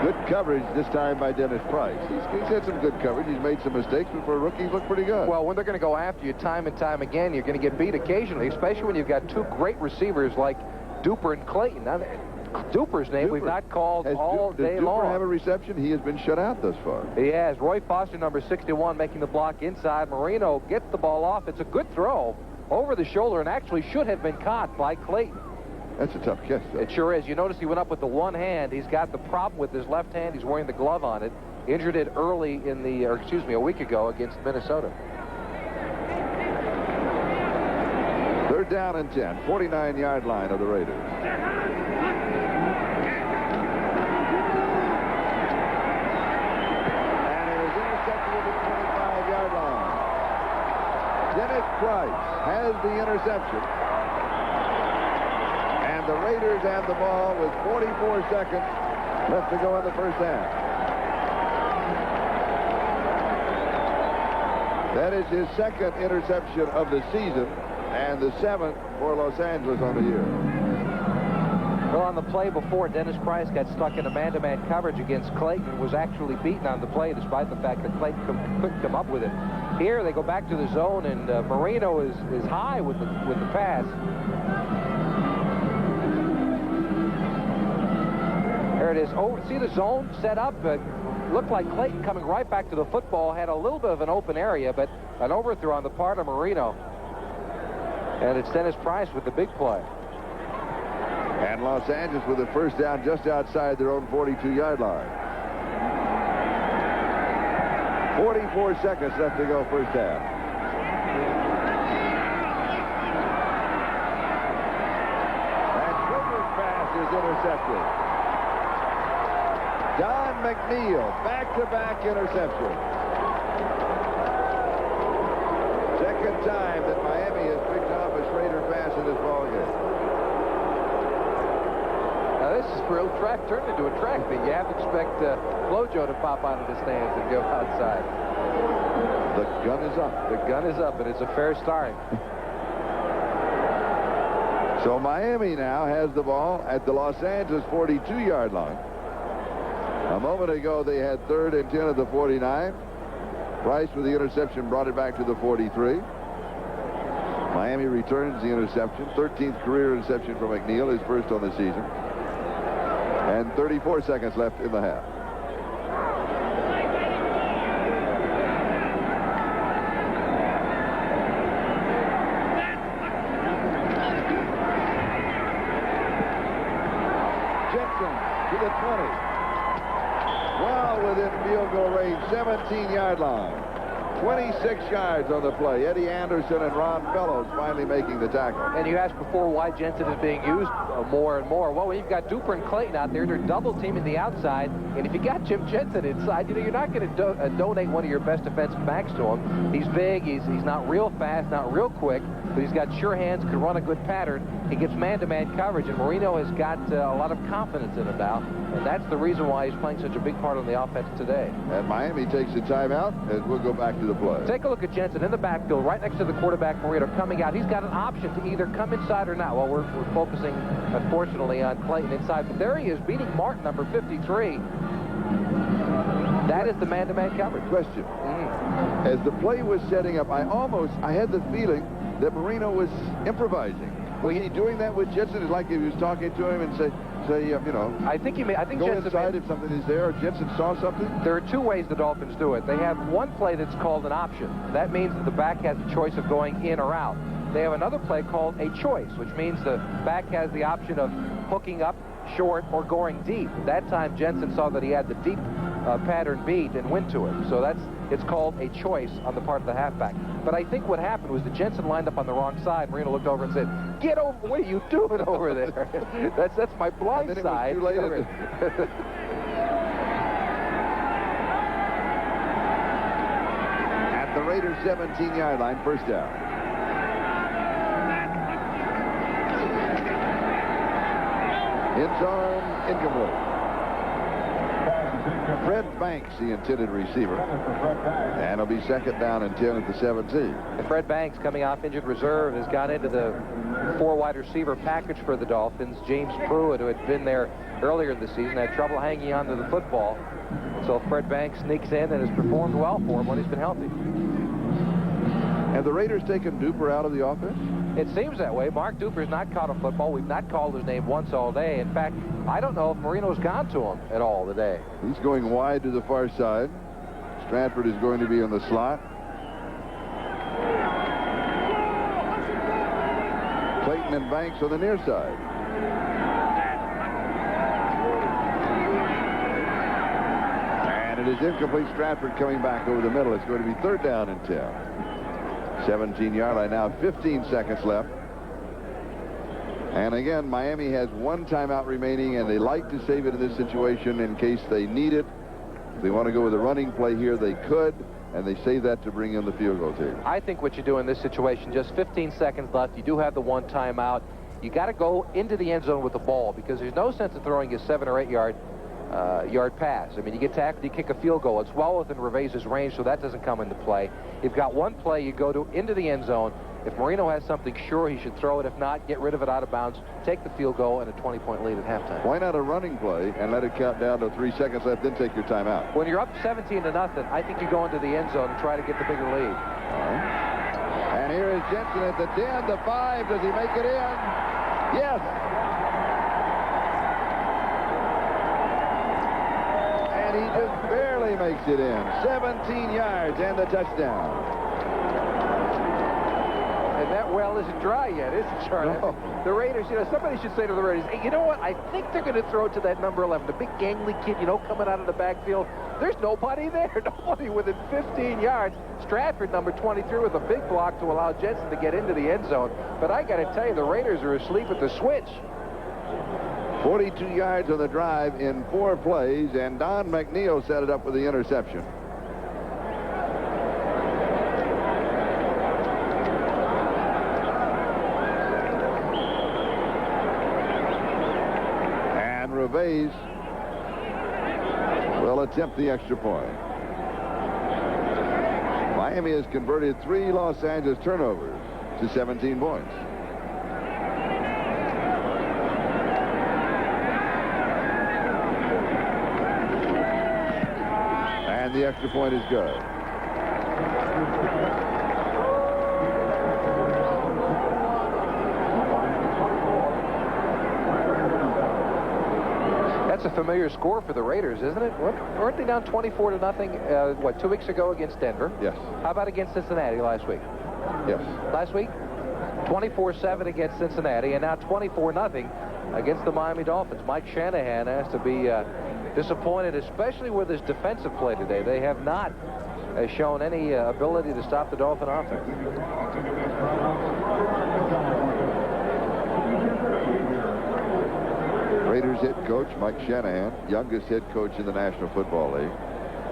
Good coverage this time by Dennis Price. He's had some good coverage. He's made some mistakes, but for a rookie, he's looked pretty good. Well, when they're going to go after you time and time again, you're going to get beat occasionally, especially when you've got 2 great receivers like Duper and Clayton. Now, Duper's name we've not called all day long. Does Duper have a reception? He has been shut out thus far. He has. Roy Foster, number 61, making the block inside. Marino gets the ball off. It's a good throw over the shoulder and actually should have been caught by Clayton. That's a tough catch, though. It sure is. You notice he went up with the one hand. He's got the problem with his left hand. He's wearing the glove on it. Injured it early in the, or excuse me, a week ago against Minnesota. 3rd down and 10, 49-yard line of the Raiders. And it is intercepted at the 25-yard line. Dennis Price has the interception. And the Raiders have the ball with 44 seconds left to go in the first half. That is his 2nd interception of the season, and the 7th for Los Angeles on the year. Well, on the play before, Dennis Price got stuck in a man-to-man coverage against Clayton and was actually beaten on the play, despite the fact that Clayton couldn't come up with it. Here, they go back to the zone, and Marino is high with the pass. There it is. Oh, see the zone set up? Looked like Clayton coming right back to the football, had a little bit of an open area, but An overthrow on the part of Marino. And it's Dennis Price with the big play. And Los Angeles with a first down just outside their own 42-yard line. 44 seconds left to go first half. And Schroeder's pass is intercepted. Don McNeil, back-to-back interception. Second time that Miami has picked off a Schroeder pass in this ballgame. Now this is real track turned into a track thing. You have to expect Flojo to pop out of the stands and go outside. The gun is up. The gun is up, and it's a fair start. So Miami now has the ball at the Los Angeles 42-yard line. A moment ago, they had 3rd and 10 at the 49. Price with the interception brought it back to the 43. Miami returns the interception. 13th career interception from McNeil, his first on the season. And 34 seconds left in the half. Jensen to the 20. Well within field goal range, 17-yard line. 26 yards on the play. Eddie Anderson and Ron Fellows finally making the tackle. And you asked before why Jensen is being used more and more. Well, when you've got Duper and Clayton out there, they're double teaming the outside. And if you got Jim Jensen inside, you know, you're not going to donate one of your best defensive backs to him. He's big. He's not real fast, not real quick, but he's got sure hands, can run a good pattern. He gets man-to-man coverage, and Marino has got a lot of confidence in him now. And that's the reason why he's playing such a big part on the offense today. And Miami takes a timeout, and we'll go back to the play. Take a look at Jensen in the backfield, right next to the quarterback, Marino, coming out. He's got an option to either come inside or not. Well, we're focusing, unfortunately, on Clayton inside. But there he is, beating Martin, number 53. That is the man-to-man coverage. Question. As the play was setting up, I had the feeling that Marino was improvising. Was he doing that with Jensen? It's like if he was talking to him and say, you know, I think go Jensen inside if something is there, or Jensen saw something? There are two ways the Dolphins do it. They have one play that's called an option. That means that the back has the choice of going in or out. They have another play called a choice, which means the back has the option of hooking up short or going deep. At that time, Jensen saw that he had the deep pattern beat and went to it. So it's called a choice on the part of the halfback. But I think what happened was that Jensen lined up on the wrong side. Marino looked over and said, "Get over! What are you doing over there? that's my blind side." It was too late. At the Raiders' 17-yard line, first down. End zone, incomplete. Fred Banks, the intended receiver. And it'll be second down and 10 at the 17. And Fred Banks, coming off injured reserve, has got into the 4 wide receiver package for the Dolphins. James Pruitt, who had been there earlier in the season, had trouble hanging on to the football. So Fred Banks sneaks in and has performed well for him when he's been healthy. Have the Raiders taken Duper out of the offense? It seems that way. Mark Duper's not caught a football. We've not called his name once all day. In fact, I don't know if Marino's gone to him at all today. He's going wide to the far side. Stratford is going to be in the slot. Clayton and Banks on the near side. And it is incomplete. Stratford coming back over the middle. It's going to be third down and 10. 17-yard line now, 15 seconds left. And again, Miami has one timeout remaining, and they like to save it in this situation in case they need it. If they want to go with a running play here, they could, and they save that to bring in the field goal team. I think what you do in this situation, just 15 seconds left, you do have the one timeout. You got to go into the end zone with the ball, because there's no sense of throwing a 7 or 8 yard pass. I mean, you get tackled, you kick a field goal. It's well within Revese's range, so that doesn't come into play. You've got one play, you go into the end zone. If Marino has something sure, he should throw it. If not, get rid of it out of bounds, take the field goal, and a 20-point lead at halftime. Why not a running play and let it count down to 3 seconds left, then take your timeout? When you're up 17-0, I think you go into the end zone and try to get the bigger lead. All right. And here is Jensen at the 10, the 5. Does he make it in? Yes. And he just barely makes it in. 17 yards and the touchdown. Well, is it dry yet? Is it, Charlie? No. The Raiders, somebody should say to the Raiders, hey, you know what? I think they're going to throw it to that number 11, the big gangly kid, coming out of the backfield. There's nobody there. Nobody within 15 yards. Stratford, number 23, with a big block to allow Jensen to get into the end zone. But I got to tell you, the Raiders are asleep at the switch. 42 yards on the drive in 4 plays, and Don McNeil set it up with the interception. And Reves will attempt the extra point. Miami has converted 3 Los Angeles turnovers to 17 points. And the extra point is good. That's a familiar score for the Raiders, isn't it? Weren't they down 24-0, 2 weeks ago against Denver? Yes. How about against Cincinnati last week? Yes. Last week? 24-7 against Cincinnati, and now 24-0 against the Miami Dolphins. Mike Shanahan has to be disappointed, especially with his defensive play today. They have not shown any ability to stop the Dolphin offense. Raiders head coach Mike Shanahan, youngest head coach in the National Football League,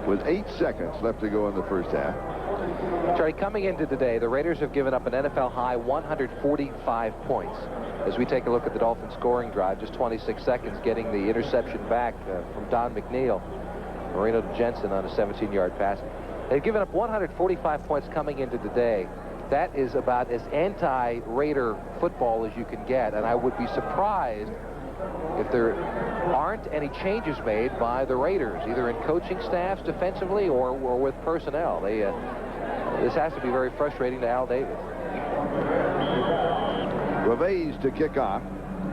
with 8 seconds left to go in the first half. Charlie, coming into today, the Raiders have given up an NFL high 145 points. As we take a look at the Dolphins scoring drive, just 26 seconds getting the interception back from Don McNeil. Marino to Jensen on a 17-yard pass. They've given up 145 points coming into today. That is about as anti-Raider football as you can get, and I would be surprised if there aren't any changes made by the Raiders, either in coaching staffs defensively or with personnel. This has to be very frustrating to Al Davis. Reves to kick off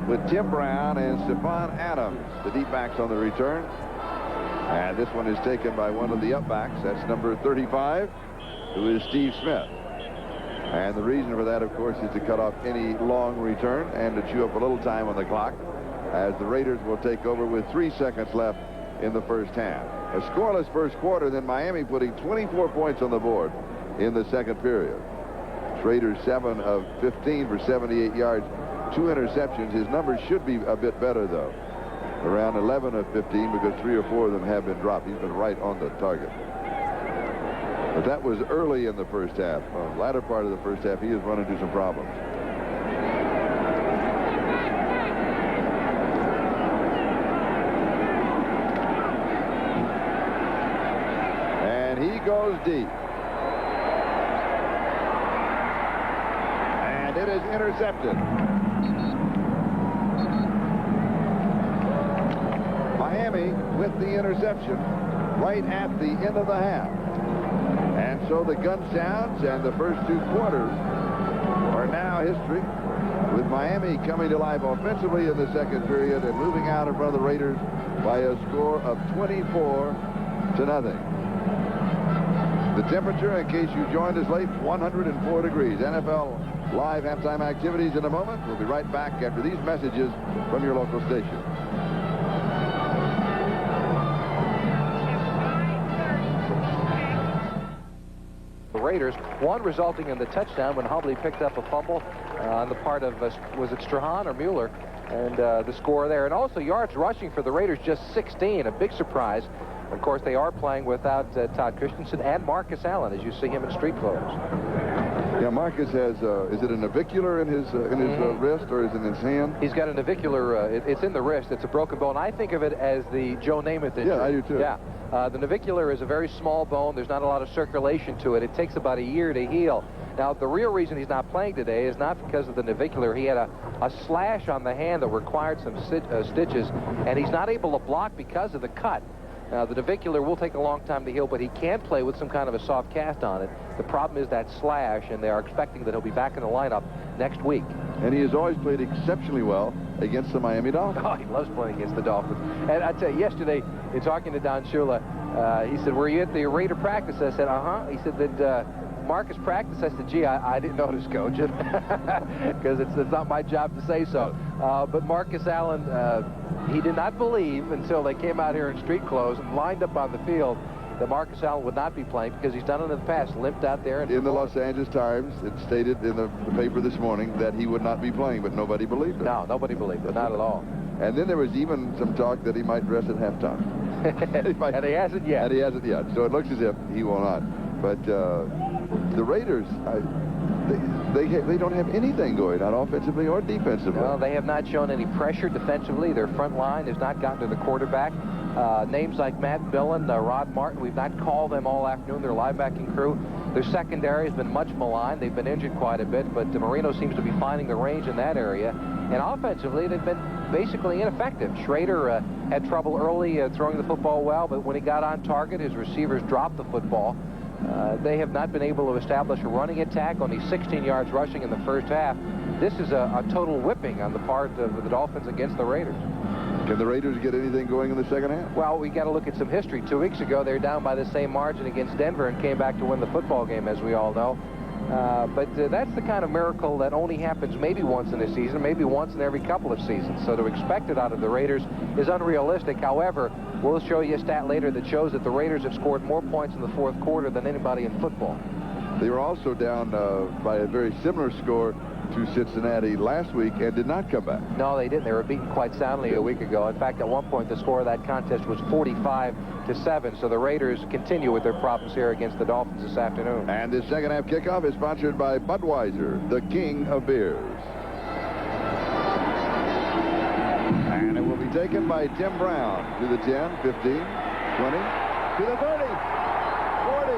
with Tim Brown and Stephon Adams, the deep backs on the return. And this one is taken by one of the upbacks. That's number 35, who is Steve Smith. And the reason for that, of course, is to cut off any long return and to chew up a little time on the clock, as the Raiders will take over with 3 seconds left in the first half. A scoreless first quarter, then Miami putting 24 points on the board in the second period. Raiders 7 of 15 for 78 yards, 2 interceptions. His numbers should be a bit better, though. Around 11 of 15, because 3 or 4 of them have been dropped. He's been right on the target. But that was early in the first half. The latter part of the first half, he has run into some problems. And he goes deep. And it is intercepted. Miami with the interception right at the end of the half. And so the gun sounds, and the first 2 quarters are now history, with Miami coming to life offensively in the second period and moving out in front of the Raiders by a score of 24-0. The temperature, in case you joined us late, 104 degrees. NFL live halftime activities in a moment. We'll be right back after these messages from your local station. Raiders, one resulting in the touchdown when Hubley picked up a fumble on the part of, was it Strahan or Mueller, and the score there. And also yards rushing for the Raiders, just 16, a big surprise. Of course, they are playing without Todd Christensen and Marcus Allen, as you see him in street clothes. Yeah, Marcus has, is it a navicular in his wrist, or is it in his hand? He's got a navicular, it's in the wrist. It's a broken bone. I think of it as the Joe Namath injury. Yeah, I do too. Yeah. The navicular is a very small bone. There's not a lot of circulation to it. It takes about a year to heal. Now, the real reason he's not playing today is not because of the navicular. He had a slash on the hand that required some stitches, and he's not able to block because of the cut. Now, the navicular will take a long time to heal, but he can play with some kind of a soft cast on it. The problem is that slash, and they are expecting that he'll be back in the lineup next week. And he has always played exceptionally well against the Miami Dolphins. Oh, he loves playing against the Dolphins. And I tell you, yesterday, in talking to Don Shula, he said, were you at the Raider practice? I said, uh-huh. He said that Marcus practiced, I said, gee, I didn't notice, Coach, because it's not my job to say so. But Marcus Allen, he did not believe until they came out here in street clothes and lined up on the field that Marcus Allen would not be playing, because he's done it in the past, limped out there. In the Los Angeles Times, it stated in the paper this morning that he would not be playing, but nobody believed it. No, nobody believed it, not at all. And then there was even some talk that he might dress at halftime. And he hasn't yet. And he hasn't yet. So it looks as if he will not. But the Raiders, they don't have anything going on offensively or defensively. Well, they have not shown any pressure defensively. Their front line has not gotten to the quarterback. Names like Matt Billen, Rod Martin, we've not called them all afternoon, their linebacking crew. Their secondary has been much maligned. They've been injured quite a bit, but Marino seems to be finding the range in that area. And offensively, they've been basically ineffective. Schrader had trouble early throwing the football well, but when he got on target, his receivers dropped the football. They have not been able to establish a running attack, only 16 yards rushing in the first half. This is a total whipping on the part of the Dolphins against the Raiders. Can the Raiders get anything going in the second half? Well, we got to look at some history. 2 weeks ago, they were down by the same margin against Denver and came back to win the football game, as we all know. But that's the kind of miracle that only happens maybe once in a season, maybe once in every couple of seasons. So to expect it out of the Raiders is unrealistic. However, we'll show you a stat later that shows that the Raiders have scored more points in the fourth quarter than anybody in football. They were also down by a very similar score to Cincinnati last week and did not come back. No, they didn't. They were beaten quite soundly a week ago. In fact, at one point, the score of that contest was 45-7. So the Raiders continue with their problems here against the Dolphins this afternoon. And this second half kickoff is sponsored by Budweiser, the king of beers. And it will be taken by Tim Brown to the 10, 15, 20, to the 30, 40,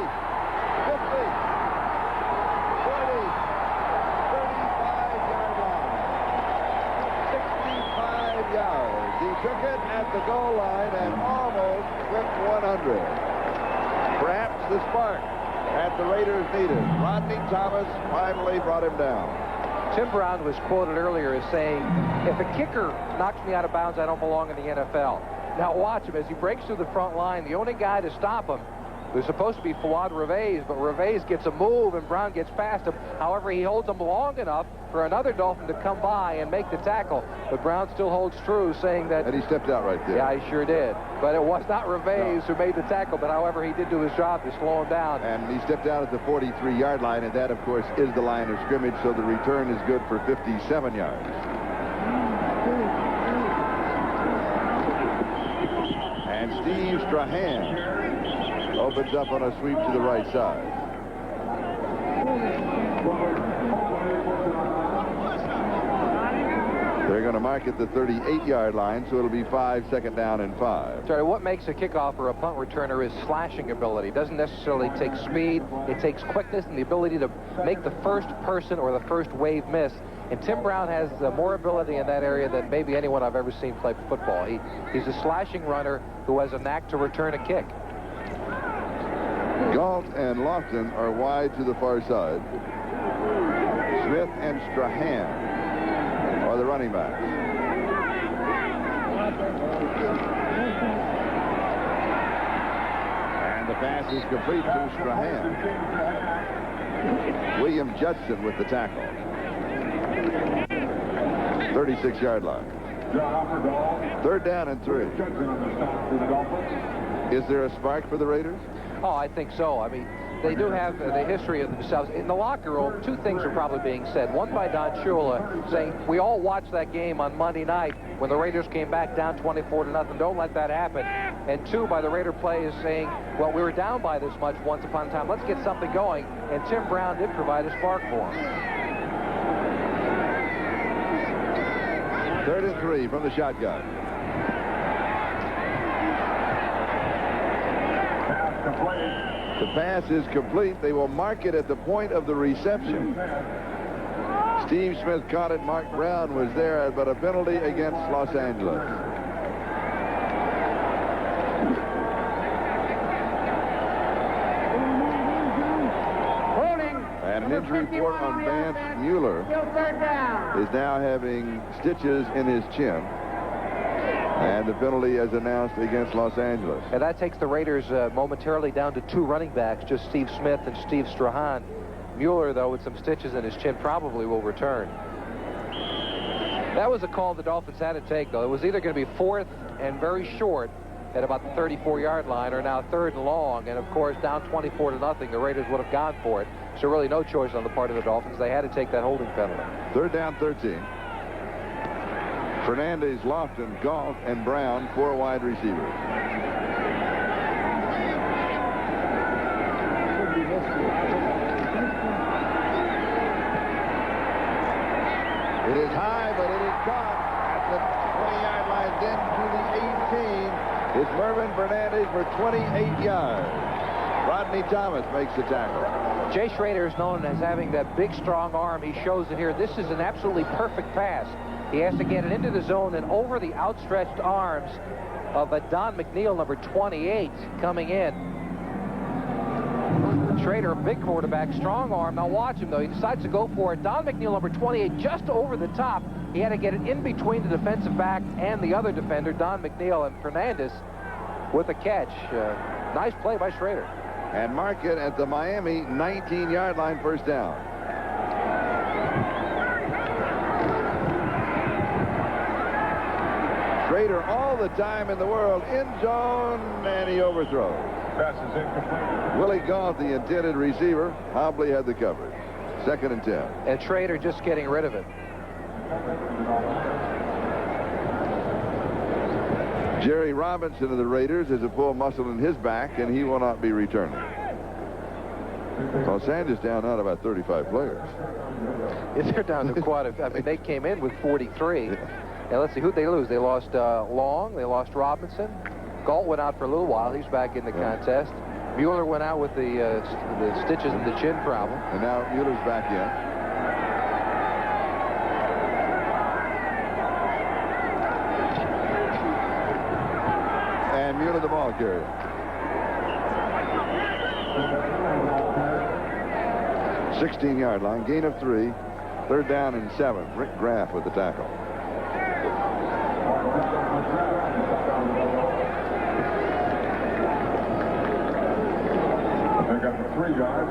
50. 65 yards. He took it at the goal line and almost clipped 100. Perhaps the spark that the Raiders needed. Rodney Thomas finally brought him down. Tim Brown was quoted earlier as saying, if a kicker knocks me out of bounds, I don't belong in the NFL. Now watch him as he breaks through the front line. The only guy to stop him, there's supposed to be Fouad Reveiz, but Reveiz gets a move and Brown gets past him. However, he holds him long enough for another Dolphin to come by and make the tackle. But Brown still holds true, saying that... And he stepped out right there. Yeah, he sure did. But it was not Reveiz who made the tackle, but however, he did do his job to slow him down. And he stepped out at the 43-yard line, and that, of course, is the line of scrimmage, so the return is good for 57 yards. And Steve Strahan opens up on a sweep to the right side. They're going to mark at the 38-yard line, so it'll be 5, second down and 5. Sorry, what makes a kickoff or a punt returner is slashing ability. It doesn't necessarily take speed. It takes quickness and the ability to make the first person or the first wave miss. And Tim Brown has more ability in that area than maybe anyone I've ever seen play football. He's a slashing runner who has a knack to return a kick. Galt and Lofton are wide to the far side. Smith and Strahan are the running backs. And the pass is complete to Strahan. William Judson with the tackle. 36-yard line. Third down and 3. Is there a spark for the Raiders? Oh, I think so. I mean, they do have the history of themselves. In the locker room, two things are probably being said. One by Don Shula saying, we all watched that game on Monday night when the Raiders came back down 24-0. Don't let that happen. And two, by the Raider players saying, well, we were down by this much once upon a time. Let's get something going. And Tim Brown did provide a spark for him. 3rd and 3 from the shotgun. The pass is complete. They will mark it at the point of the reception. Steve Smith caught it. Mark Brown was there, but a penalty against Los Angeles. And an injury report on Vance Mueller is now having stitches in his chin. And the penalty as announced against Los Angeles. And that takes the Raiders momentarily down to 2 running backs, just Steve Smith and Steve Strahan. Mueller, though, with some stitches in his chin, probably will return. That was a call the Dolphins had to take, though. It was either going to be 4th and very short at about the 34-yard line, or now 3rd and long. And, of course, down 24-0, the Raiders would have gone for it. So really no choice on the part of the Dolphins. They had to take that holding penalty. 3rd down, 13. Fernandez, Lofton, Galt, and Brown, 4 wide receivers. It is high, but it is caught at the 20-yard line, then to the 18. It's Mervin Fernandez for 28 yards. Rodney Thomas makes the tackle. Jay Schrader is known as having that big, strong arm. He shows it here. This is an absolutely perfect pass. He has to get it into the zone and over the outstretched arms of Don McNeil, number 28, coming in. Schrader, a big quarterback, strong arm. Now watch him, though. He decides to go for it. Don McNeil, number 28, just over the top. He had to get it in between the defensive back and the other defender, Don McNeil, and Fernandez with a catch. Nice play by Schrader. And mark it at the Miami 19-yard line, 1st down. Schrader all the time in the world, end zone, and he overthrows. Pass is incomplete. Willie Galt, the intended receiver. Hobley had the coverage. 2nd and 10. And Schrader just getting rid of it. Jerry Robinson of the Raiders has a pull muscle in his back, and he will not be returning. Los Angeles down out about 35 players. They're down to quite a... I mean, they came in with 43. Now, let's see, who'd they lose? They lost Long. They lost Robinson. Galt went out for a little while. He's back in the contest. Mueller went out with the stitches in the chin problem. And now Mueller's back in. And Mueller the ball carrier. 16-yard line, gain of 3. 3rd down and 7. Rick Graff with the tackle. They got the 3 yards.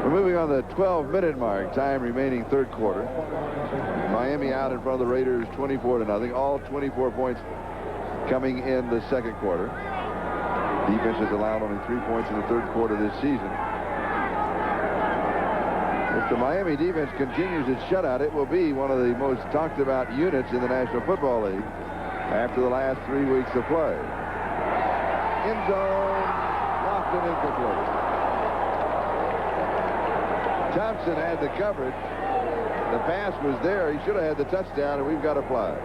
We're moving on the 12-minute mark. Time remaining, 3rd quarter. Miami out in front of the Raiders 24-0. All 24 points coming in the 2nd quarter. Defense has allowed only 3 points in the 3rd quarter this season. If the Miami defense continues its shutout, it will be one of the most talked about units in the National Football League after the last 3 weeks of play. End zone, Lofton incomplete. Thompson had the coverage. The pass was there. He should have had the touchdown, and we've got a flag.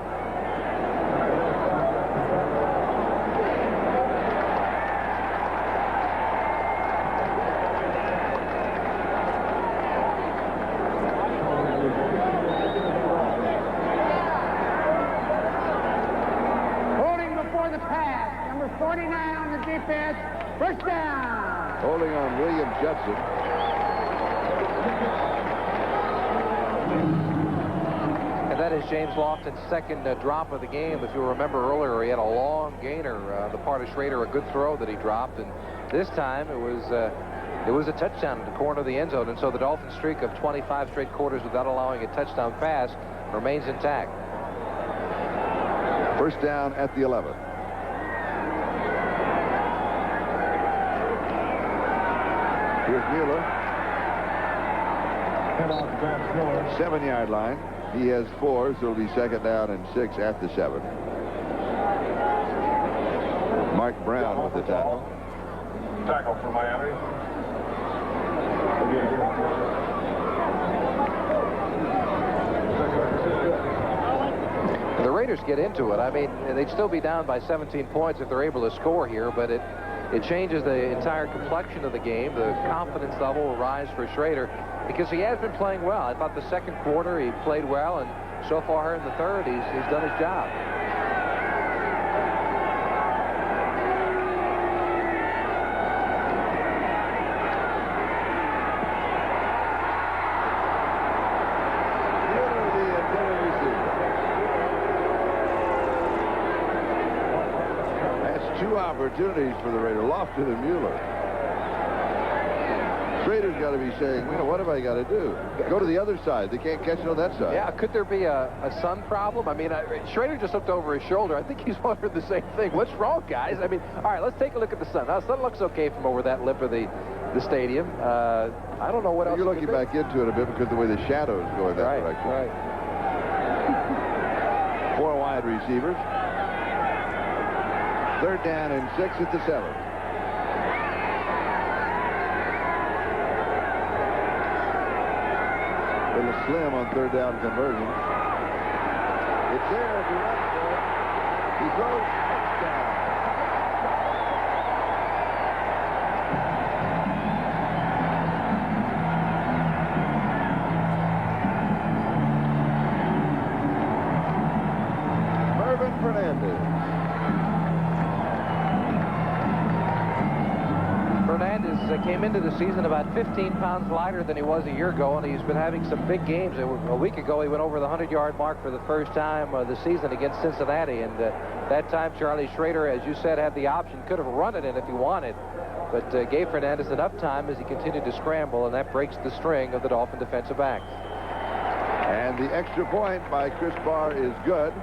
Holding before the pass. Number 49 on the defense. 1st down. Holding on William Judson. And that is James Lofton's 2nd drop of the game. If you'll remember earlier, he had a long gainer on the part of Schrader, a good throw that he dropped. And this time it was a touchdown in the corner of the end zone. And so the Dolphins' streak of 25 straight quarters without allowing a touchdown pass remains intact. 1st down at the 11. Here's Mueller. 7-yard line. He has 4, so it'll be 2nd down and 6 at the 7. Mark Brown with the tackle. Tackle for Miami. The Raiders get into it. I mean, they'd still be down by 17 points if they're able to score here, but it changes the entire complexion of the game. The confidence level will rise for Schrader because he has been playing well. I thought the 2nd quarter he played well, and so far in the 3rd he's done his job. 2 opportunities for the Raiders, Lofton and Mueller. Schrader's got to be saying, you know, what have I got to do? Go to the other side. They can't catch it on that side. Yeah, could there be a sun problem? I mean, Schrader just looked over his shoulder. I think he's wondering the same thing. What's wrong, guys? I mean, all right, let's take a look at the sun. Now, the sun looks okay from over that lip of the stadium. I don't know what else. You're looking back into it a bit because of the way the shadows go in that direction. Right. 4 wide receivers. 3rd down and 6 at the 7. Little slim on 3rd down conversion. It's there if he runs for it. He throws touchdown. Mervyn Fernandez. Fernandez came into the season about 15 pounds lighter than he was a year ago, and he's been having some big games. A week ago, he went over the 100-yard mark for the first time this season against Cincinnati, and that time Charlie Schrader, as you said, had the option, could have run it in if he wanted, but gave Fernandez enough time as he continued to scramble, and that breaks the string of the Dolphin defensive backs. And the extra point by Chris Barr is good.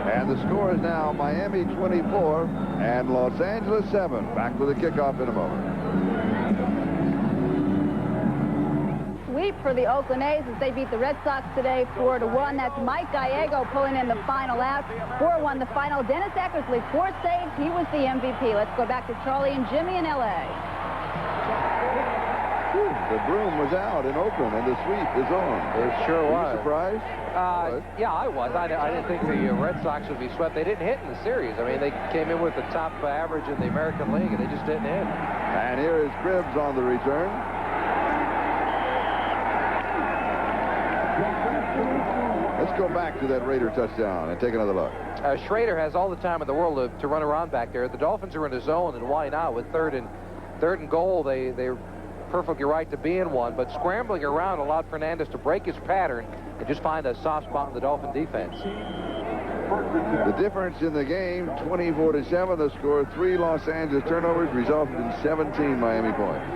And the score is now Miami 24 and Los Angeles 7. Back with a kickoff in a moment. Sweep for the Oakland A's as they beat the Red Sox today 4-1. That's Mike Gallego pulling in the final out. 4-1 the final. Dennis Eckersley, 4 saves. He was the MVP. Let's go back to Charlie and Jimmy in L.A. The broom was out in Oakland, and the sweep is on. It sure was. Were you surprised? Yeah, I was. I didn't think the Red Sox would be swept. They didn't hit in the series. I mean, they came in with the top average in the American League, and they just didn't hit. And here is Cribbs on the return. Let's go back to that Raider touchdown and take another look. Schrader has all the time in the world to run around back there. The Dolphins are in a zone, and why not? With third and goal, they're perfectly right to be in one, but scrambling around allowed Fernandez to break his pattern and just find a soft spot in the Dolphin defense. The difference in the game, 24-7. The score, 3 Los Angeles turnovers resulted in 17 Miami points.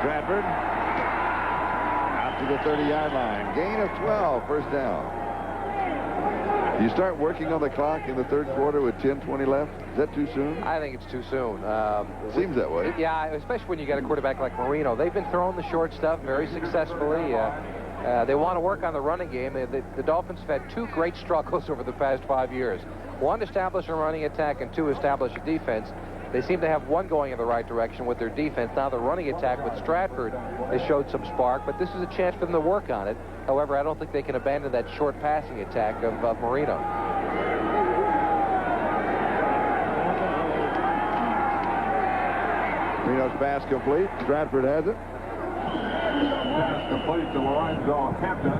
Stratford out to the 30-yard line. Gain of 12, first down. You start working on the clock in the 3rd quarter with 10:20 left? Is that too soon? I think it's too soon. Seems that way. Yeah, especially when you got a quarterback like Marino. They've been throwing the short stuff very successfully. They want to work on the running game. The Dolphins have had 2 great struggles over the past 5 years. 1, establish a running attack, and 2, establish a defense. They seem to have 1 going in the right direction with their defense. Now the running attack with Stratford has showed some spark, but this is a chance for them to work on it. However, I don't think they can abandon that short passing attack of Marino. Marino's pass complete. Stratford has it. Pass complete to Lorenzo Hampton.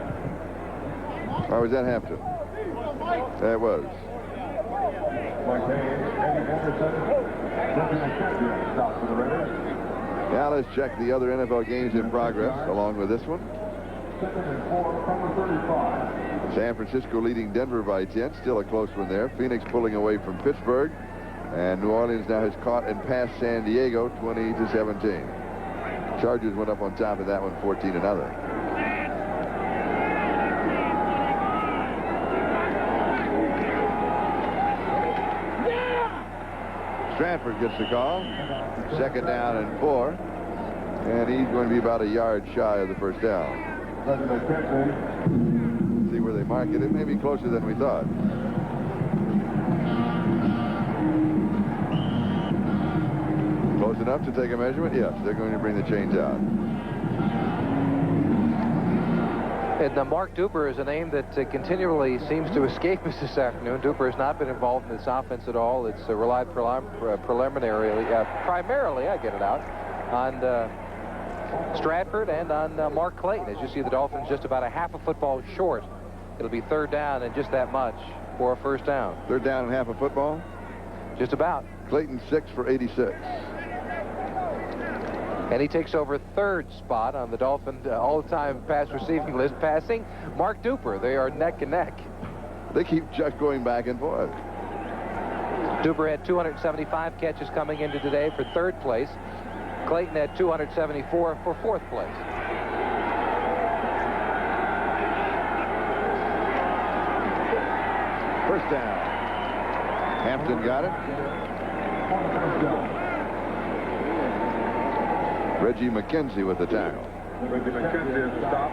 Or was that Hampton? That was. Now let's check the other NFL games in progress along with this one. San Francisco leading Denver by 10. Still a close one there. Phoenix pulling away from Pittsburgh. And New Orleans now has caught and passed San Diego 20-17. Chargers went up on top of that one 14-0. Stratford gets the call. 2nd down and 4. And he's going to be about a yard shy of the first down. See where they mark it. It may be closer than we thought. Close enough to take a measurement? Yes, they're going to bring the chains out. And Mark Duper is a name that continually seems to escape us this afternoon. Duper has not been involved in this offense at all. It's relied primarily, I get it out, on Stratford and on Mark Clayton. As you see, the Dolphins just about a half a football short. It'll be 3rd down and just that much for a first down. 3rd down and half a football? Just about. Clayton 6 for 86. And he takes over third spot on the Dolphin all-time pass receiving list, passing Mark Duper. They are neck and neck. They keep just going back and forth. Duper had 275 catches coming into today for third place. Clayton had 274 for fourth place. First down. Hampton got it. Reggie McKenzie with the tackle. Reggie McKenzie at the stop.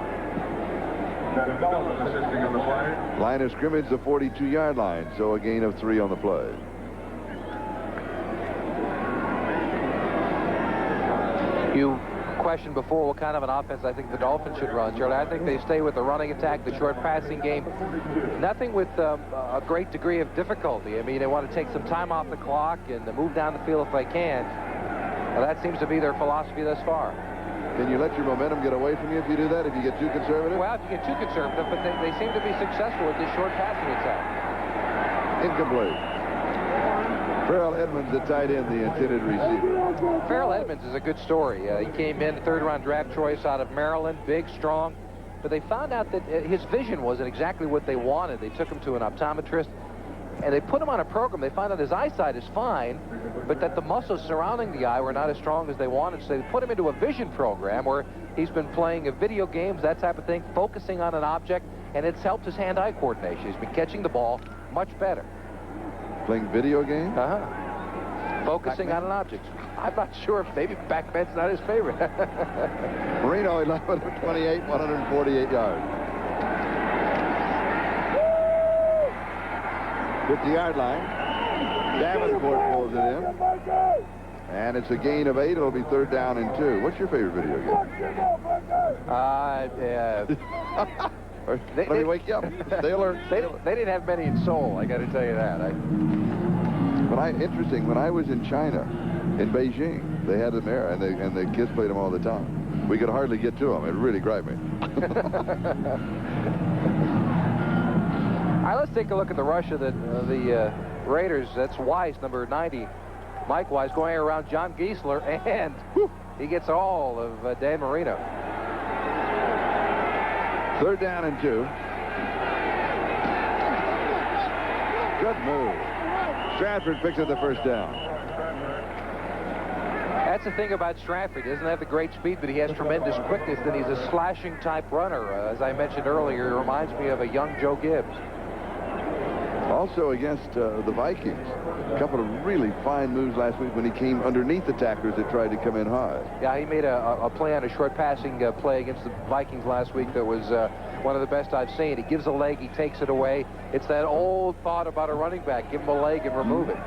That Dolphins assisting on the play. Line of scrimmage, the 42-yard line, so a gain of 3 on the play. You questioned before what kind of an offense I think the Dolphins should run, Charlie. I think they stay with the running attack, the short passing game. Nothing with a great degree of difficulty. I mean, they want to take some time off the clock and move down the field if they can. Well, that seems to be their philosophy thus far. Can you let your momentum get away from you if you do that, if you get too conservative? Well, if you get too conservative, but they seem to be successful with this short passing attack. Incomplete. Farrell Edmonds, the tight end, the intended receiver. Farrell Edmonds is a good story. He came in third-round draft choice out of Maryland, big, strong. But they found out that his vision wasn't exactly what they wanted. They took him to an optometrist, and they put him on a program. They found out his eyesight is fine, but that the muscles surrounding the eye were not as strong as they wanted. So they put him into a vision program where he's been playing video games, that type of thing, focusing on an object, and it's helped his hand-eye coordination. He's been catching the ball much better. Playing video games? Focusing on an object. I'm not sure if maybe Pac-Man's not his favorite. Marino, 11 of 28, 148 yards. 50-yard line. Davenport pulls it in. And it's a gain of 8. It'll be third down and 2. What's your favorite video game? Let me wake you up. Stay alert. They didn't have many in Seoul, I got to tell you that. Interesting, when I was in China, in Beijing, they had them there, and the kids played them all the time. We could hardly get to them. It really griped me. All right, let's take a look at the rush of the Raiders. That's Weiss, number 90. Mike Weiss going around John Giesler, and he gets all of Dan Marino. Third down and 2. Good move. Stratford picks up the first down. That's the thing about Stratford. He doesn't have the great speed, but he has tremendous quickness, and he's a slashing type runner. As I mentioned earlier, he reminds me of a young Joe Gibbs. Also against the Vikings. A couple of really fine moves last week when he came underneath the tacklers that tried to come in high. Yeah, he made a play on a short passing play against the Vikings last week that was one of the best I've seen. He gives a leg, he takes it away. It's that old thought about a running back. Give him a leg and remove it.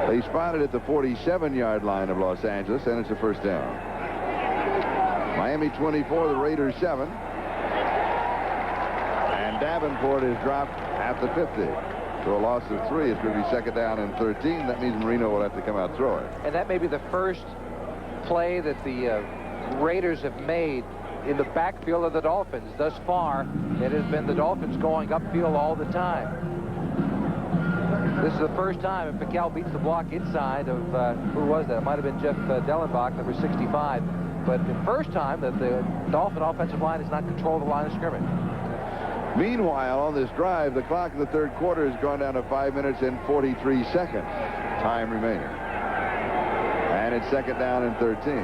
They spotted at the 47-yard line of Los Angeles, and it's a first down. Miami 24, the Raiders 7. And Davenport is dropped at the 50. So a loss of 3. It's going to be second down and 13. That means Marino will have to come out throwing. And that may be the first play that the Raiders have made in the backfield of the Dolphins. Thus far, it has been the Dolphins going upfield all the time. This is the first time if McCall beats the block inside of, who was that? It might have been Jeff Dellenbach, number 65. But the first time that the Dolphin offensive line has not controlled the line of scrimmage. Meanwhile, on this drive, the clock in the third quarter has gone down to 5 minutes and 43 seconds. Time remaining. And it's second down and 13.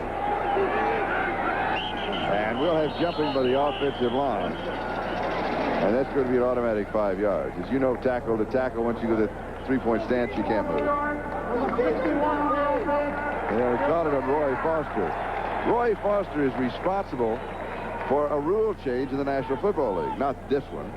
And we'll have jumping by the offensive line. And that's going to be an automatic 5 yards. As you know, tackle to tackle, once you go to the three-point stance, you can't move. And they called it on Roy Foster. Roy Foster is responsible for a rule change in the National Football League. Not this one,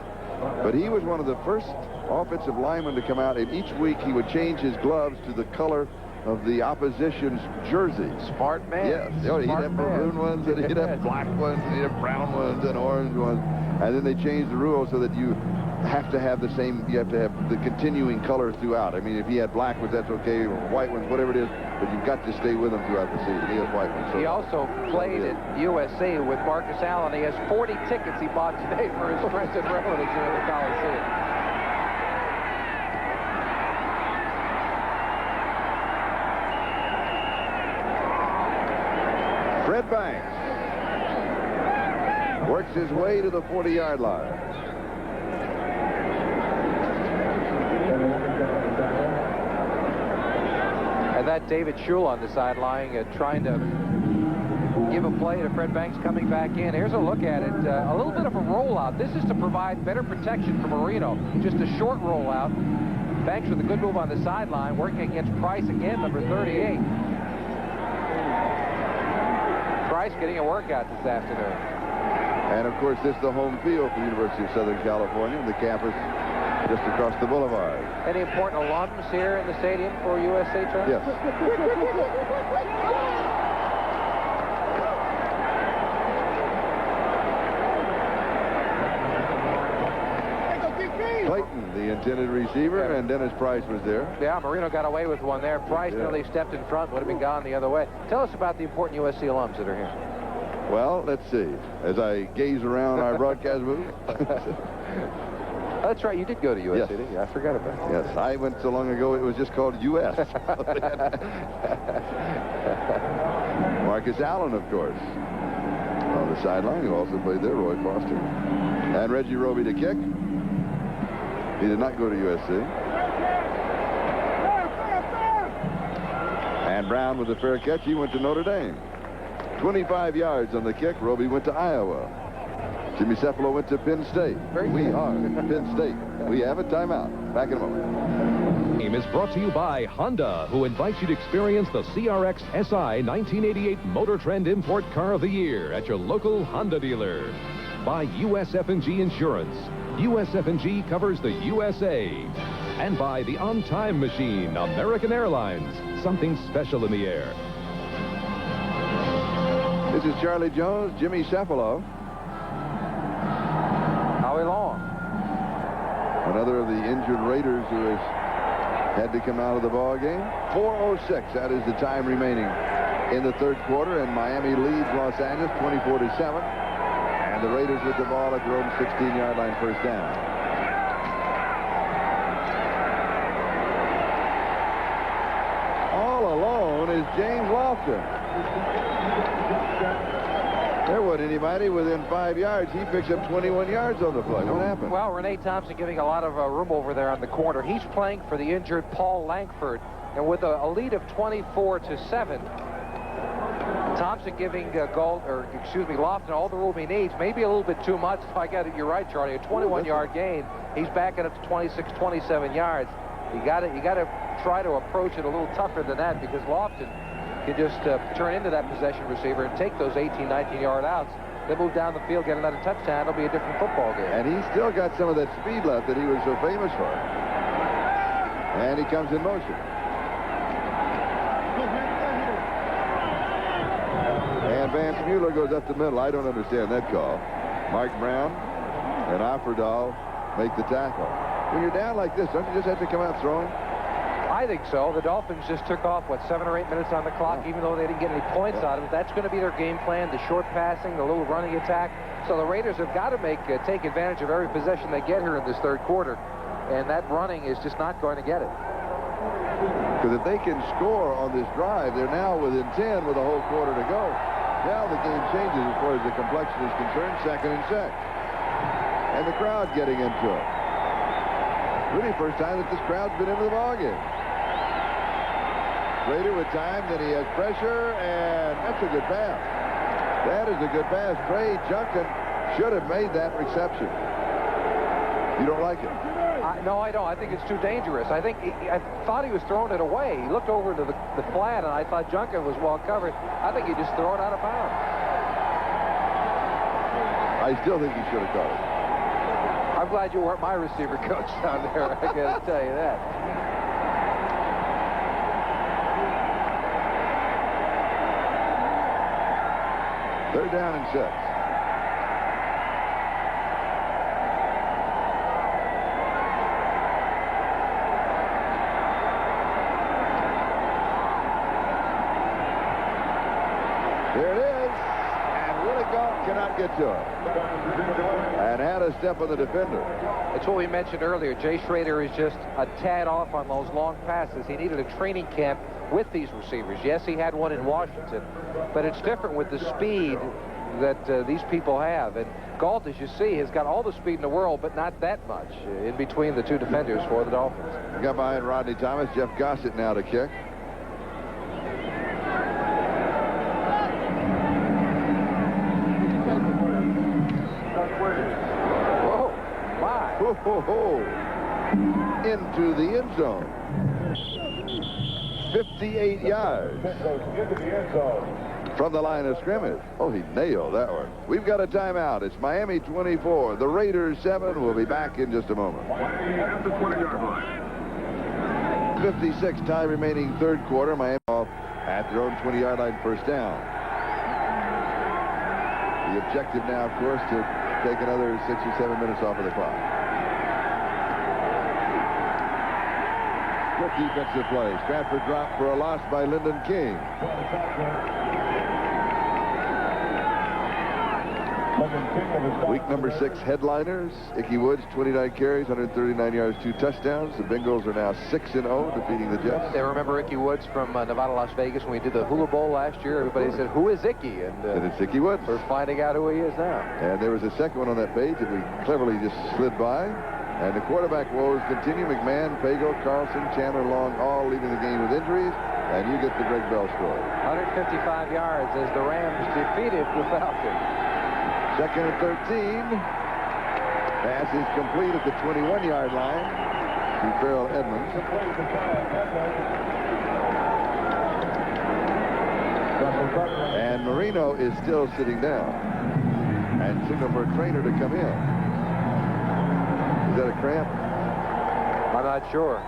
but he was one of the first offensive linemen to come out, and each week he would change his gloves to the color of the opposition's jersey. Smart man. Yes. He'd have maroon ones, and he'd have black ones, and he'd have brown ones, and orange ones. And then they changed the rules so that you have to have the same, you have to have the continuing color throughout. I mean, if he had black ones, that's okay, or white ones, whatever it is, but you've got to stay with him throughout the season. He has white ones. So he also played at USC with Marcus Allen. He has 40 tickets he bought today for his friends and relatives here at the Coliseum. Fred Banks works his way to the 40-yard line. And that David Schul on the sideline trying to give a play to Fred Banks coming back in. Here's a look at it. A little bit of a rollout. This is to provide better protection for Marino. Just a short rollout. Banks with a good move on the sideline, working against Price again, number 38. Price getting a workout this afternoon. And, of course, this is the home field for the University of Southern California, the campus just across the boulevard. Any important alums here in the stadium for USA, Charlie? Yes. Clayton, the intended receiver, and Dennis Price was there. Yeah, Marino got away with one there. Price nearly stepped in front, would have been gone the other way. Tell us about the important USC alums that are here. Well, let's see. As I gaze around our broadcast booth. That's right. You did go to USC, Yes. didn't you? I forgot about that. Yes, I went so long ago it was just called US. Marcus Allen, of course, on the sideline, who also played there, Roy Foster. And Reggie Roby to kick. He did not go to USC. And Brown with a fair catch. He went to Notre Dame. 25 yards on the kick. Roby went to Iowa. Jimmy Cephalo went to Penn State. We are Penn State. We have a timeout. Back in a moment. Game is brought to you by Honda, who invites you to experience the CRX SI 1988 Motor Trend Import Car of the Year at your local Honda dealer. By USF&G Insurance. USF&G covers the USA. And by the On-Time Machine, American Airlines. Something special in the air. This is Charlie Jones, Jimmy Cephalo. Howie Long. Another of the injured Raiders who has had to come out of the ball game. 4:06. That is the time remaining in the third quarter, and Miami leads Los Angeles 24-7. And the Raiders with the ball at their own 16-yard line, first down. All alone is James Lofton. There wasn't anybody within 5 yards. He picks up 21 yards on the play. What happened? Well, Renee Thompson giving a lot of room over there on the corner. He's playing for the injured Paul Langford. And with a lead of 24-7, Thompson giving Lofton all the room he needs. Maybe a little bit too much. If I got it, you're right, Charlie. A 21-yard gain. He's backing up to 26, 27 yards. You got to try to approach it a little tougher than that, because Lofton can just turn into that possession receiver and take those 18, 19-yard outs. Then move down the field, get another touchdown. It'll be a different football game. And he's still got some of that speed left that he was so famous for. And he comes in motion. And Vance Mueller goes up the middle. I don't understand that call. Mark Brown and Offerdahl make the tackle. When you're down like this, don't you just have to come out throwing? I think so. The Dolphins just took off, 7 or 8 minutes on the clock, even though they didn't get any points out of it. That's going to be their game plan, the short passing, the little running attack. So the Raiders have got to take advantage of every possession they get here in this third quarter. And that running is just not going to get it. Because if they can score on this drive, they're now within 10 with a whole quarter to go. Now the game changes as far as the complexion is concerned, 2nd and 6. And the crowd getting into it. Really first time that this crowd's been into the ballgame. Rader with time, then he has pressure, and that's a good pass. That is a good pass. Trey Junkin should have made that reception. You don't like it? No, I don't. I think it's too dangerous. I thought he was throwing it away. He looked over to the flat, and I thought Junkin was well covered. I think he just threw it out of bounds. I still think he should have caught it. I'm glad you weren't my receiver coach down there. I got to tell you that. They're down and 6. There it is. And Willie Galton cannot get to it. And had a step on the defender. It's what we mentioned earlier. Jay Schrader is just a tad off on those long passes. He needed a training camp with these receivers. Yes, he had one in Washington, but it's different with the speed that these people have. And Galt, as you see, has got all the speed in the world, but not that much in between the two defenders for the Dolphins. Got behind Rodney Thomas. Jeff Gossett now to kick. Whoa, my. Ho, ho, ho. Into the end zone. 58 yards Into the end zone. from the line of scrimmage. Oh, he nailed that one. We've got a timeout. It's Miami 24, the Raiders 7. We'll be back in just a moment. At the 20-yard line. 56 time remaining third quarter. Miami off at their own 20-yard line, first down. The objective now, of course, to take another 6 or 7 minutes off of the clock. Good defensive play. Stratford dropped for a loss by Lyndon King. Week number 6 headliners. Ickey Woods, 29 carries, 139 yards, 2 touchdowns. The Bengals are now 6-0, defeating the Jets. They remember Ickey Woods from Nevada, Las Vegas when we did the Hula Bowl last year. Everybody said, who is Ickey? And it's Ickey Woods. We're finding out who he is now. And there was a second one on that page that we cleverly just slid by. And the quarterback woes continue. McMahon, Fago, Carlson, Chandler Long, all leaving the game with injuries. And you get the Greg Bell story. 155 yards as the Rams defeated the Falcons. Second and 13. Pass is complete at the 21-yard line to Farrell Edmonds. And Marino is still sitting down. And signal for a trainer to come in. Is that a cramp? I'm not sure.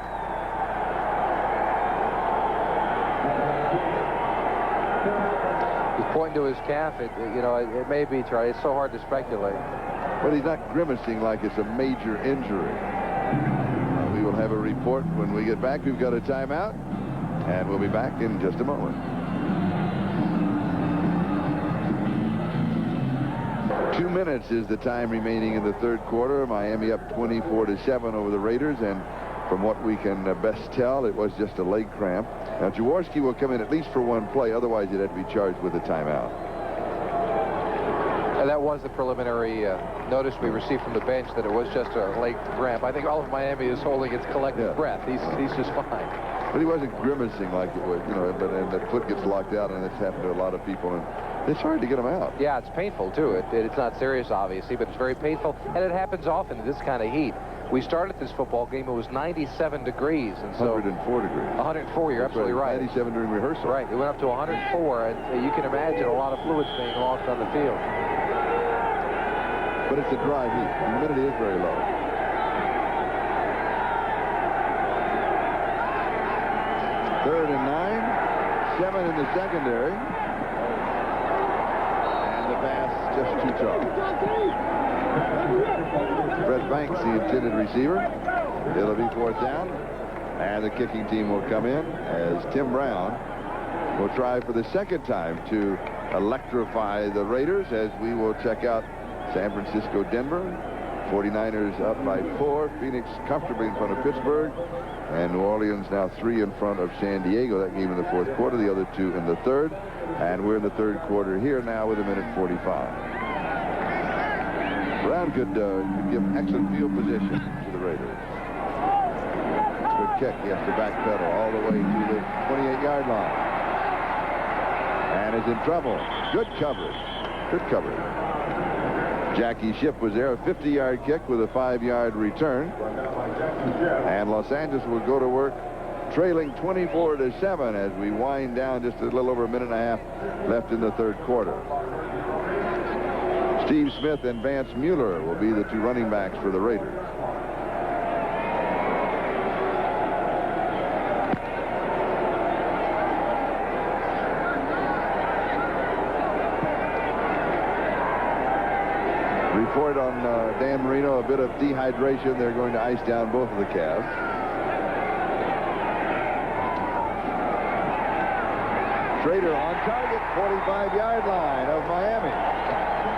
He's pointing to his calf. It may be, Charlie. It's so hard to speculate. But he's not grimacing like it's a major injury. We will have a report when we get back. We've got a timeout, and we'll be back in just a moment. 2 minutes is the time remaining in the third quarter. Miami up 24-7 over the Raiders, and from what we can best tell, it was just a leg cramp. Now, Jaworski will come in at least for one play. Otherwise, he'd have to be charged with a timeout. And that was the preliminary notice we received from the bench that it was just a leg cramp. I think all of Miami is holding its collective breath. He's just fine. But he wasn't grimacing like it was, and the foot gets locked out, and it's happened to a lot of people, and it's hard to get them out. Yeah, it's painful, too. It's not serious, obviously, but it's very painful, and it happens often in this kind of heat. We started this football game, it was 97 degrees, and so 104 degrees. 104, you're absolutely right. 97 during rehearsal. Right, it went up to 104, and you can imagine a lot of fluids being lost on the field. But it's a dry heat. The humidity is very low. Third and 9. 7 in the secondary. And the pass just too tough. Brett Banks, the intended receiver. It'll be fourth down. And the kicking team will come in as Tim Brown will try for the second time to electrify the Raiders, as we will check out San Francisco, Denver. 49ers up by 4. Phoenix comfortably in front of Pittsburgh. And New Orleans now 3 in front of San Diego. That game in the fourth quarter, the other 2 in the third. And we're in the third quarter here now with 1:45. Brown could give excellent field position to the Raiders. Good kick. He has to backpedal all the way to the 28-yard line. And is in trouble. Good coverage. Good coverage. Jackie Schiff was there, a 50-yard kick with a 5-yard return. And Los Angeles will go to work trailing 24-7 as we wind down just a little over a minute and a half left in the third quarter. Steve Smith and Vance Mueller will be the 2 running backs for the Raiders. Report on Dan Marino, a bit of dehydration. They're going to ice down both of the calves. Schrader on target, 45-yard line of Miami.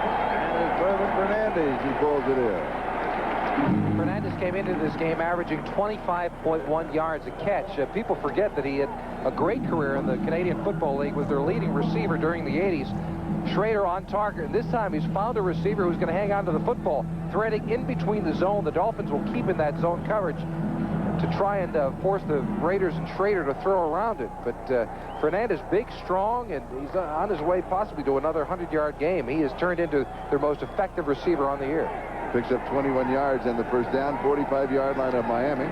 And it's Herman Fernandez who pulls it in. Fernandez came into this game averaging 25.1 yards a catch. People forget that he had a great career in the Canadian Football League, was their leading receiver during the 80s. Schrader on target, and this time he's found a receiver who's going to hang on to the football, threading in between the zone. The Dolphins will keep in that zone coverage to try and force the Raiders and Schrader to throw around it. But Fernandez, big, strong, and he's on his way possibly to another 100-yard game. He has turned into their most effective receiver on the year. Picks up 21 yards in the first down, 45-yard line of Miami.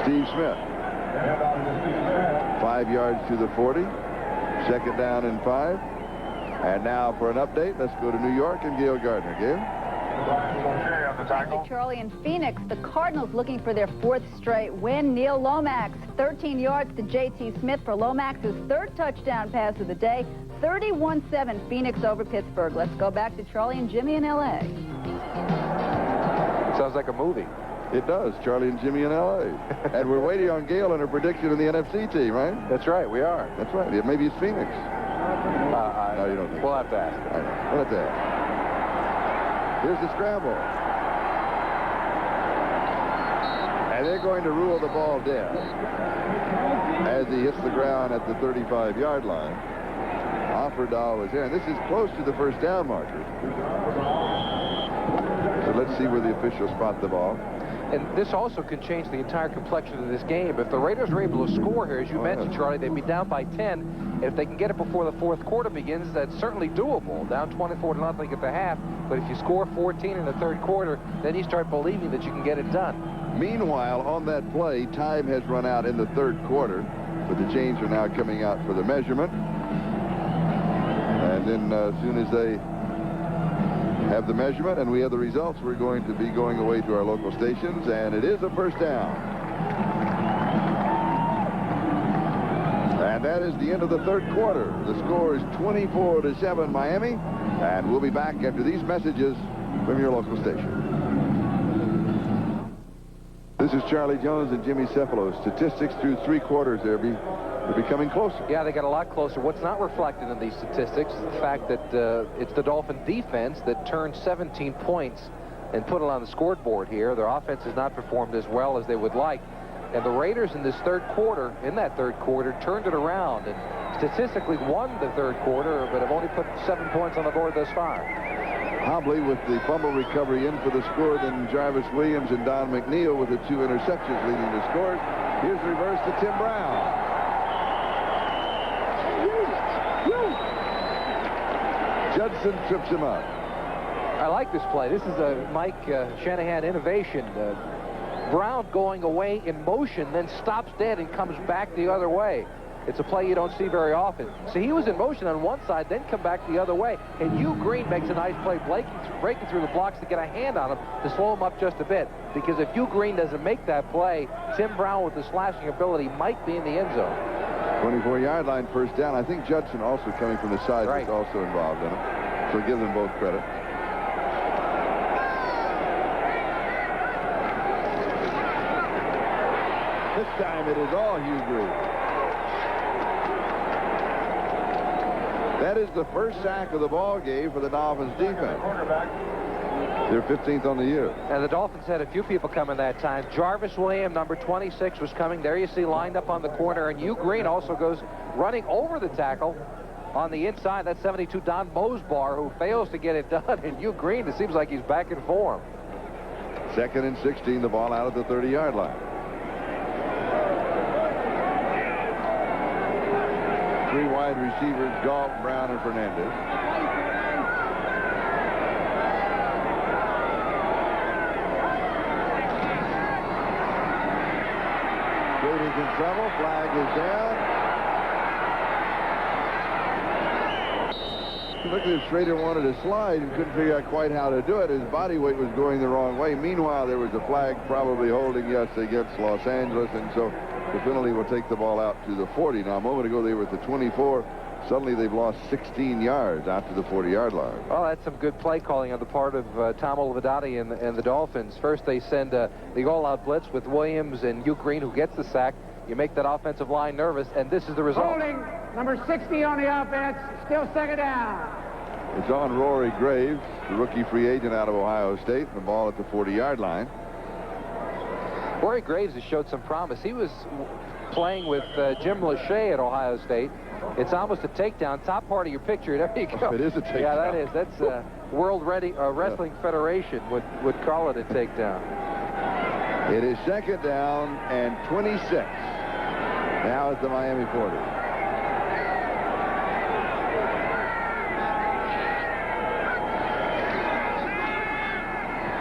Steve Smith. 5 yards to the 40. Second down and 5. And now for an update, let's go to New York and Gail Gardner. Gail? Charlie in Phoenix, the Cardinals looking for their 4th straight win. Neil Lomax, 13 yards to J.T. Smith for Lomax's 3rd touchdown pass of the day. 31-7 Phoenix over Pittsburgh. Let's go back to Charlie and Jimmy in L.A. Sounds like a movie. It does, Charlie and Jimmy in L.A. And we're waiting on Gail and her prediction in the NFC team, right? That's right, we are. That's right. Yeah, maybe it's Phoenix. No, you don't think We'll have to ask. All right. We'll have to ask. Here's the scramble. And they're going to rule the ball dead as he hits the ground at the 35-yard line. Offerdahl was there, and this is close to the first down marker. So let's see where the officials spot the ball. And this also could change the entire complexion of this game. If the Raiders are able to score here, as you mentioned, Charlie, they'd be down by 10. If they can get it before the 4th quarter begins, that's certainly doable. Down 24-0 at the half. But if you score 14 in the 3rd quarter, then you start believing that you can get it done. Meanwhile, on that play, time has run out in the 3rd quarter, but the chains are now coming out for the measurement. And then as soon as they have the measurement and we have the results, we're going to be going away to our local stations, and it is a first down. And that is the end of the 3rd quarter. The score is 24-7 Miami, and we'll be back after these messages from your local station. This is Charlie Jones and Jimmy Cephalo. Statistics through 3 quarters there. They're becoming closer. Yeah, they got a lot closer. What's not reflected in these statistics is the fact that it's the Dolphin defense that turned 17 points and put it on the scoreboard here. Their offense has not performed as well as they would like. And the Raiders in this 3rd quarter, turned it around and statistically won the 3rd quarter, but have only put 7 points on the board thus far. Hobley with the fumble recovery in for the score, then Jarvis Williams and Don McNeil with the 2 interceptions leading the scores. Here's the reverse to Tim Brown. Judson trips him up. I like this play. This is a Mike Shanahan innovation. Brown going away in motion, then stops dead and comes back the other way. It's a play you don't see very often. So he was in motion on one side, then come back the other way. And Hugh Green makes a nice play, breaking through the blocks to get a hand on him to slow him up just a bit. Because if Hugh Green doesn't make that play, Tim Brown with the slashing ability might be in the end zone. 24-yard line, first down. I think Judson also coming from the side was also involved in it. So give them both credit. This time it is all Hugh Green. That is the first sack of the ball game for the Dolphins defense. They're 15th on the year. And the Dolphins had a few people coming that time. Jarvis Williams, number 26, was coming. There you see lined up on the corner. And Hugh Green also goes running over the tackle on the inside. That's 72 Don Mosbar, who fails to get it done. And Hugh Green, it seems like he's back in form. 2nd and 16, the ball out at the 30-yard line. 3 wide receivers, Galt, Brown, and Fernandez. Brady's in trouble. Flag is down. Look at Schrader wanted to slide and couldn't figure out quite how to do it. His body weight was going the wrong way. Meanwhile, there was a flag probably holding against Los Angeles, and so the penalty will take the ball out to the 40. Now, a moment ago, they were at the 24. Suddenly, they've lost 16 yards out to the 40-yard line. Well, that's some good play calling on the part of Tom Olivadotti and the Dolphins. First, they send the all-out blitz with Williams and Hugh Green, who gets the sack. You make that offensive line nervous, and this is the result. Holding number 60 on the offense. Still second down. It's on Rory Graves, the rookie free agent out of Ohio State. The ball at the 40-yard line. Rory Graves has showed some promise. He was playing with Jim Lachey at Ohio State. It's almost a takedown. Top part of your picture. There you go. It is a takedown. Yeah, that is. That's World Wrestling Federation would call it a takedown. It is second down and 26. Now at the Miami 40.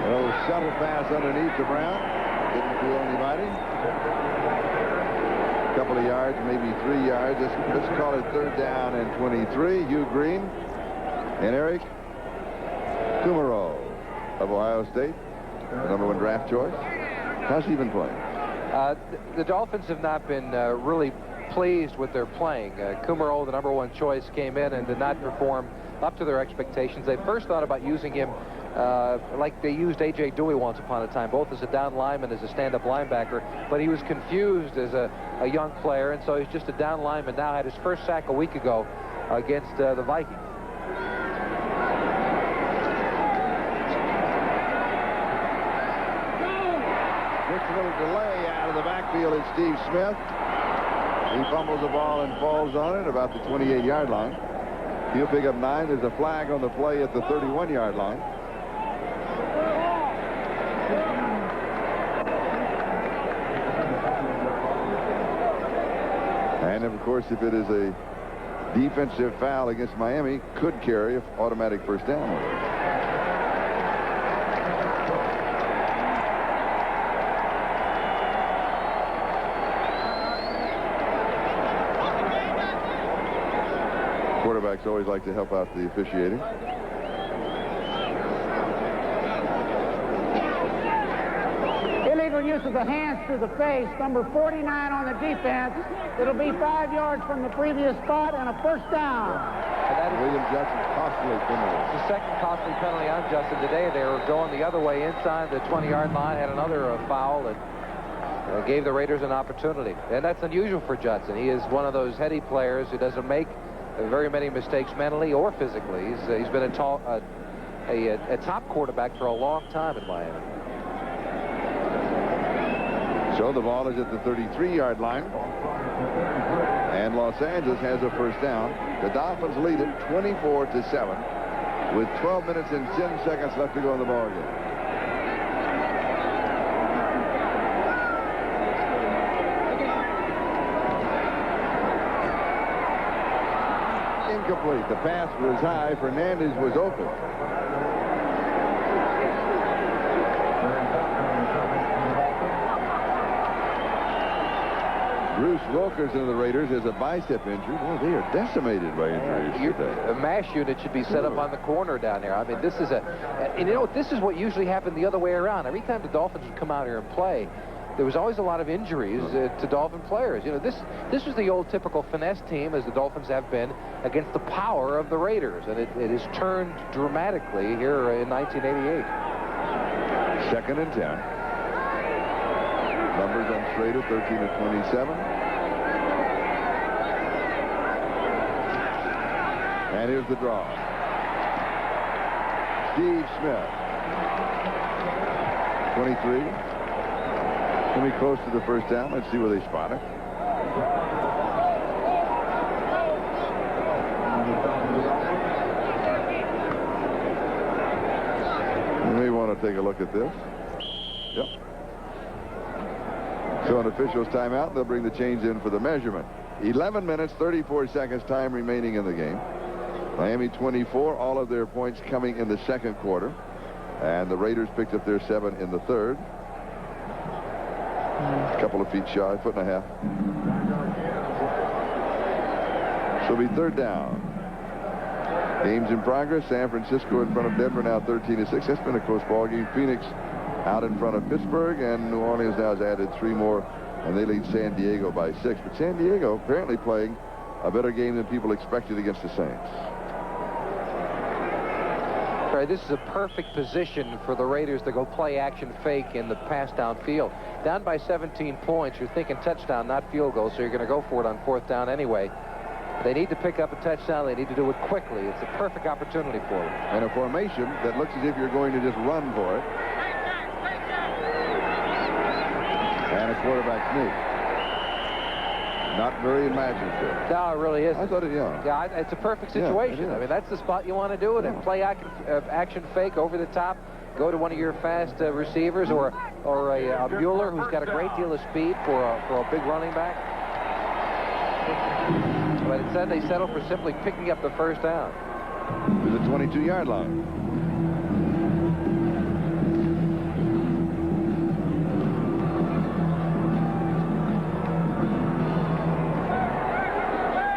Oh, subtle pass underneath to Brown. Didn't fool anybody. A couple of yards, maybe 3 yards. Let's call it third down and 23. Hugh Green and Eric Kumaro of Ohio State, #1 draft choice. How's he been playing? The Dolphins have not been really pleased with their playing. Kumaro, the #1 choice, came in and did not perform up to their expectations. They first thought about using him like they used A.J. Dewey once upon a time, both as a down lineman, as a stand-up linebacker, but he was confused as a young player, and so he's just a down lineman now. Had his first sack a week ago against the Vikings. Gets a little delay out of the backfield is Steve Smith. He fumbles the ball and falls on it about the 28-yard line. He'll pick up 9. There's a flag on the play at the 31-yard line. And of course, if it is a defensive foul against Miami, could carry an automatic first down. Quarterbacks always like to help out the officiating. Illegal use of the hands to the face. Number 49 on the defense. It'll be 5 yards from the previous spot and a first down. And that is William Judson's costly penalty. the second costly penalty on Justin today. They were going the other way inside the 20-yard line, had another foul that gave the Raiders an opportunity. And that's unusual for Judson. He is one of those heady players who doesn't make very many mistakes mentally or physically. He's been a top quarterback for a long time in Miami. So the ball is at the 33-yard line. And Los Angeles has a first down. The Dolphins lead it 24-7 with 12 minutes and 10 seconds left to go in the ball game. Incomplete. The pass was high. Fernandez was open. Bruce Wilkerson of the Raiders has a bicep injury. Boy, they are decimated by injuries today. A mash unit should be set up on the corner down there. I mean, this is and you know, this is what usually happened the other way around. Every time the Dolphins would come out here and play, there was always a lot of injuries to Dolphin players. You know, this was the old typical finesse team, as the Dolphins have been, against the power of the Raiders, and it has turned dramatically here in 1988. 2nd and 10. Numbers on Schrader, 13-27. And here's the draw. Steve Smith. 23. Can be close to the first down. Let's see where they spot it. You may want to take a look at this. Yep. So an official's timeout. They'll bring the change in for the measurement. 11 minutes, 34 seconds time remaining in the game. Miami 24, all of their points coming in the second quarter. And the Raiders picked up their 7 in the third. A couple of feet shy, 1.5 feet. So it'll be third down. Games in progress. San Francisco in front of Denver now 13-6. That's been a close ball game. Phoenix out in front of Pittsburgh, and New Orleans now has added 3 more, and they lead San Diego by 6. But San Diego apparently playing a better game than people expected against the Saints. Charlie, this is a perfect position for the Raiders to go play action fake in the pass downfield. Down by 17 points, you're thinking touchdown, not field goal, so you're going to go for it on 4th down anyway. They need to pick up a touchdown. They need to do it quickly. It's a perfect opportunity for them. And a formation that looks as if you're going to just run for it. And a quarterback sneak. Not very imaginative. No, it really isn't. I thought it, yeah. Yeah, it's a perfect situation. Yeah, I mean, that's the spot you want to do it in. Play action fake over the top. Go to one of your fast receivers or a Mueller who's got a great deal of speed for a big running back. But instead they settle for simply picking up the 1st down. To the 22-yard line.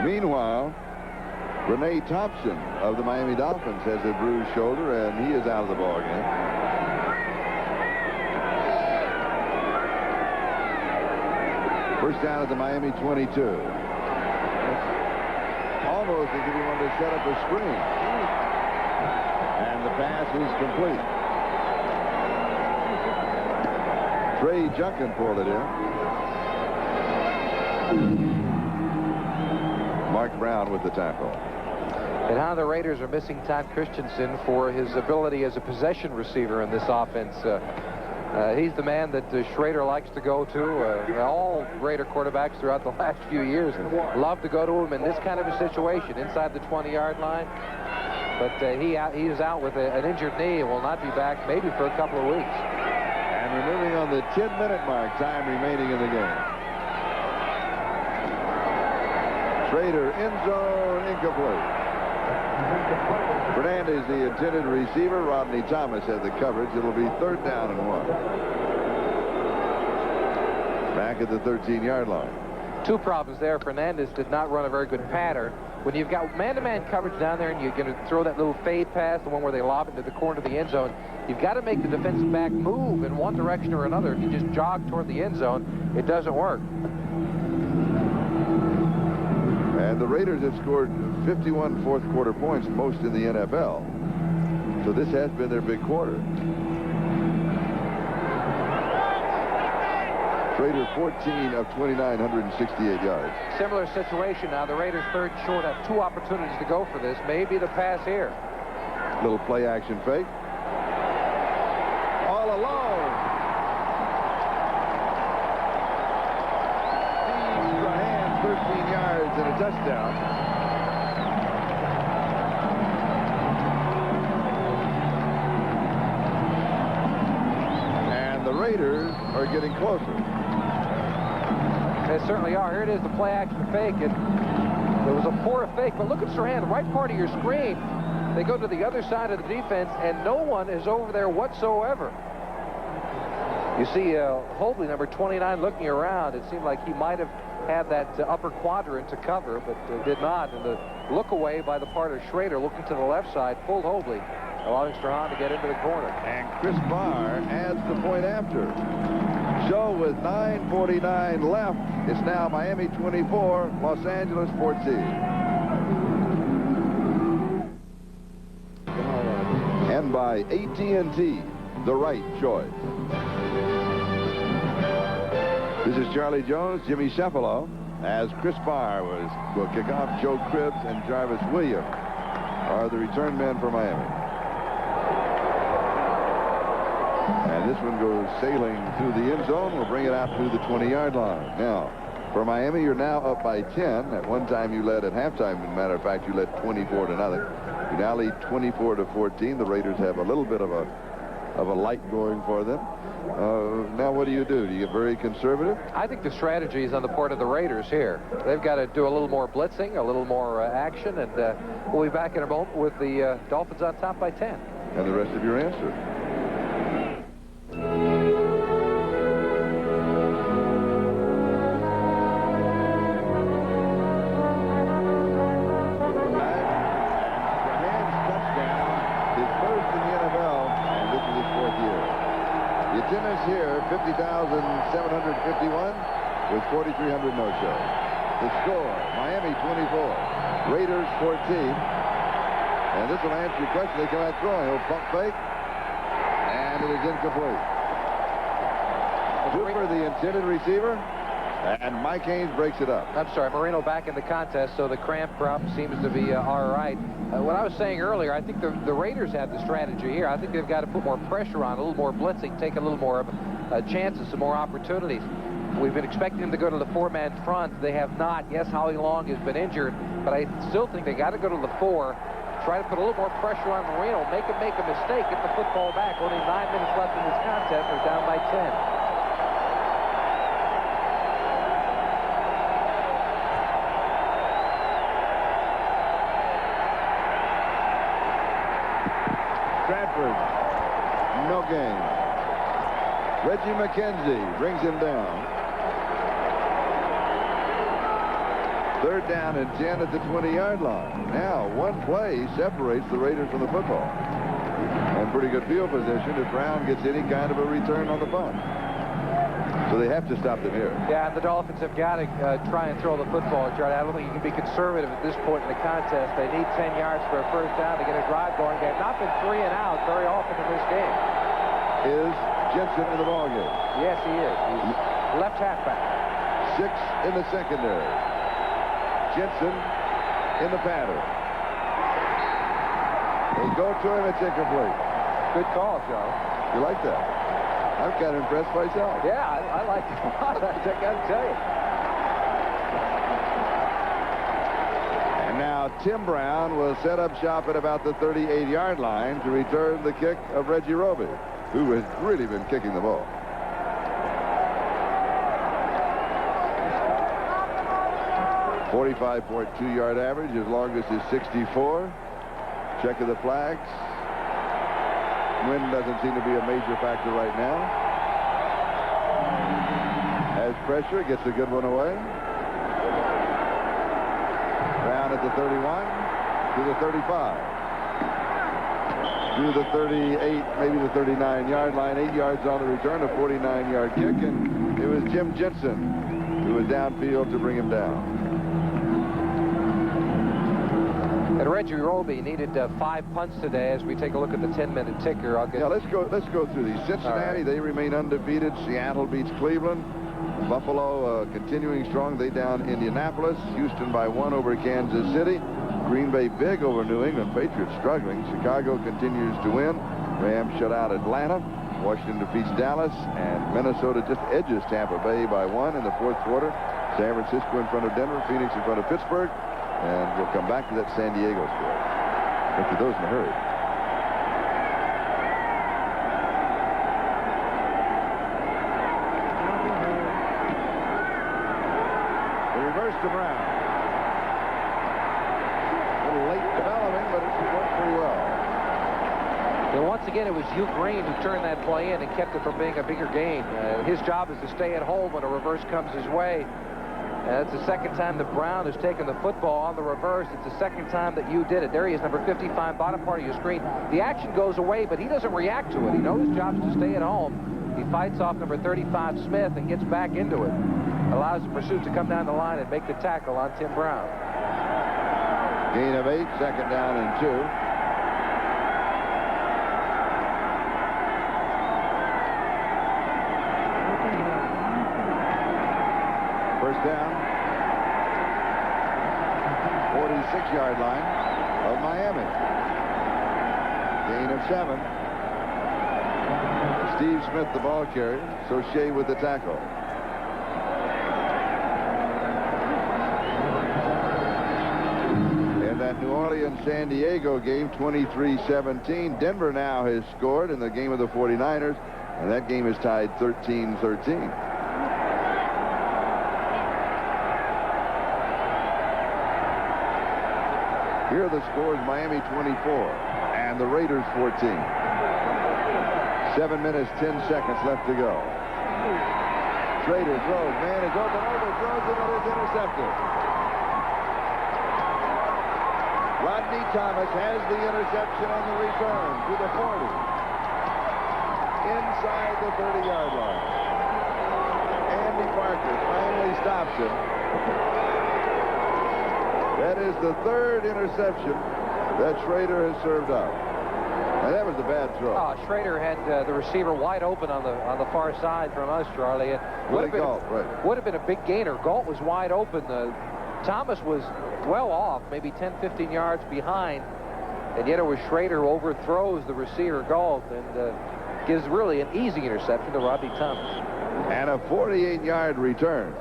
Meanwhile, Renee Thompson of the Miami Dolphins has a bruised shoulder, and he is out of the ball game. First down at the Miami 22. Almost as if he wanted to set up a screen. And the pass is complete. Trey Junkin pulled it in. Mark Brown with the tackle. And how the Raiders are missing Todd Christensen for his ability as a possession receiver in this offense. He's the man that Schrader likes to go to. All Raider quarterbacks throughout the last few years love to go to him in this kind of a situation inside the 20-yard line. But he is out with an injured knee and will not be back maybe for a couple of weeks. And we're moving on the 10-minute mark, time remaining in the game. Schrader, end zone, incomplete. Fernandez, the intended receiver. Rodney Thomas had the coverage. It'll be 3rd down and 1. Back at the 13-yard line. 2 problems there. Fernandez did not run a very good pattern. When you've got man-to-man coverage down there and you're going to throw that little fade pass, the one where they lob it to the corner of the end zone, you've got to make the defensive back move in one direction or another. If you just jog toward the end zone, it doesn't work. And the Raiders have scored 51 fourth-quarter points, most in the NFL. So this has been their big quarter. Schrader, 14 of 29, 168 yards. Similar situation now. The Raiders 3rd and short have 2 opportunities to go for this. Maybe the pass here. Little play-action fake. All alone. Feeds the hands, 13 yards and a touchdown. And the Raiders are getting closer. They certainly are. Here it is, the play-action fake. It was a poor fake, but look at Sirhan, the right part of your screen. They go to the other side of the defense, and no one is over there whatsoever. You see Hobley, number 29, looking around. It seemed like he might have had that upper quadrant to cover, but did not. And the look away by the part of Schrader, looking to the left side, pulled Hobley, allowing Sirhan to get into the corner. And Chris Barr adds the point after. So with 9:49 left, it's now Miami 24, Los Angeles 14. And by AT&T, the right choice. This is Charlie Jones, Jimmy Cephalo, as Chris Barr will kick off. Joe Cribbs and Jarvis Williams are the return men for Miami. And this one goes sailing through the end zone. We'll bring it out to the 20-yard line. Now, for Miami, you're now up by 10. At one time, you led at halftime. As a matter of fact, you led 24-0. You now lead 24-14. The Raiders have a little bit of a light going for them. Now, what do? You get very conservative? I think the strategy is on the part of the Raiders here. They've got to do a little more blitzing, a little more action, and we'll be back in a moment with the Dolphins on top by 10. And the rest of your answer. Here, 50,751 with 4,300 no-shows. The score, Miami 24, Raiders 14. And this will answer your question. They come out throwing. He'll pump fake. And it is incomplete. Cooper, the intended receiver. And Mike Haynes breaks it up. I'm sorry, Marino back in the contest, so the cramp problem seems to be all right. What I was saying earlier, I think the Raiders have the strategy here. I think they've got to put more pressure on, a little more blitzing, take a little more chances, some more opportunities. We've been expecting them to go to the 4-man front. They have not. Yes, Howie Long has been injured, but I still think they got to go to the 4. Try to put a little more pressure on Marino, make him make a mistake, get the football back. Only 9 minutes left in this contest. They're down by 10. Stratford, no gain. Reggie McKenzie brings him down. 3rd down and 10 at the 20-yard line. Now, one play separates the Raiders from the football. And pretty good field position if Brown gets any kind of a return on the punt. So they have to stop them here. Yeah, and the Dolphins have got to try and throw the football, Charlie. I don't think you can be conservative at this point in the contest. They need 10 yards for a 1st down to get a drive going. They've not been 3 and out very often in this game. Is Jensen in the ballgame? Yes, he is. He's left halfback. 6 in the secondary. Jensen in the pattern. They go to him. It's incomplete. Good call, Charlie. You like that? I'm kind of impressed myself. Yeah, I like it a lot. I got to tell you. And now Tim Brown will set up shop at about the 38-yard line to return the kick of Reggie Roby, who has really been kicking the ball. .2-yard average. His longest is 64. Check of the flags. Wind doesn't seem to be a major factor right now. Has pressure, gets a good one away. Brown at the 31, to the 35. To the 38, maybe the 39-yard line. 8 yards on the return, a 49-yard kick, and it was Jim Jensen who was downfield to bring him down. And Reggie Roby needed 5 punts today. As we take a look at the 10-minute ticker, I'll get. Yeah, let's go through these. Cincinnati, they remain undefeated. Seattle beats Cleveland. Buffalo continuing strong. They down Indianapolis. Houston by 1 over Kansas City. Green Bay big over New England. Patriots struggling. Chicago continues to win. Rams shut out Atlanta. Washington defeats Dallas, and Minnesota just edges Tampa Bay by 1 in the 4th quarter. San Francisco in front of Denver. Phoenix in front of Pittsburgh. And we'll come back to that San Diego score. Look at those in a hurry. The reverse to Brown. A little late developing, but it's worked pretty well. And once again, it was Hugh Green who turned that play in and kept it from being a bigger gain. His job is to stay at home when a reverse comes his way. It's the 2nd time that Brown has taken the football on the reverse. It's the 2nd time that you did it. There he is, number 55, bottom part of your screen. The action goes away, but he doesn't react to it. He knows his job is to stay at home. He fights off number 35, Smith, and gets back into it. Allows the pursuit to come down the line and make the tackle on Tim Brown. Gain of 8, 2nd down and 2. Down 46-yard line of Miami. Gain of 7. Steve Smith the ball carrier, so Shea with the tackle. In that New Orleans-San Diego game, 23-17. Denver now has scored in the game of the 49ers, and that game is tied 13-13. Here are the scores: Miami 24 and the Raiders 14. 7 minutes, 10 seconds left to go. Schrader throws, man is open, overthrows it, and is intercepted. Rodney Thomas has the interception on the return to the 40. Inside the 30-yard line. Andy Parker finally stops him. That is the third interception that Schrader has served up. And that was a bad throw. Schrader had the receiver wide open on the far side from us, Charlie. It would have been a big gainer. Galt was wide open. Thomas was well off, maybe 10, 15 yards behind. And yet it was Schrader who overthrows the receiver Galt and gives really an easy interception to Rodney Thomas. And a 48-yard return.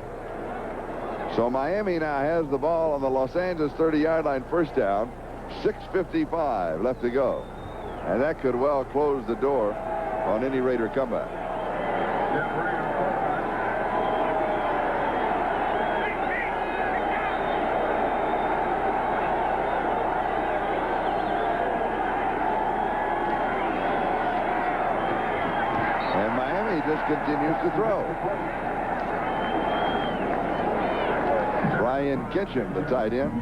So Miami now has the ball on the Los Angeles 30-yard line, first down. 6:55 left to go. And that could well close the door on any Raider comeback. And Miami just continues to throw. Brian Kitchen, the tight end.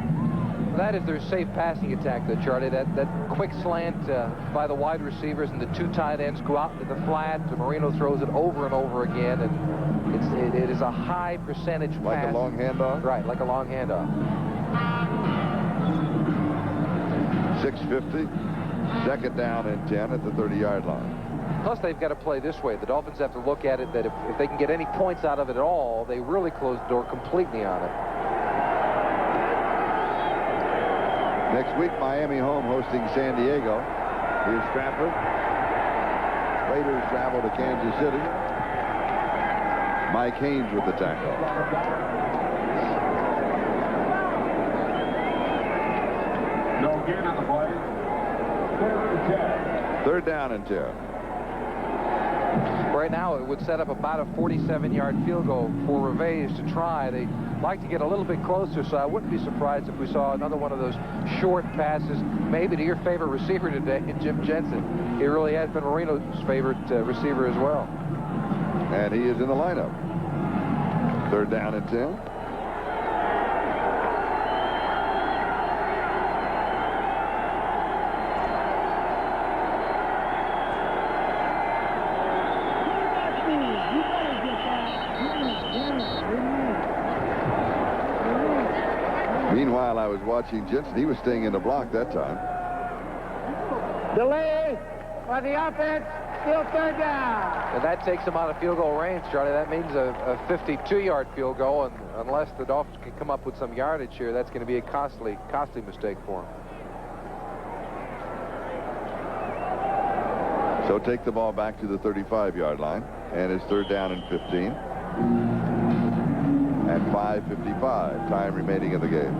That is their safe passing attack, Charlie. That quick slant by the wide receivers and the two tight ends go out into the flat. Marino throws it over and over again, and it is a high percentage pass. Like a long handoff? Right, like a long handoff. 6:50, second down and 10 at the 30-yard line. Plus, they've got to play this way. The Dolphins have to look at it that if they can get any points out of it at all, they really close the door completely on it. Next week, Miami home hosting San Diego. Here's Stratford. Raiders travel to Kansas City. Mike Haynes with the tackle. No gain on the play. Third down and 10. Right now, it would set up about a 47-yard field goal for Reves to try. They like to get a little bit closer, so I wouldn't be surprised if we saw another one of those short passes, maybe to your favorite receiver today, Jim Jensen. He really has been Marino's favorite receiver as well. And he is in the lineup. Third down and 10. Meanwhile, I was watching Jensen. He was staying in the block that time. Delay by the offense. Still third down. And that takes them out of field goal range, Charlie. That means a 52-yard field goal, and unless the Dolphins can come up with some yardage here, that's going to be a costly mistake for them. So take the ball back to the 35-yard line, and it's third down and 15. And 5:55 time remaining in the game.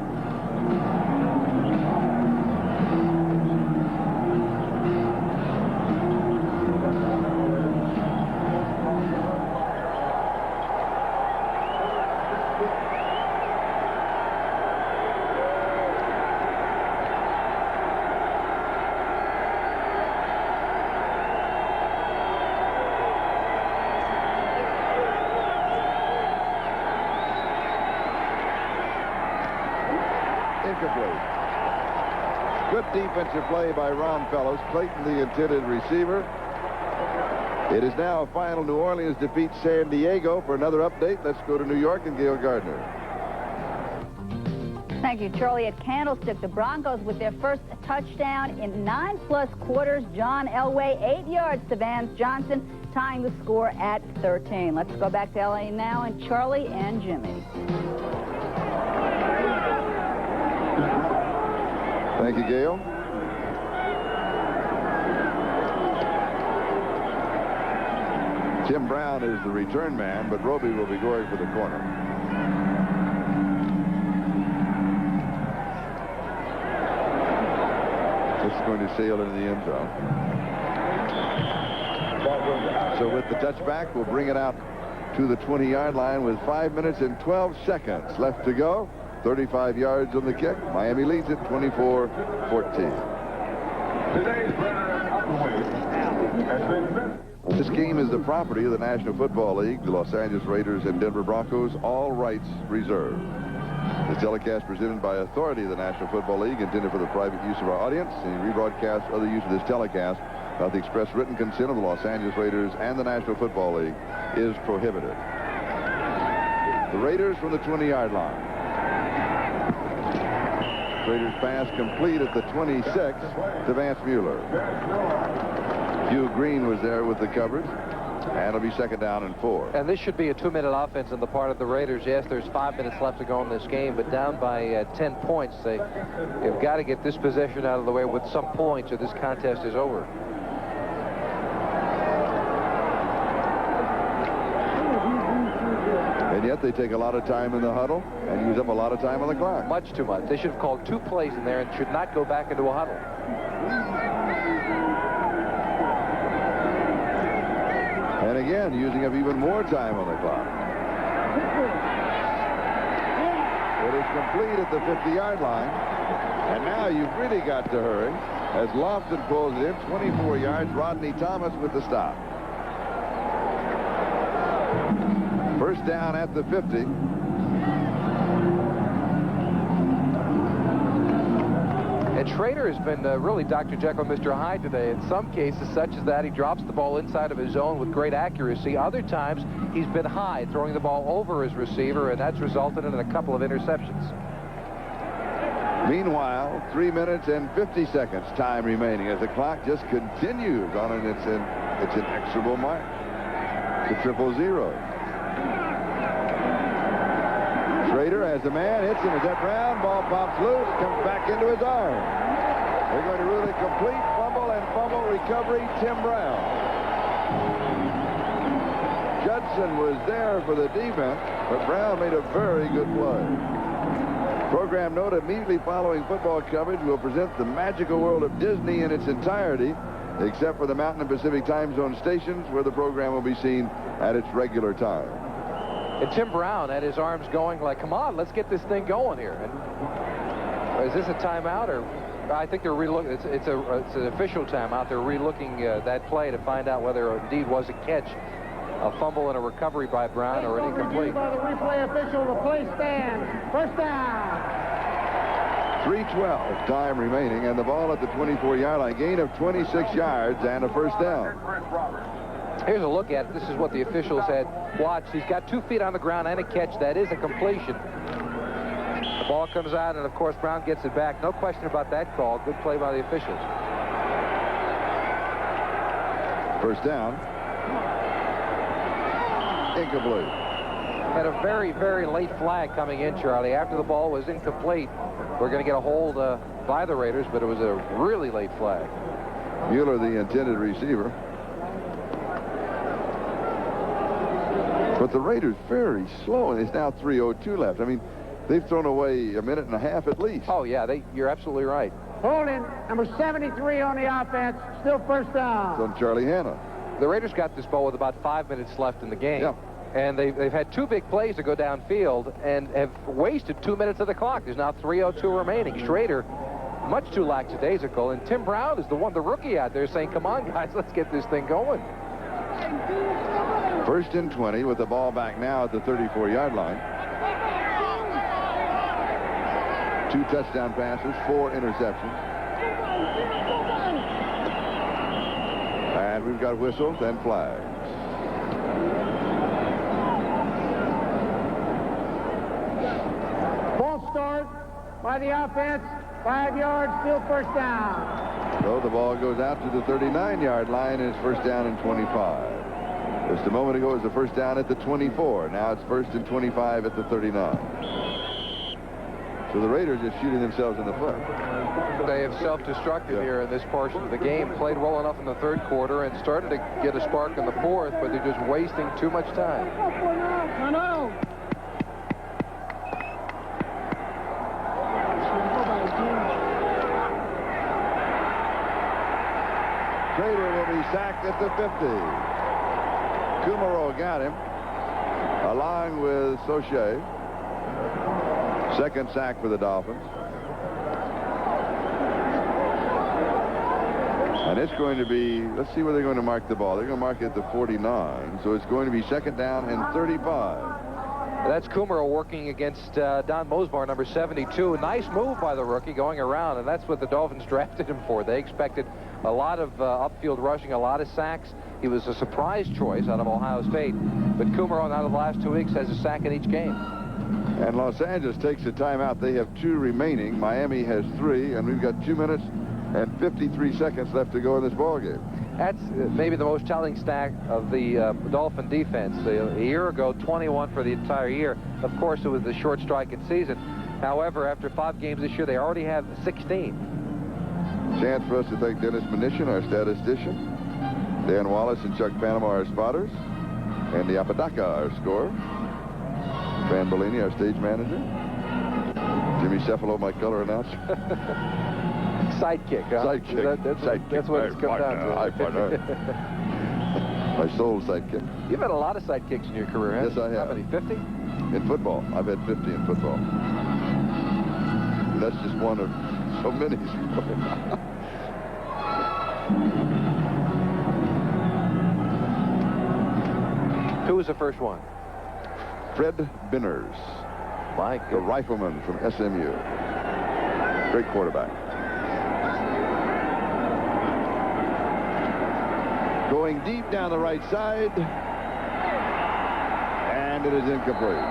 Incomplete. Good defensive play by Ron Fellows. Clayton, the intended receiver. It is now a final. New Orleans defeats San Diego. For another update, let's go to New York and Gail Gardner. Thank you, Charlie. At Candlestick, the Broncos with their first touchdown in 9+ quarters. John Elway, 8 yards to Vance Johnson, tying the score at 13. Let's go back to L.A. now, and Charlie and Jimmy. Thank you, Gail. Tim Brown is the return man, but Roby will be going for the corner. It's going to sail into the end zone. So with the touchback, we'll bring it out to the 20-yard line with 5 minutes and 12 seconds left to go. 35 yards on the kick. Miami leads it 24-14. This game is the property of the National Football League, the Los Angeles Raiders and Denver Broncos, all rights reserved. This telecast presented by authority of the National Football League, intended for the private use of our audience. Any rebroadcast or other use of this telecast without the express written consent of the Los Angeles Raiders and the National Football League is prohibited. The Raiders from the 20-yard line. Schrader's pass complete at the 26 to Vance Mueller. Hugh Green was there with the coverage. And it'll be 2nd down and 4. And this should be a 2-minute offense on the part of the Raiders. Yes, there's 5 minutes left to go in this game, but down by 10 points. They've got to get this possession out of the way with some points or this contest is over. And yet they take a lot of time in the huddle and use up a lot of time on the clock. Much too much. They should have called 2 plays in there and should not go back into a huddle. And again, using up even more time on the clock. It is complete at the 50-yard line. And now you've really got to hurry as Lofton pulls it in 24 yards. Rodney Thomas with the stop. First down at the 50. And Schrader has been really Dr. Jekyll and Mr. Hyde today. In some cases, such as that, he drops the ball inside of his zone with great accuracy. Other times, he's been high, throwing the ball over his receiver, and that's resulted in a couple of interceptions. Meanwhile, 3 minutes and 50 seconds time remaining as the clock just continues on its inexorable march to 0-0. Schrader has a man, hits him. Is that Brown? Ball pops loose, comes back into his arm. They're going to rule it complete. Fumble recovery, Tim Brown. Judson was there for the defense, but Brown made a very good play. Program note: immediately following football coverage, we'll present the magical world of Disney in its entirety, except for the Mountain and Pacific time zone stations, where the program will be seen at its regular time. And Tim Brown had his arms going like, come on, let's get this thing going here. And is this a timeout? Or I think they're relooking. It's an official timeout. They're relooking that play to find out whether it indeed was a catch, a fumble and a recovery by Brown, or an incomplete. By the replay official, the play stands. First down. 3:12 time remaining, and the ball at the 24-yard line. Gain of 26 yards and a first down. Here's a look at it. This is what the officials had watched. He's got 2 feet on the ground and a catch. That is a completion. The ball comes out, and of course Brown gets it back. No question about that call. Good play by the officials. First down. Incomplete. Had a very, very late flag coming in, Charlie. After the ball was incomplete, we're going to get a hold by the Raiders, but it was a really late flag. Mueller, the intended receiver. But the Raiders very slow, and it's now 3:02 left. I mean, they've thrown away a minute and a half at least. Oh, yeah, you're absolutely right. Holding, number 73 on the offense, still first down. It's on Charlie Hanna. The Raiders got this ball with about 5 minutes left in the game. Yeah. And they've had 2 big plays to go downfield and have wasted 2 minutes of the clock. There's now 3:02 remaining. Schrader, much too lackadaisical, and Tim Brown is the rookie out there saying, come on, guys, let's get this thing going. First and 20 with the ball back now at the 34-yard line. 2 touchdown passes, 4 interceptions. And we've got whistles and flags. False start by the offense. 5 yards, still first down. So the ball goes out to the 39-yard line, and it's first down and 25. Just a moment ago, it was the first down at the 24. Now it's first and 25 at the 39. So the Raiders are shooting themselves in the foot. They have self-destructed here in this portion of the game. Played well enough in the 3rd quarter and started to get a spark in the 4th, but they're just wasting too much time. Schrader will be sacked at the 50. Kumaro got him, along with Soche. 2nd sack for the Dolphins. And it's going to be, let's see where they're going to mark the ball. They're going to mark it at the 49. So it's going to be 2nd down and 35. That's Kumaro working against Don Mosbar, number 72. Nice move by the rookie going around, and that's what the Dolphins drafted him for. They expected a lot of upfield rushing, a lot of sacks. He was a surprise choice out of Ohio State. But Kumaro, out of the last 2 weeks, has a sack in each game. And Los Angeles takes a timeout. They have 2 remaining. Miami has 3, and we've got 2 minutes and 53 seconds left to go in this ball game. That's maybe the most telling stat of the Dolphin defense. A year ago, 21 for the entire year. Of course, it was the short striking season. However, after 5 games this year, they already have 16. Chance for us to thank Dennis Mnuchin, our statistician, Dan Wallace and Chuck Panama, our spotters, Andy Apodaca, our scorer, Fran Bellini, our stage manager, Jimmy Cephalo, my color announcer. Sidekick, huh? Sidekick. That's what it's come down to. Hi, partner. My sole sidekick. You've had a lot of sidekicks in your career, haven't you? Yes, I have. How many, 50? In football. I've had 50 in football. That's just one of so many. Who was the first one? Fred Binners, My the goodness. rifleman from SMU. Great quarterback. Going deep down the right side. And it is incomplete.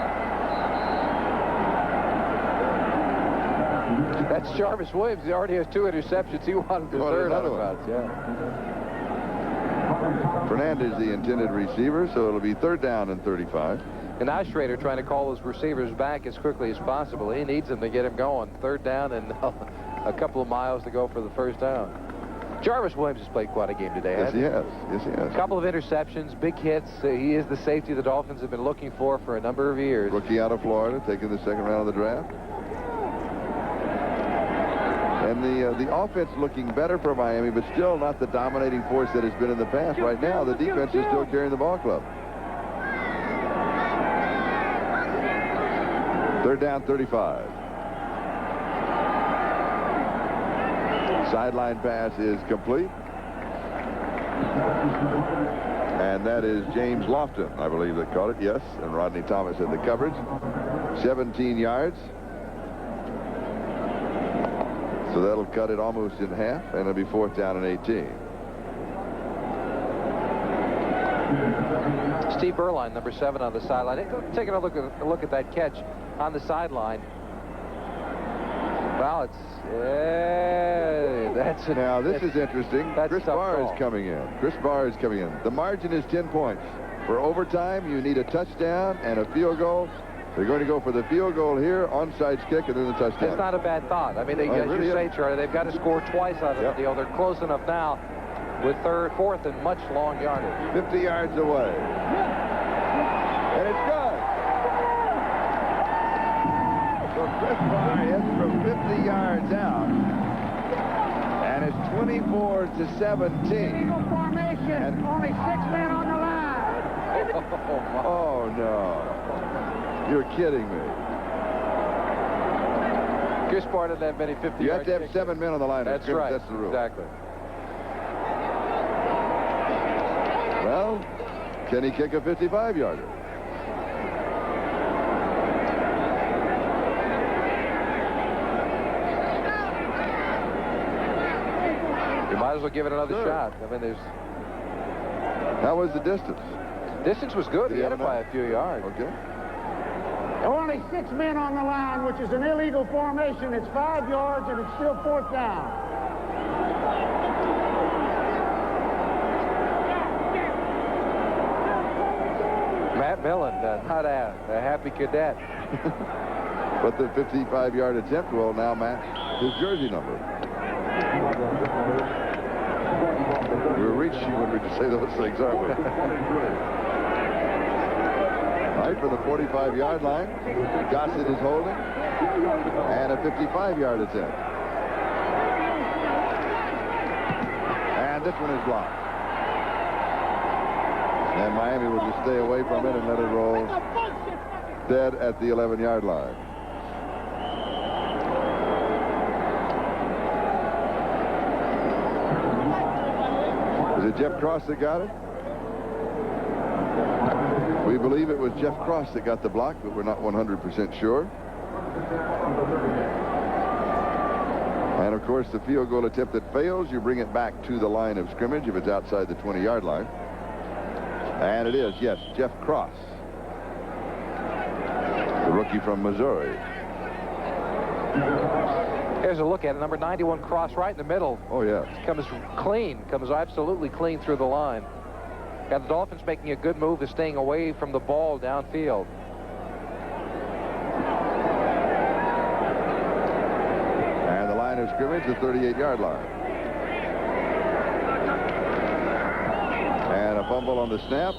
That's Jarvis Williams. He already has 2 interceptions. He wanted the third out of bounds. Yeah. Fernandez, the intended receiver, so it'll be 3rd down and 35. And now Schrader trying to call those receivers back as quickly as possible. He needs them to get him going. 3rd down and a couple of miles to go for the first down. Jarvis Williams has played quite a game today, Yes, hasn't he has. Yes, he has. A couple of interceptions, big hits. He is the safety the Dolphins have been looking for a number of years. Rookie out of Florida, taking the 2nd round of the draft. And the offense looking better for Miami, but still not the dominating force that has been in the past. Right now, the defense is still carrying the ball club. 3rd down, 35. Sideline pass is complete. And that is James Lofton, I believe, that caught it. Yes, and Rodney Thomas had the coverage. 17 yards. So that'll cut it almost in half, and it'll be 4th down and 18. Steve Berline, number 7 on the sideline. Taking a look at that catch on the sideline. Well, Now, this is interesting. Chris Barr is coming in. Chris Barr is coming in. The margin is 10 points. For overtime, you need a touchdown and a field goal. They're going to go for the field goal here, onside kick, and then the touchdown. That's not a bad thought. I mean, as you say, Charlie, they've got to score twice out of the deal. They're close enough now with 3rd, 4th, and much long yardage. 50 yards away. And it's good. So Chris Barr hits from 50 yards out. And it's 24-17. Eagle formation. Only 6 men on the line. Oh, no. You're kidding me. Chris Barr doesn't have many 50-yard You have to have 7 men on the line. That's right. That's the rule. Exactly. Well, can he kick a 55-yarder? You might as well give it another shot. I mean, How was the distance? Distance was good. He had it by a few yards. Okay. Only 6 men on the line, which is an illegal formation. It's 5 yards, and it's still 4th down. Matt Millen, not a happy cadet. But the 55-yard attempt will now match his jersey number. We're reaching when we say those things, aren't we? Right for the 45-yard line. Gossett is holding. And a 55-yard attempt. And this one is blocked. And Miami will just stay away from it and let it roll dead at the 11-yard line. Was it Jeff Cross that got it? We believe it was Jeff Cross that got the block, but we're not 100% sure. And, of course, the field goal attempt that fails, you bring it back to the line of scrimmage if it's outside the 20-yard line. And it is, yes, Jeff Cross. The rookie from Missouri. Here's a look at it. Number 91 cross right in the middle. Oh, yeah. Comes clean. Comes absolutely clean through the line. Got the Dolphins making a good move to staying away from the ball downfield. And the line of scrimmage, the 38-yard line. And a fumble on the snap.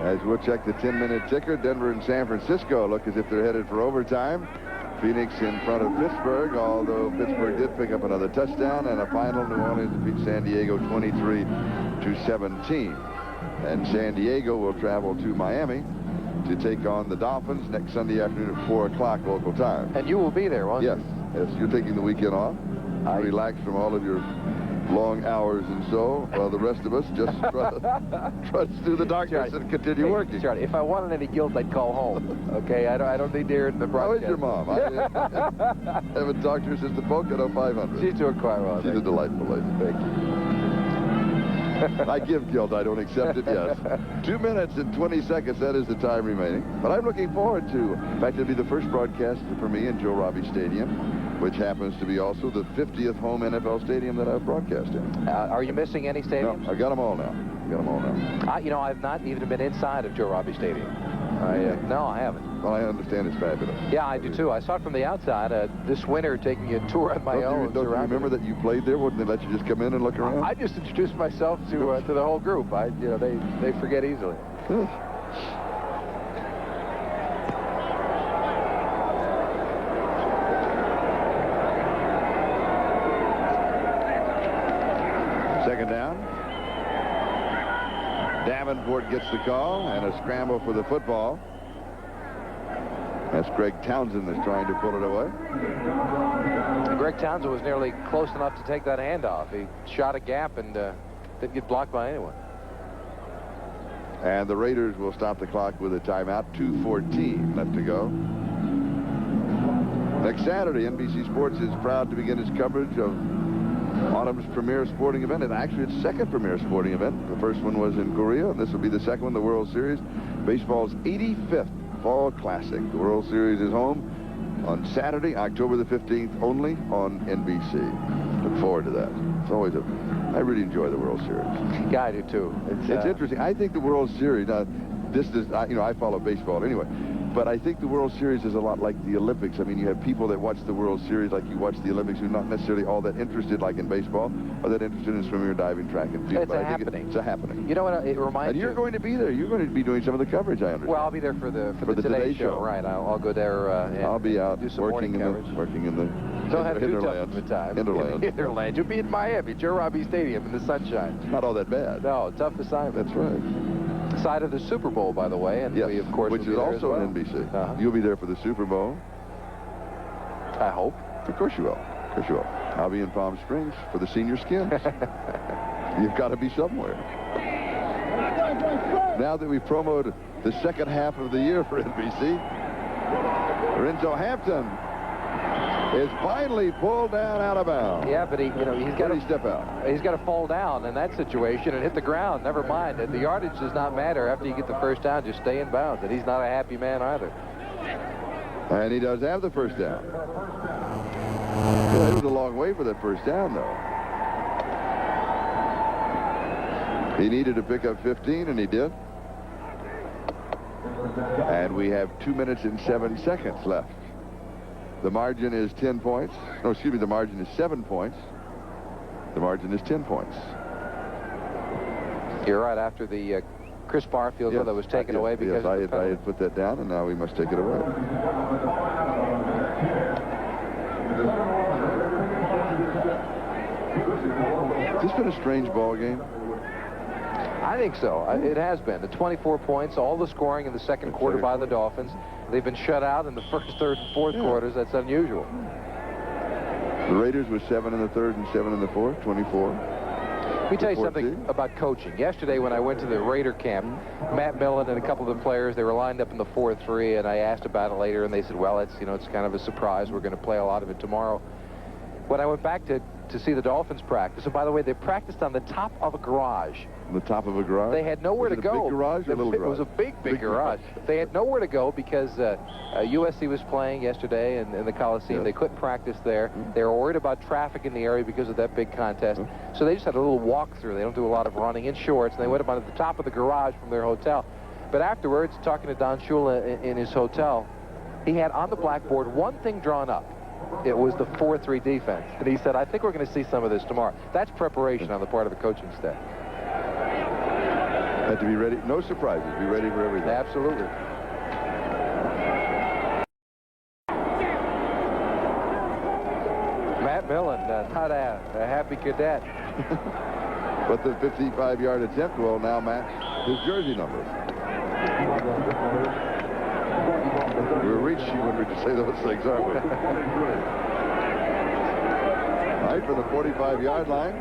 As we'll check the 10-minute ticker, Denver and San Francisco look as if they're headed for overtime. Phoenix in front of Pittsburgh, although Pittsburgh did pick up another touchdown, and a final. New Orleans defeats San Diego 23-17. And San Diego will travel to Miami to take on the Dolphins next Sunday afternoon at 4 o'clock local time. And you will be there, won't you? Yes, you're taking the weekend off. Relax from all of your long hours and so, while the rest of us just trudge through the darkness and continue working. Charlie, if I wanted any guilt, I'd call home. Okay, I don't need to hear it in the broadcast. How is your mom? I haven't talked to her since the Pocono 500. She's doing quite well. She's a delightful lady. Thank you. I give guilt. I don't accept it, yes. 2 minutes and 20 seconds, that is the time remaining. But I'm looking forward to, in fact, it'll be the first broadcast for me in Joe Robbie Stadium, which happens to be also the 50th home NFL stadium that I've broadcast in. Are you missing any stadiums? No, I got them all now. You know, I've not even been inside of Joe Robbie Stadium. No, I haven't. Well, I understand it's fabulous. Yeah, I do too. I saw it from the outside this winter, taking a tour on my own. Don't you remember that you played there? Wouldn't they let you just come in and look around? I just introduced myself to the whole group. They forget easily. Second down. Davenport gets the call, and a scramble for the football. That's Greg Townsend that's trying to pull it away. And Greg Townsend was nearly close enough to take that handoff. He shot a gap and didn't get blocked by anyone. And the Raiders will stop the clock with a timeout. 2:14 left to go. Next Saturday, NBC Sports is proud to begin its coverage of autumn's premier sporting event, and actually its second premier sporting event. The first one was in Korea, and this will be the second one, the World Series. Baseball's 85th Fall Classic. The World Series is home on Saturday, October the 15th, only on NBC. Look forward to that. It's always I really enjoy the World Series. Yeah, I do too. It's interesting. I think the World Series, this is, I follow baseball anyway, but I think the World Series is a lot like the Olympics. I mean, you have people that watch the World Series like you watch the Olympics who are not necessarily all that interested, like in baseball, or that interested in swimming or diving, track and field. It's a happening. It's a happening. You know what it reminds me? And you're going to be there. You're going to be doing some of the coverage, I understand. Well, I'll be there for the Today Show. Right. I'll go there and I'll be out do some working in the Don't have too tough of a time. Hinterlands. You'll be in Miami, Joe Robbie Stadium in the sunshine. Not all that bad. No, tough assignment. That's right. Side of the Super Bowl, by the way, and yes, we, of course, which is also on NBC. You'll be there for the Super Bowl. I hope. Of course you will. Of course you will. I'll be in Palm Springs for the Senior Skins. You've got to be somewhere. Now that we've promoted the second half of the year for NBC, Lorenzo Hampton is finally pulled down out of bounds. Yeah, but he's got to step out. He's got to fall down in that situation and hit the ground. Never mind. The yardage does not matter after you get the first down. Just stay in bounds. And he's not a happy man either. And he does have the first down. Well, it was a long way for that first down, though. He needed to pick up 15, and he did. And we have 2 minutes and 7 seconds left. The margin is 10 points. No, excuse me, the margin is 7 points. The margin is 10 points. You're right, after the Chris Barfield that was taken away because I had put that down, and now we must take it away. Has this been a strange ball game? I think so. It has been. The 24 points, all the scoring in the second quarter by the Dolphins. They've been shut out in the first, third, and fourth quarters. That's unusual. The Raiders were 7 in the third and 7 in the fourth, 24. Let me tell you something about coaching. Yesterday when I went to the Raider camp, Matt Millen and a couple of the players, they were lined up in the 4-3, and I asked about it later, and they said, well, it's kind of a surprise. We're going to play a lot of it tomorrow. When I went back to to see the Dolphins practice. And by the way, they practiced on the top of a garage. On the top of a garage? They had nowhere to go. A big garage or a little garage? It was a big garage. They had nowhere to go because USC was playing yesterday in the Coliseum. Yes. They couldn't practice there. They were worried about traffic in the area because of that big contest. So they just had a little walk-through. They don't do a lot of running in shorts. And they went up on the top of the garage from their hotel. But afterwards, talking to Don Shula in his hotel, he had on the blackboard one thing drawn up. It was the 4-3 defense. And he said, I think we're going to see some of this tomorrow. That's preparation on the part of the coaching staff. Had to be ready. No surprises. Be ready for everything. Absolutely. Matt Millen, not a happy cadet. But the 55-yard attempt will now match his jersey number. We're reaching when we say those things, aren't we? Right for the 45-yard line.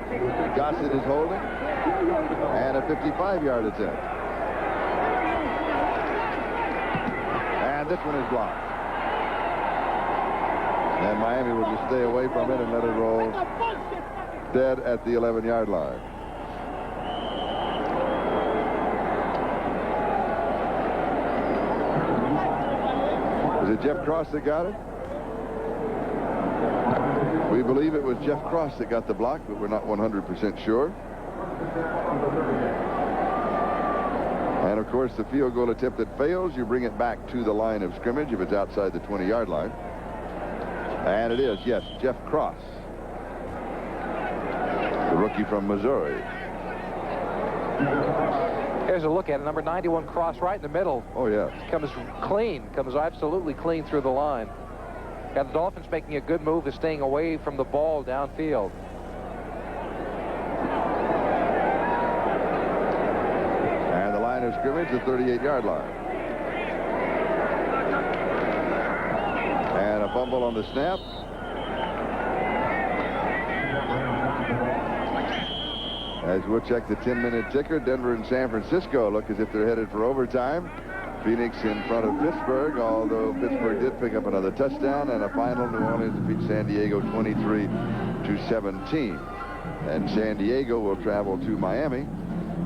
Gossett is holding. And a 55-yard attempt. And this one is blocked. And Miami will just stay away from it and let it roll dead at the 11-yard line. Was it Jeff Cross that got it? We believe it was Jeff Cross that got the block, but we're not 100% sure. And, of course, the field goal attempt that fails, you bring it back to the line of scrimmage if it's outside the 20-yard line. And it is, yes, Jeff Cross, the rookie from Missouri. Here's a look at it. Number 91 Cross right in the middle. Oh, yes. Comes clean. Comes absolutely clean through the line. Got the Dolphins making a good move to staying away from the ball downfield. And the line of scrimmage, the 38-yard line. And a fumble on the snap. As we'll check the 10-minute ticker, Denver and San Francisco look as if they're headed for overtime. Phoenix in front of Pittsburgh, although Pittsburgh did pick up another touchdown, and a final New Orleans defeats San Diego 23-17. And San Diego will travel to Miami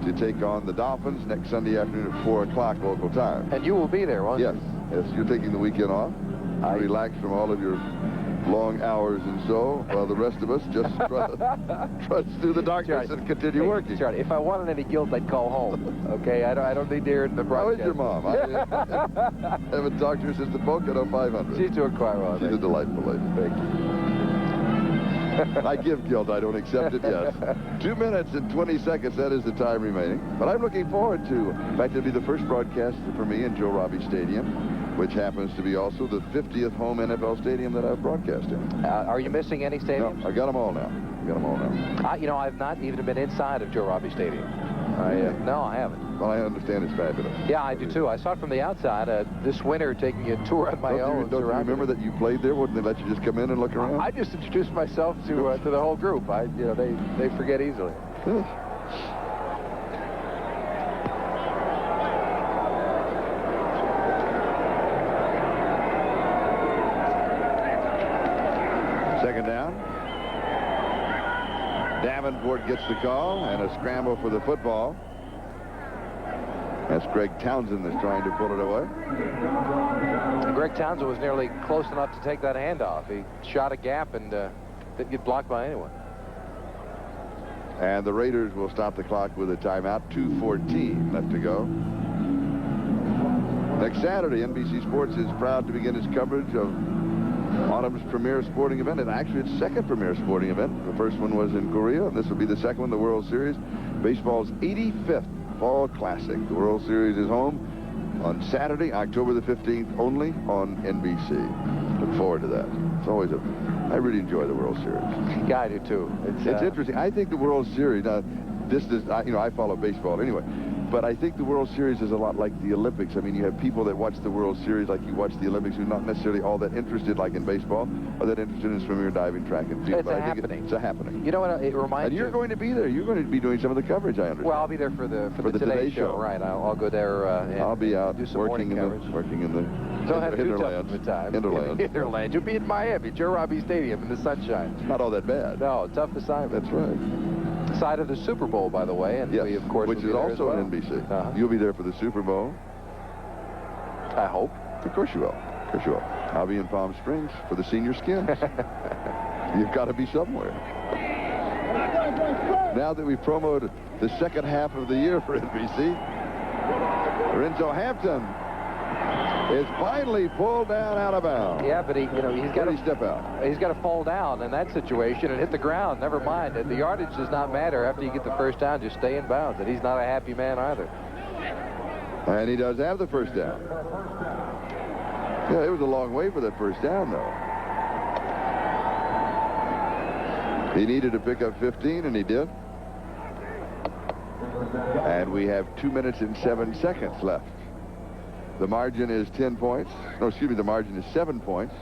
to take on the Dolphins next Sunday afternoon at 4 o'clock local time. And you will be there, won't you? Yes. Yes, you're taking the weekend off. Relax from all of your long hours and so, while the rest of us just trudge through the darkness and continue working. Charlie, if I wanted any guilt, I'd call home. Okay, I don't need to hear it in the broadcast. How is your mom? I haven't talked to her since the Pocono 500. She's doing quite well. She's a delightful lady. Thank you. I give guilt. I don't accept it, yes. 2 minutes and 20 seconds, that is the time remaining. But I'm looking forward to, in fact, it'll be the first broadcast for me in Joe Robbie Stadium, which happens to be also the 50th home NFL stadium that I've broadcast in. Are you missing any stadiums? No, I got them all now. You know, I've not even been inside of Joe Robbie Stadium. No, I haven't. Well, I understand it's fabulous. Yeah, I do too. I saw it from the outside this winter, taking a tour on my own. Don't you remember that you played there? Wouldn't they let you just come in and look around? I just introduced myself to the whole group. They forget easily. Second down. Davenport gets the call and a scramble for the football. That's Greg Townsend that's trying to pull it away. Greg Townsend was nearly close enough to take that handoff. He shot a gap and didn't get blocked by anyone. And the Raiders will stop the clock with a timeout. 2:14 left to go. Next Saturday, NBC Sports is proud to begin its coverage of autumn's premier sporting event, and actually its second premier sporting event. The first one was in Korea, and this will be the second one, the World Series. Baseball's 85th Fall Classic. The World Series is home on Saturday, October the 15th, only on NBC. Look forward to that. It's always I really enjoy the World Series. Yeah, I do too. It's interesting. I think the World Series, now, this is, I follow baseball anyway. But I think the World Series is a lot like the Olympics. I mean, you have people that watch the World Series like you watch the Olympics who are not necessarily all that interested, like in baseball, or that interested in swimming or diving, track and field. It's a happening. It's a happening. You know what? It reminds And you're going to be there. You're going to be doing some of the coverage, I understand. Well, I'll be there for the Today Show. Right. I'll go there. And I'll be out do some working in coverage. the Don't have too tough of a time. Hinterlands. Hinterlands. You'll be in Miami, Joe Robbie Stadium in the sunshine. It's not all that bad. No, tough assignment. That's right. Side of the Super Bowl, by the way, and yes, we, of course, which is also on NBC. You'll be there for the Super Bowl. I hope. Of course you will. Of course you will. I'll be in Palm Springs for the senior skins. You've got to be somewhere. Now that we've promoted the second half of the year for NBC, Lorenzo Hampton is finally pulled down out of bounds. Yeah, but he's got to step out. He's got to fall down in that situation and hit the ground. Never mind. The yardage does not matter after you get the first down. Just stay in bounds. And he's not a happy man either. And he does have the first down. Yeah, it was a long way for that first down, though. He needed to pick up 15, and he did. And we have 2 minutes and 7 seconds left. The margin is 10 points. No, excuse me, the margin is 7 points.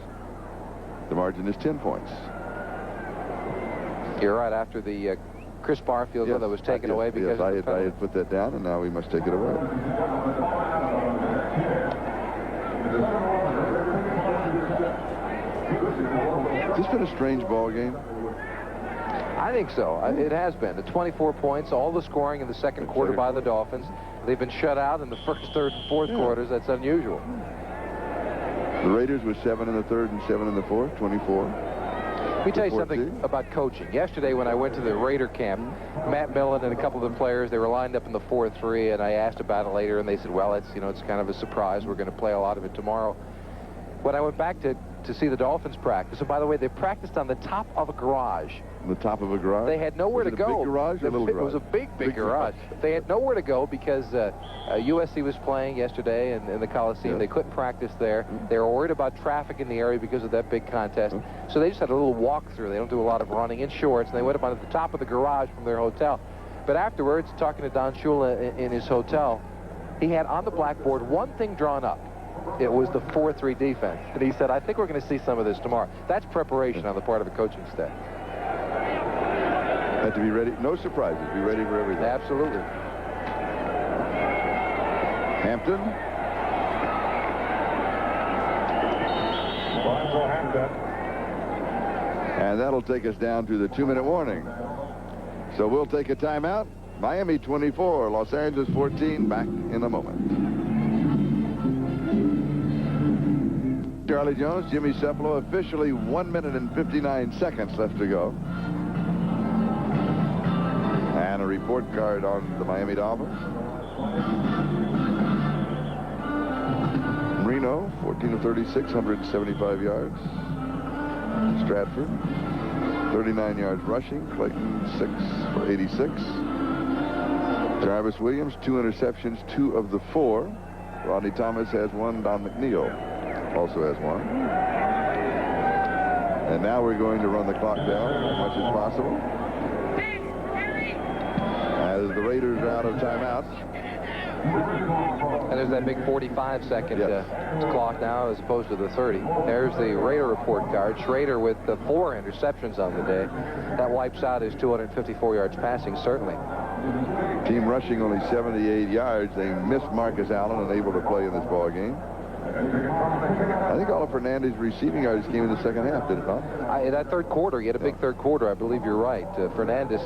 The margin is 10 points. You're right, after the Chris Barfield that was taken away because I had put that down, and now we must take it away. Has this been a strange ball game? I think so. It has been. The 24 points, all the scoring in the second quarter by the Dolphins. They've been shut out in the first, third, and fourth quarters. That's unusual. The Raiders were 7 in the third and 7 in the fourth, 24. Let me tell you something about coaching. Yesterday when I went to the Raider camp, Matt Millen and a couple of the players, they were lined up in the 4-3, and I asked about it later, and they said, well, it's kind of a surprise. We're going to play a lot of it tomorrow. When I went back to see the Dolphins practice, and by the way, they practiced on the top of a garage. On the top of a garage? They had nowhere to go. Big garage or a little garage? It was a big garage. They had nowhere to go because USC was playing yesterday in the Coliseum. They couldn't practice there. They were worried about traffic in the area because of that big contest. So they just had a little walkthrough. They don't do a lot of running in shorts, and they went up on the top of the garage from their hotel. But afterwards, talking to Don Shula in his hotel, he had on the blackboard one thing drawn up. It was the 4-3 defense. And he said, I think we're going to see some of this tomorrow. That's preparation on the part of the coaching staff. Have to be ready. No surprises. Be ready for everything. Absolutely. Hampton. And that'll take us down to the 2-minute warning. So we'll take a timeout. Miami 24, Los Angeles 14. Back in a moment. Charlie Jones, Jimmy Cepolo, officially 1 minute and 59 seconds left to go. And a report card on the Miami Dolphins. Reno, 14 of 36, 175 yards. Stratford, 39 yards rushing. Clayton, 6 for 86. Jarvis Williams, 2 interceptions, 2 of the 4. Rodney Thomas has 1. Don McNeil also has 1. And now we're going to run the clock down as much as possible. As the Raiders are out of timeouts. And there's that big 45-second clock now as opposed to the 30. There's the Raider report card. Schrader with 4 interceptions on the day. That wipes out his 254 yards passing, certainly. Team rushing only 78 yards. They missed Marcus Allen, unable to play in this ball game. I think all of Fernandez's receiving yards came in the second half, did it not? That third quarter, he had a big third quarter. I believe you're right. Fernandez,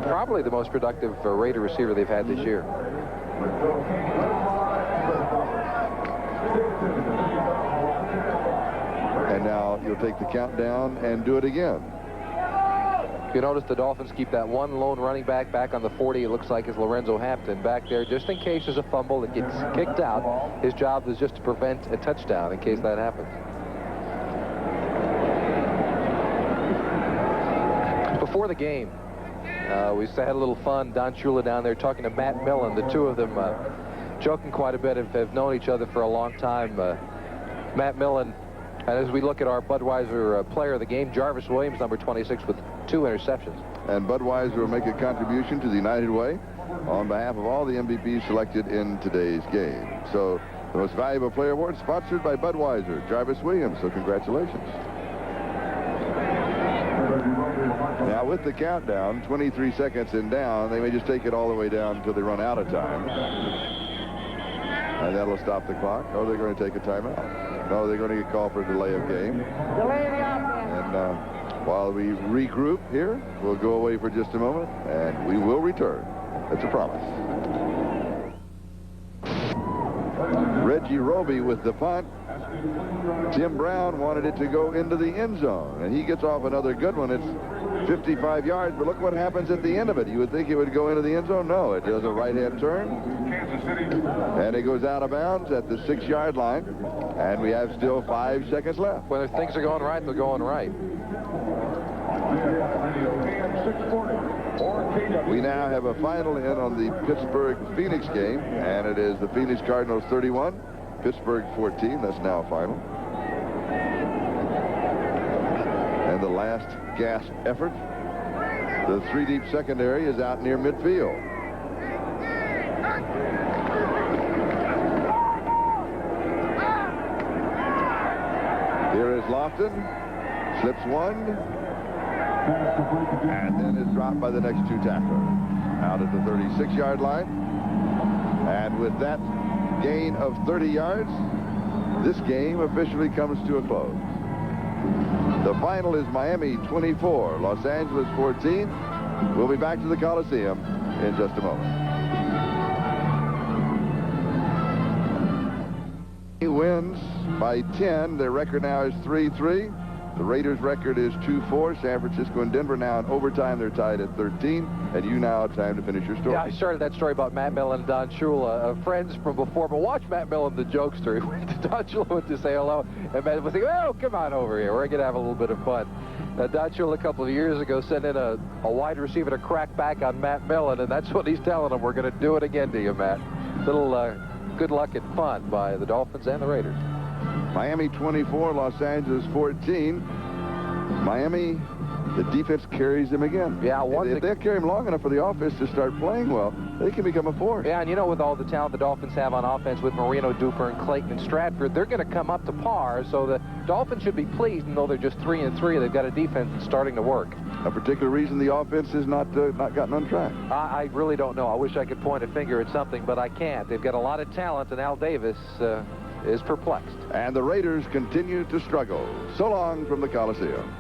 probably the most productive Raider receiver they've had this year. And now you'll take the countdown and do it again. You notice the Dolphins keep that one lone running back on the 40. It looks like it's Lorenzo Hampton back there just in case there's a fumble that gets kicked out. His job is just to prevent a touchdown in case that happens. Before the game, we had a little fun. Don Shula down there talking to Matt Millen. The two of them joking quite a bit, have known each other for a long time. Matt Millen, and as we look at our Budweiser player of the game, Jarvis Williams, number 26, with 2 interceptions. And Budweiser will make a contribution to the United Way. on behalf of all the MVPs selected in today's game. So the Most Valuable Player Award sponsored by Budweiser, Jarvis Williams. So congratulations. Now with the countdown, 23 seconds in down, they may just take it all the way down until they run out of time. And that'll stop the clock. Or they're going to take a timeout. No, they're going to get called for a delay of game. Delay the offense. And while we regroup here, we'll go away for just a moment, and we will return. That's a promise. Reggie Roby with the punt. Tim Brown wanted it to go into the end zone, and he gets off another good one. It's 55 yards, but look what happens at the end of it. You would think it would go into the end zone. No, it does a right-hand turn, and it goes out of bounds at the 6-yard line, and we have still 5 seconds left. When things are going right, they're going right. We now have a final in on the Pittsburgh-Phoenix game, and it is the Phoenix Cardinals 31, Pittsburgh 14. That's now final. And the last gasp effort. The 3-deep secondary is out near midfield. Here is Lofton. Slips one. And then is dropped by the next 2 tacklers. Out at the 36-yard line. And with that gain of 30 yards, this game officially comes to a close. The final is Miami 24, Los Angeles 14. We'll be back to the Coliseum in just a moment. He wins by 10. Their record now is 3-3. The Raiders' record is 2-4. San Francisco and Denver now in overtime. They're tied at 13. And you now have time to finish your story. Yeah, I started that story about Matt Millen and Don Shula, friends from before. But watch Matt Millen, the jokester. Don Shula went to say hello, and Matt was thinking, oh, come on over here. We're going to have a little bit of fun. Don Shula a couple of years ago sent in a wide receiver to crack back on Matt Millen, and that's what he's telling him. We're going to do it again to you, Matt. Little good luck and fun by the Dolphins and the Raiders. Miami 24, Los Angeles 14. Miami, the defense carries them again. Yeah, if they carry them long enough for the offense to start playing well, they can become a force. Yeah, and you know, with all the talent the Dolphins have on offense with Marino, Duper, and Clayton and Stratford, they're going to come up to par. So the Dolphins should be pleased, and though they're just 3-3, they've got a defense that's starting to work. A particular reason the offense has not gotten on track? I really don't know. I wish I could point a finger at something, but I can't. They've got a lot of talent, and Al Davis is perplexed. And the Raiders continue to struggle. So long from the Coliseum.